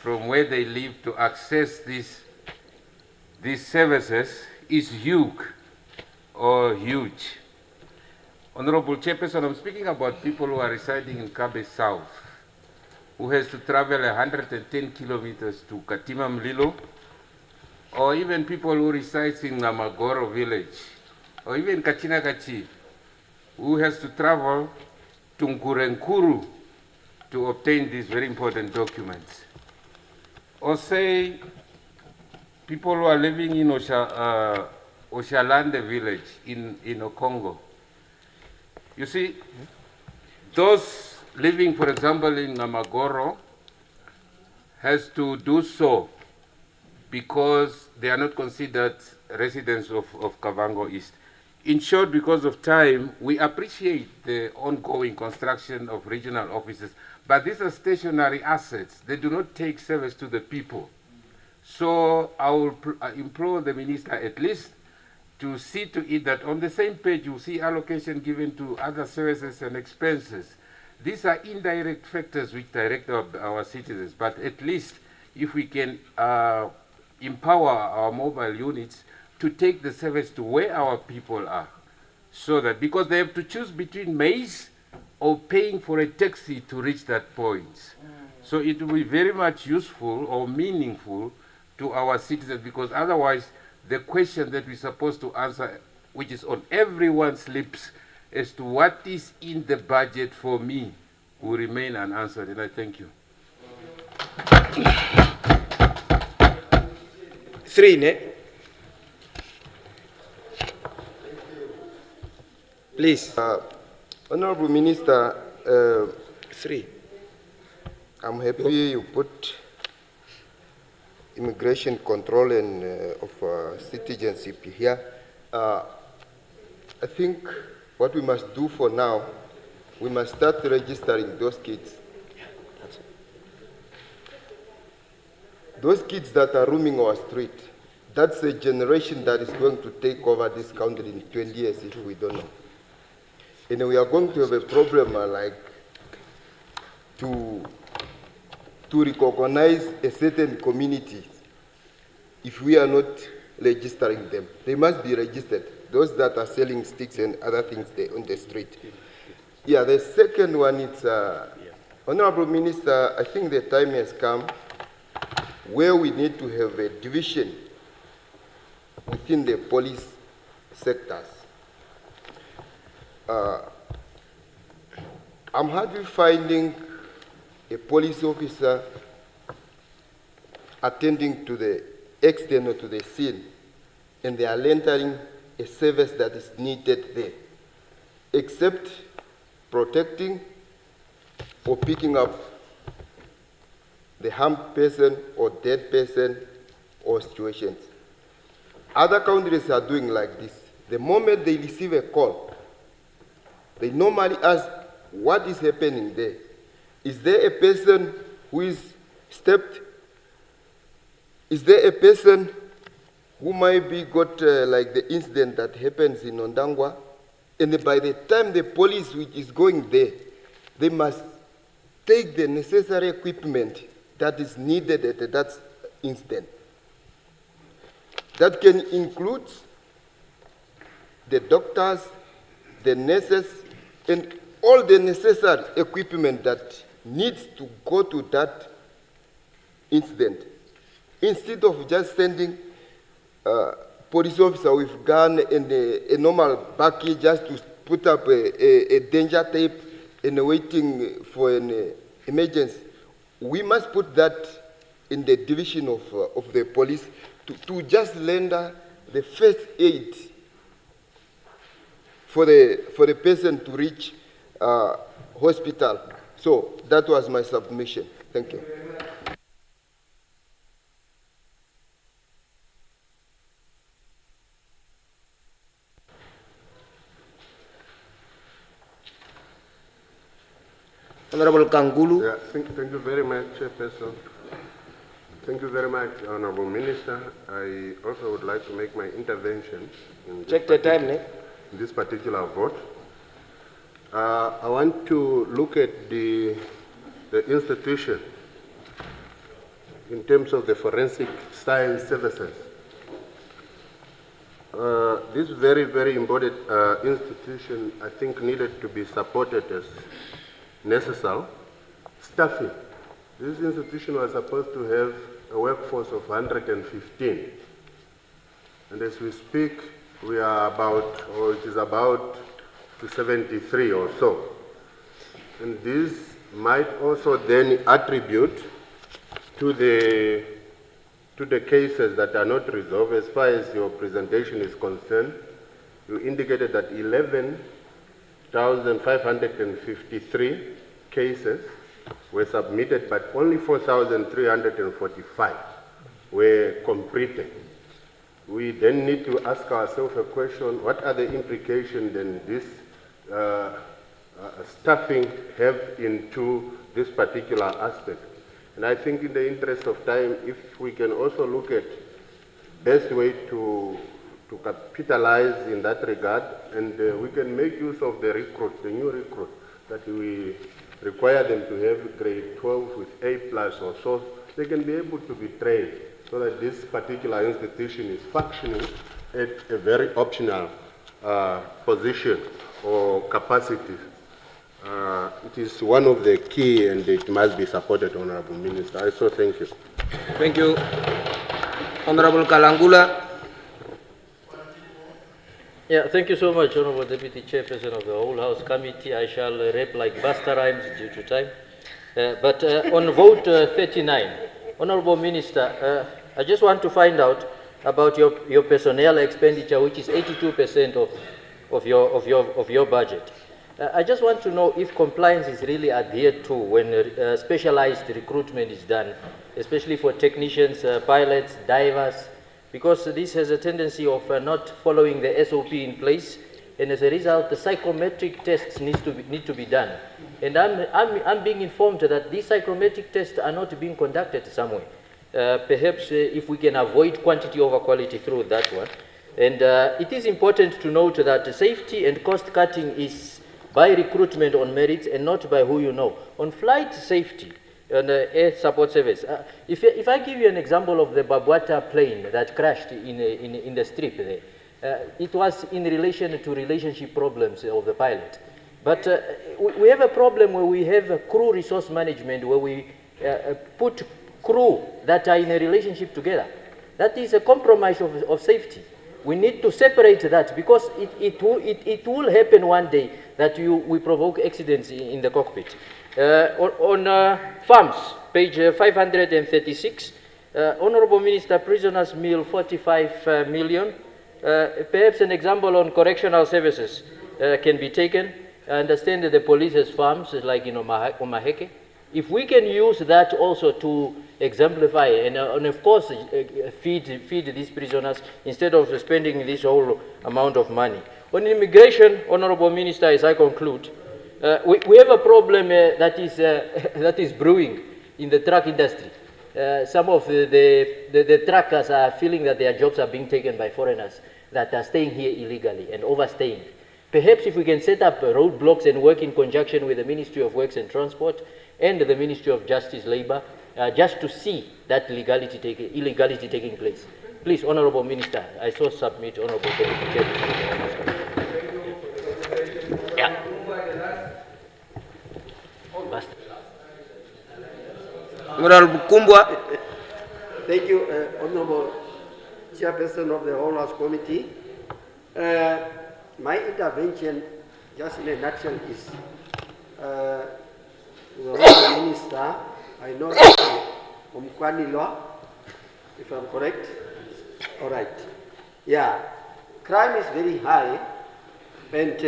from where they live to access these services is huge. Honorable Chairperson, I'm speaking about people who are residing in Kabe South, who has to travel 110 kilometers to Katima Mlilo, or even people who reside in Namagoro village, or even Kachinakachi, who has to travel to Nkurenkuru to obtain these very important documents. Or say people who are living in Oshalande village in Okongo. You see, those living, for example, in Namagoro has to do so because they are not considered residents of Kavango East. In short, because of time, we appreciate the ongoing construction of regional offices, but these are stationary assets. They do not take service to the people. So I will implore the minister at least to see to it that on the same page you see allocation given to other services and expenses. These are indirect factors which direct our citizens, but at least if we can empower our mobile units to take the service to where our people are, so that, because they have to choose between maize or paying for a taxi to reach that point. So it will be very much useful or meaningful to our citizens, because otherwise the question that we're supposed to answer, which is on everyone's lips, as to what is in the budget for me, will remain unanswered, and I thank you. 3, ne? Please. Honorable Minister, 3. I'm happy you put immigration control and of citizenship here. I think what we must do for now, we must start registering those kids. Those kids that are roaming our street, that's a generation that is going to take over this country in 20 years if we don't know. And we are going to have a problem to recognize a certain community if we are not registering them. They must be registered, those that are selling sticks and other things there on the street. Yeah, the second one is, Honorable Minister, I think the time has come where we need to have a division within the police sectors. I'm hardly finding a police officer attending to the accident or to the scene, and they are rendering a service that is needed there, except protecting or picking up the harmed person or dead person or situations. Other countries are doing like this. The moment they receive a call, they normally ask, what is happening there? Is there a person who is stepped? Is there a person who might be got like the incident that happens in Ondangwa? And by the time the police which is going there, they must take the necessary equipment that is needed at that incident. That can include the doctors, the nurses, and all the necessary equipment that needs to go to that incident. Instead of just sending a police officer with gun and a normal bakkie just to put up a danger tape and waiting for an emergency, we must put that in the division of the police to just render the first aid for the person to reach hospital. So that was my submission. Thank you. Honorable Kangulu. Yeah, thank you very much, Chairperson. Thank you very much, Honorable Minister. I also would like to make my intervention in this particular vote. I want to look at the institution in terms of the forensic science services. This very, very important institution, I think, needed to be supported as necessary. Staffing. This institution was supposed to have a workforce of 115. And as we speak, we are about, or it is about to 73 or so. And this might also then attribute to the cases that are not resolved. As far as your presentation is concerned, you indicated that 11,553 cases were submitted, but only 4,345 were completed. We then need to ask ourselves a question: what are the implications then this staffing have into this particular aspect? And I think in the interest of time, if we can also look at best way to capitalize in that regard, and we can make use of the recruits, the new recruits, that we require them to have grade 12 with A+ or so, they can be able to be trained so that this particular institution is functioning at a very optional position or capacity. It is one of the key, and it must be supported, Honorable Minister. I so thank you. Thank you. Honorable Kalangula. Yeah, thank you so much, Honorable Deputy Chairperson of the Whole House Committee. I shall rap like Buster Rhymes due to time. But on vote 39, Honorable Minister, I just want to find out about your personnel expenditure, which is 82% of your budget. I just want to know if compliance is really adhered to when specialized recruitment is done, especially for technicians, pilots, divers, because this has a tendency of not following the SOP in place, and as a result, the psychometric tests need to be done. And I'm being informed that these psychometric tests are not being conducted somewhere. Perhaps if we can avoid quantity over quality through that one. And it is important to note that safety and cost cutting is by recruitment on merits and not by who you know. On flight safety and air support service, if I give you an example of the Babwata plane that crashed in the strip there, it was in relation to relationship problems of the pilot. But we have a problem where we have a crew resource management where we put crew that are in a relationship together. That is a compromise of safety. We need to separate that because it will happen one day that we provoke accidents in the cockpit. On farms, page 536, Honorable Minister, prisoners meal 45 million. Perhaps an example on correctional services can be taken. I understand that the police has farms like in Omaheke. If we can use that also to exemplify and of course feed these prisoners instead of spending this whole amount of money. On immigration, Honorable Minister, as I conclude, we have a problem that is brewing in the truck industry. Some of the truckers are feeling that their jobs are being taken by foreigners that are staying here illegally and overstaying. Perhaps if we can set up roadblocks and work in conjunction with the Ministry of Works and Transport and the Ministry of Justice, Labour, just to see that illegality taking place. Please, Honourable Minister, I so submit, Honourable Deputy Chairman. Yeah. Honourable Kumbwa. Thank you, Honourable Chairperson of the Whole House Committee. My intervention, just in a nutshell, is the Honourable Minister. I know Umkwanilwa, if I'm correct. All right. Yeah, crime is very high, and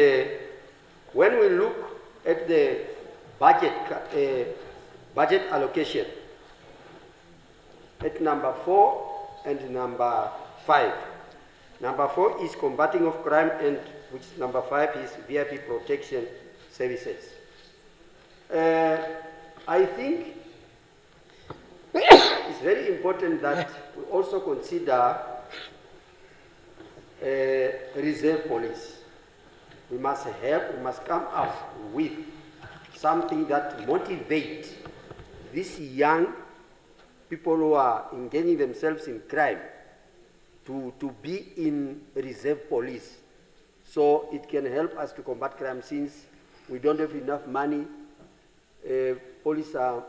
when we look at the budget allocation at number 4 and number 5. Number 4 is combating of crime, and which number 5 is VIP protection services. I think it's very important that we also consider reserve police. We must come up with something that motivates these young people who are engaging themselves in crime to be in reserve police. So it can help us to combat crime since we don't have enough money. Police are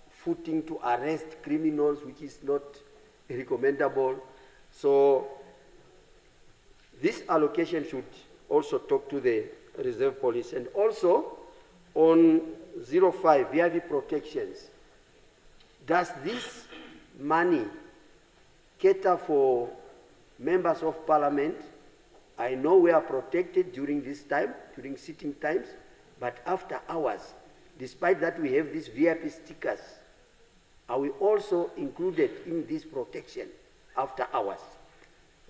footing to arrest criminals, which is not recommendable. So this allocation should also talk to the reserve police. And also on 05, VIP protections, does this money cater for members of parliament? I know we are protected during this time, during sitting times, but after hours, despite that we have these VIP stickers, are we also included in this protection after hours?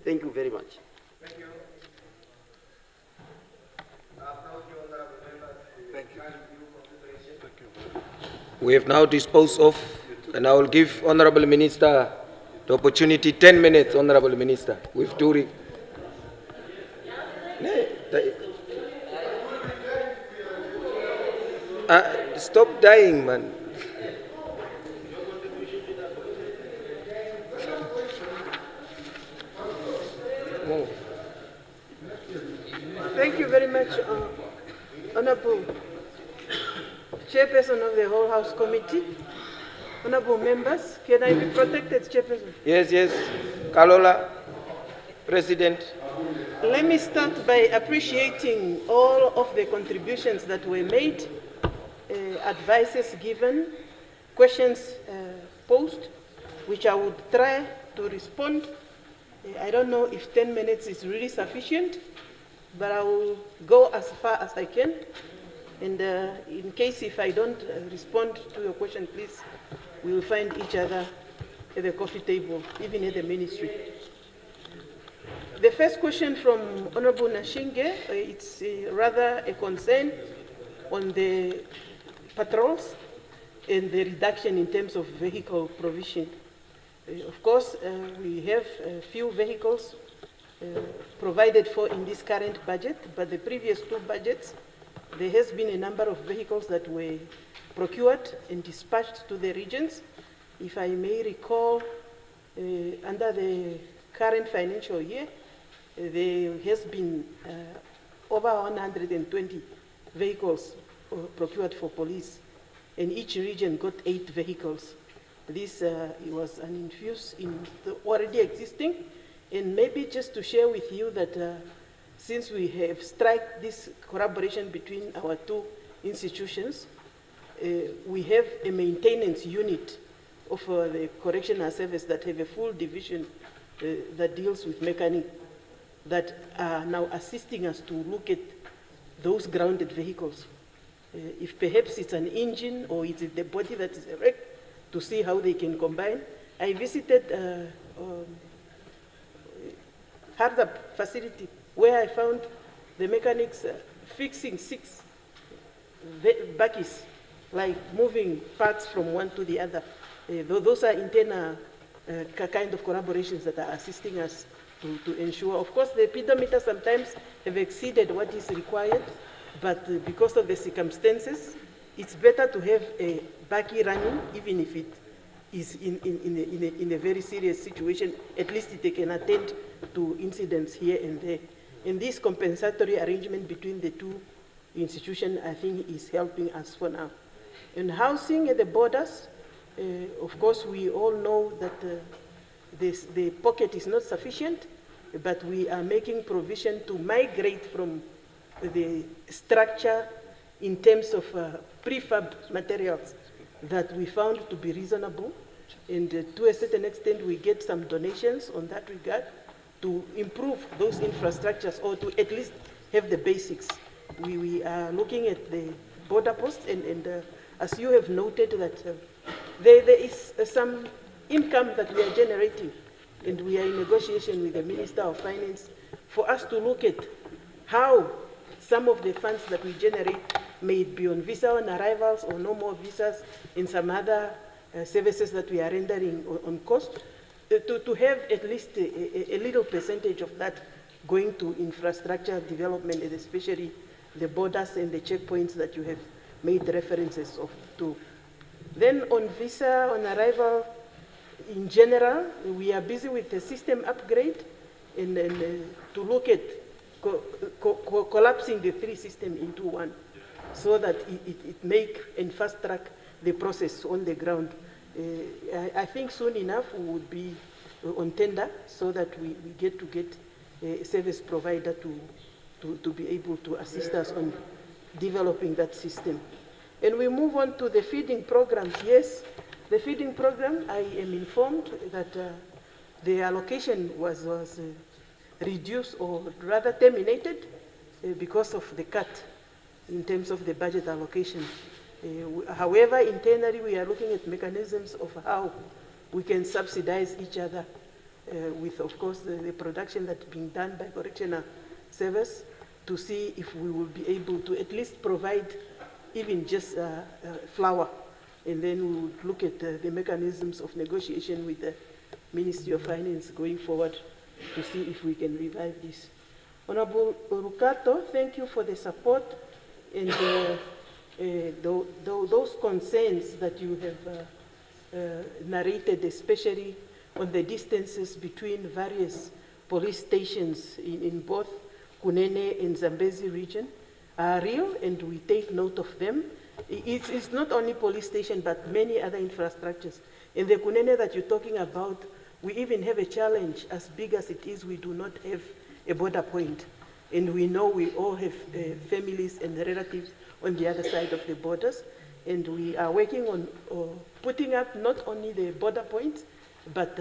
Thank you very much. Thank you. Thank you. We have now disposed of, and I will give Honourable Minister the opportunity, 10 minutes, Honourable Minister, with Duri. Stop dying, man. Thank you very much, Honourable Chairperson of the Whole House Committee. Honourable members, can I be protected, Chairperson? Yes, yes. Kalola, President. Let me start by appreciating all of the contributions that were made, advices given, questions posed, which I would try to respond. I don't know if 10 minutes is really sufficient, but I will go as far as I can. And in case if I don't respond to your question, please, we will find each other at the coffee table, even at the ministry. The first question from Honorable Nashinge, it's rather a concern on the patrols and the reduction in terms of vehicle provision. Of course, we have a few vehicles provided for in this current budget, but the previous two budgets, there has been a number of vehicles that were procured and dispatched to the regions. If I may recall, under the current financial year, there has been over 120 vehicles procured for police, and each region got 8 vehicles. This was an infuse in the already existing, and maybe just to share with you that since we have struck this collaboration between our two institutions, we have a maintenance unit of the correctional service that have a full division that deals with mechanic, that are now assisting us to look at those grounded vehicles. If perhaps it's an engine or it's the body that is wrecked, to see how they can combine. I visited Hardap facility where I found the mechanics fixing 6 bakkies, like moving parts from one to the other. Those are internal kind of collaborations that are assisting us to ensure. Of course, the pedometer sometimes have exceeded what is required, but because of the circumstances, it's better to have a bakkie running, even if it is in a very serious situation. At least they can attend to incidents here and there. And this compensatory arrangement between the two institutions, I think, is helping us for now. And housing at the borders, of course, we all know that the pocket is not sufficient, but we are making provision to migrate from the structure in terms of prefab materials that we found to be reasonable. And to a certain extent, we get some donations on that regard to improve those infrastructures, or to at least have the basics. We are looking at the border posts, and as you have noted, that there is some income that we are generating, and we are in negotiation with the Minister of Finance for us to look at how some of the funds that we generate, may it be on visa on arrivals or no more visas, in some other services that we are rendering on cost, to have at least a little percentage of that going to infrastructure development, and especially the borders and the checkpoints that you have made references to. Then on visa on arrival, in general, we are busy with the system upgrade and to look at collapsing the 3 systems into one, so that it make and fast track the process on the ground. I think soon enough we would be on tender, so that we get a service provider to be able to assist us on developing that system. And we move on to the feeding programs. Yes, the feeding program, I am informed that the allocation was reduced, or rather terminated, because of the cut in terms of the budget allocation. However, internally we are looking at mechanisms of how we can subsidize each other with, of course, the production that's being done by correctional service, to see if we will be able to at least provide even just flour. And then we would look at the mechanisms of negotiation with the Ministry of Finance going forward to see if we can revive this. Honorable Rukato, thank you for the support and those concerns that you have narrated, especially on the distances between various police stations in both Kunene and Zambezi region, are real, and we take note of them. It's not only police station, but many other infrastructures. In the Kunene that you're talking about, we even have a challenge. As big as it is, we do not have a border point. And we know we all have families and relatives on the other side of the borders. And we are working on putting up not only the border points, but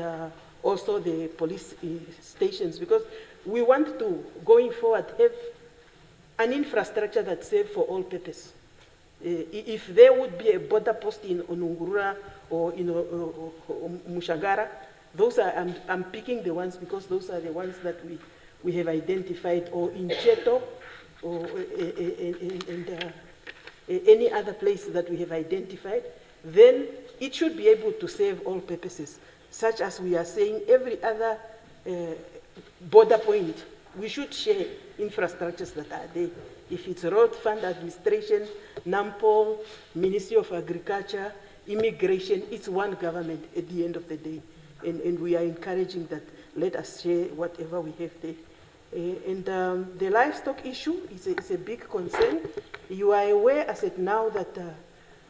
also the police stations, because we want to, going forward, have an infrastructure that's safe for all purposes. If there would be a border post in Onungurura or in Mushangara, those are, I'm picking the ones because those are the ones that we have identified, or in Cheto, or any other place that we have identified, then it should be able to serve all purposes, such as we are saying every other border point, we should share infrastructures that are there. If it's road fund administration, NAMPOL, Ministry of Agriculture, immigration, it's one government at the end of the day. And we are encouraging that let us share whatever we have there. The livestock issue is a big concern. You are aware as at now that the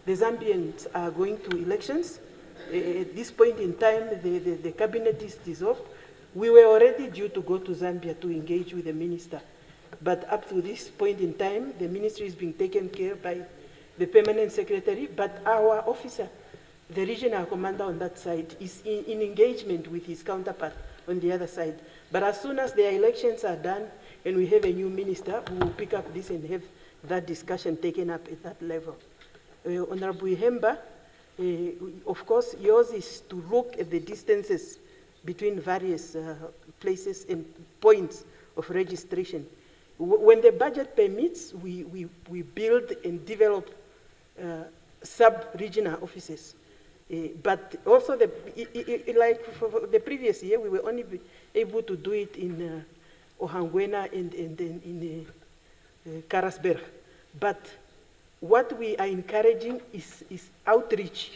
Zambians are going to elections. At this point in time, the cabinet is dissolved. We were already due to go to Zambia to engage with the minister. But up to this point in time, the ministry is being taken care of by the permanent secretary, but our officer, the regional commander on that side, is in engagement with his counterpart on the other side. But as soon as the elections are done and we have a new minister, we will pick up this and have that discussion taken up at that level. Honorable Ihemba, of course, yours is to look at the distances between various places and points of registration. When the budget permits, we build and develop sub-regional offices. But also, like for the previous year, we were only able to do it in Ohangwena and in Karasberg. But what we are encouraging is outreach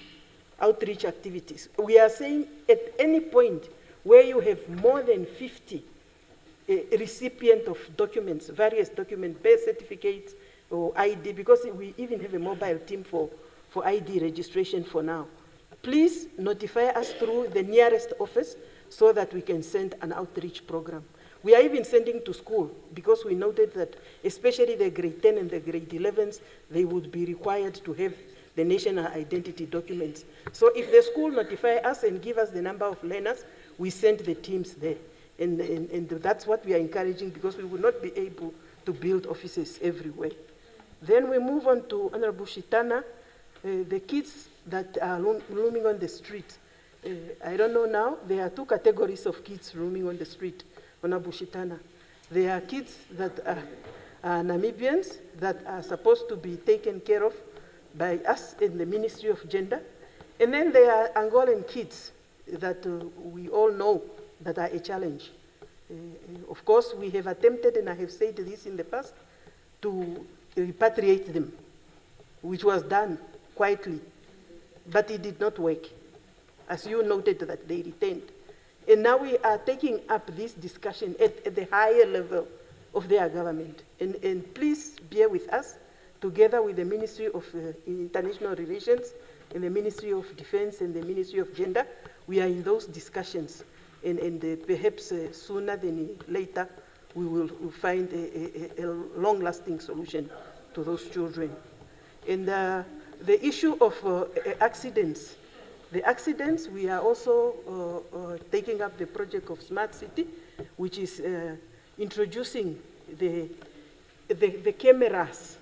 activities. We are saying at any point where you have more than 50 recipient of documents, various documents, birth certificates or ID, because we even have a mobile team for ID registration for now. Please notify us through the nearest office so that we can send an outreach program. We are even sending to school because we noted that especially the grade 10 and the grade 11s, they would be required to have the national identity documents. So if the school notify us and give us the number of learners, we send the teams there. And that's what we are encouraging because we will not be able to build offices everywhere. Then we move on to Honorable Shitana, the kids that are roaming on the street. I don't know now, there are two categories of kids roaming on the street, Honorable Shitana. There are kids that are Namibians that are supposed to be taken care of by us in the Ministry of Gender. And then there are Angolan kids that we all know that are a challenge. Of course, we have attempted, and I have said this in the past, to repatriate them, which was done quietly, but it did not work. As you noted that they returned. And now we are taking up this discussion at the higher level of their government. And please bear with us, together with the Ministry of International Relations and the Ministry of Defense and the Ministry of Gender, we are in those discussions. And perhaps sooner than later, we will find a long-lasting solution to those children. And the issue of accidents. The accidents, we are also taking up the project of Smart City, which is introducing the cameras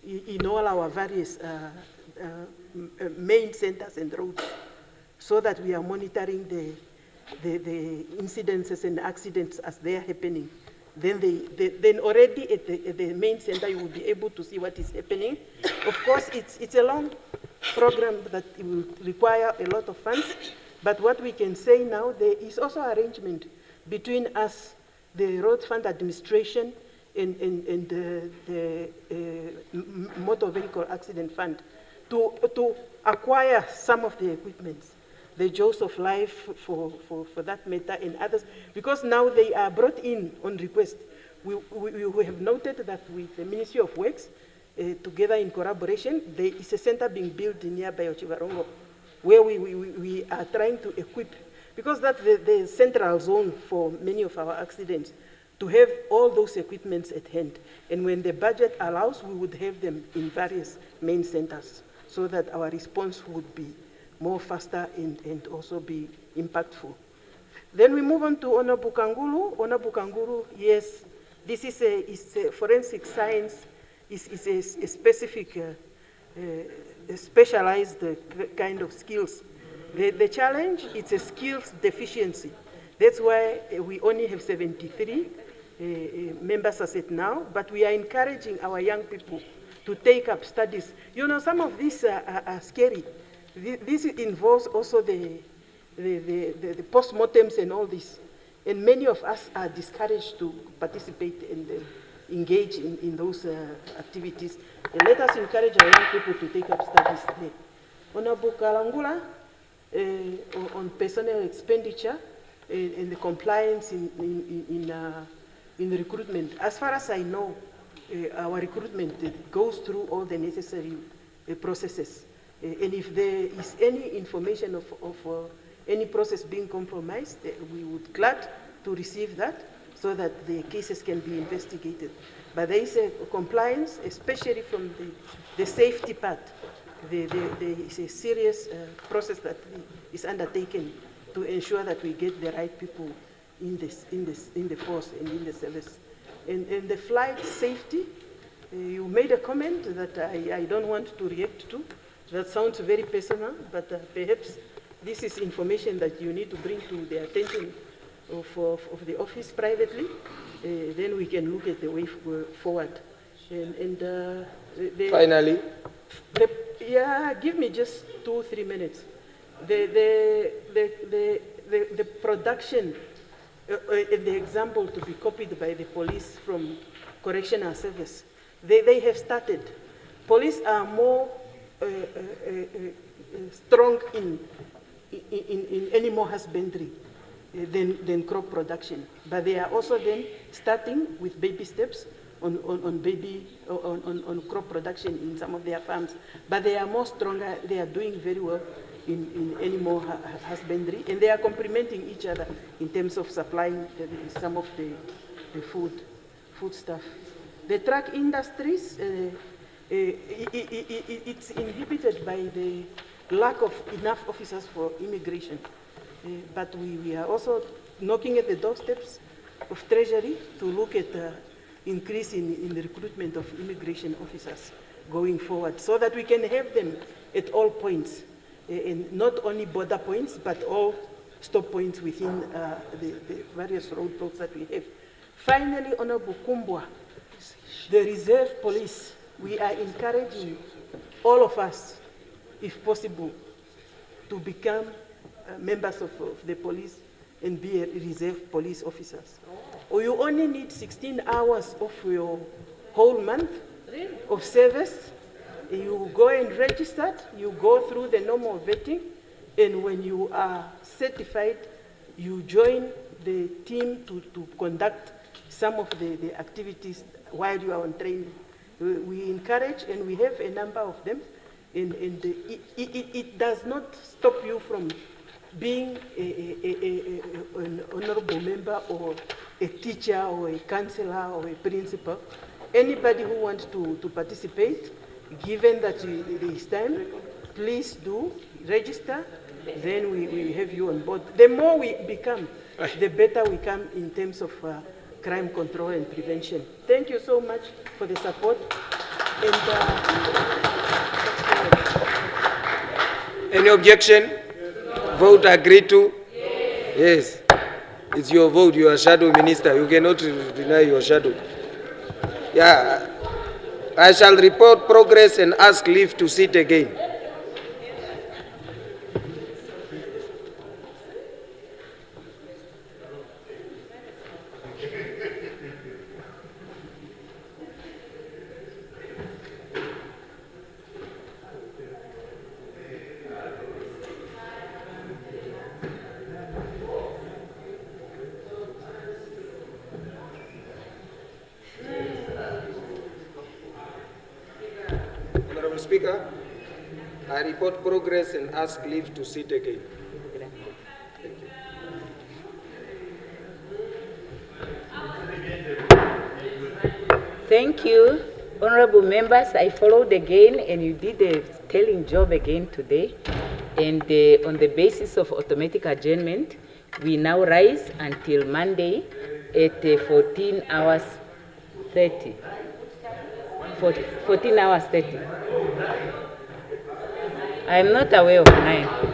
in all our various main centers and roads, so that we are monitoring the incidences and accidents as they are happening. Then already at the main center, you will be able to see what is happening. Of course, it's a long program that will require a lot of funds, but what we can say now, there is also arrangement between us, the Road Fund Administration, and the Motor Vehicle Accident Fund to acquire some of the equipments, the Jaws of Life for that matter and others, because now they are brought in on request. We have noted that with the Ministry of Works, together in collaboration, there is a center being built nearby Ochivarongo, where we are trying to equip, because that's the central zone for many of our accidents, to have all those equipments at hand. And when the budget allows, we would have them in various main centers, so that our response would be more faster and also be impactful. Then we move on to Honorable Kangulu. Honorable Kangulu, yes, this is a forensic science, is a specific specialized kind of skills. The challenge, it's a skills deficiency. That's why we only have 73 members as at now, but we are encouraging our young people to take up studies. You know, some of these are scary. This involves also the postmortems and all this. And many of us are discouraged to participate and engage in those activities. And let us encourage our young people to take up studies there. Honorable Kalangula, on personnel expenditure and the compliance in recruitment. As far as I know, our recruitment goes through all the necessary processes. And if there is any information of any process being compromised, we would glad to receive that so that the cases can be investigated. But there is a compliance, especially from the safety part. There is a serious process that is undertaken to ensure that we get the right people in the force and in the service. And the flight safety, you made a comment that I don't want to react to. That sounds very personal, but perhaps this is information that you need to bring to the attention of the office privately. Then we can look at the way forward. Finally. Yeah, give me just 2-3 minutes. The production, the example to be copied by the police from correctional service, they have started. Police are more strong in animal husbandry than crop production, but they are also then starting with baby steps on crop production in some of their farms. But they are more stronger. They are doing very well in animal husbandry, and they are complementing each other in terms of supplying some of the food stuff. The truck industries, it's inhibited by the lack of enough officers for immigration. But we are also knocking at the doorsteps of Treasury to look at increase in the recruitment of immigration officers going forward, so that we can have them at all points, and not only border points, but all stop points within the various roadblocks that we have. Finally, Honorable Kumbwa, the reserve police, we are encouraging all of us, if possible, to become members of the police and be a reserve police officers. Or you only need 16 hours of your whole month of service. You go and register, you go through the normal vetting, and when you are certified, you join the team to conduct some of the activities while you are on training. We encourage, and we have a number of them, and it does not stop you from being an honorable member or a teacher or a counselor or a principal. Anybody who wants to participate, given that there is time, please do register. Then we have you on board. The more we become, the better we come in terms of crime control and prevention. Thank you so much for the support. And, any objection? Vote agreed to? Yes. It's your vote. You are shadow minister. You cannot deny your shadow. Yeah. I shall report progress and ask leave to sit again. Honorable Speaker, I report progress and ask leave to sit again. Thank you, honorable members. I followed again, and you did a sterling job again today. And on the basis of automatic adjournment, we now rise until Monday at 14 hours 30. 14 hours 30. I am not aware of 9.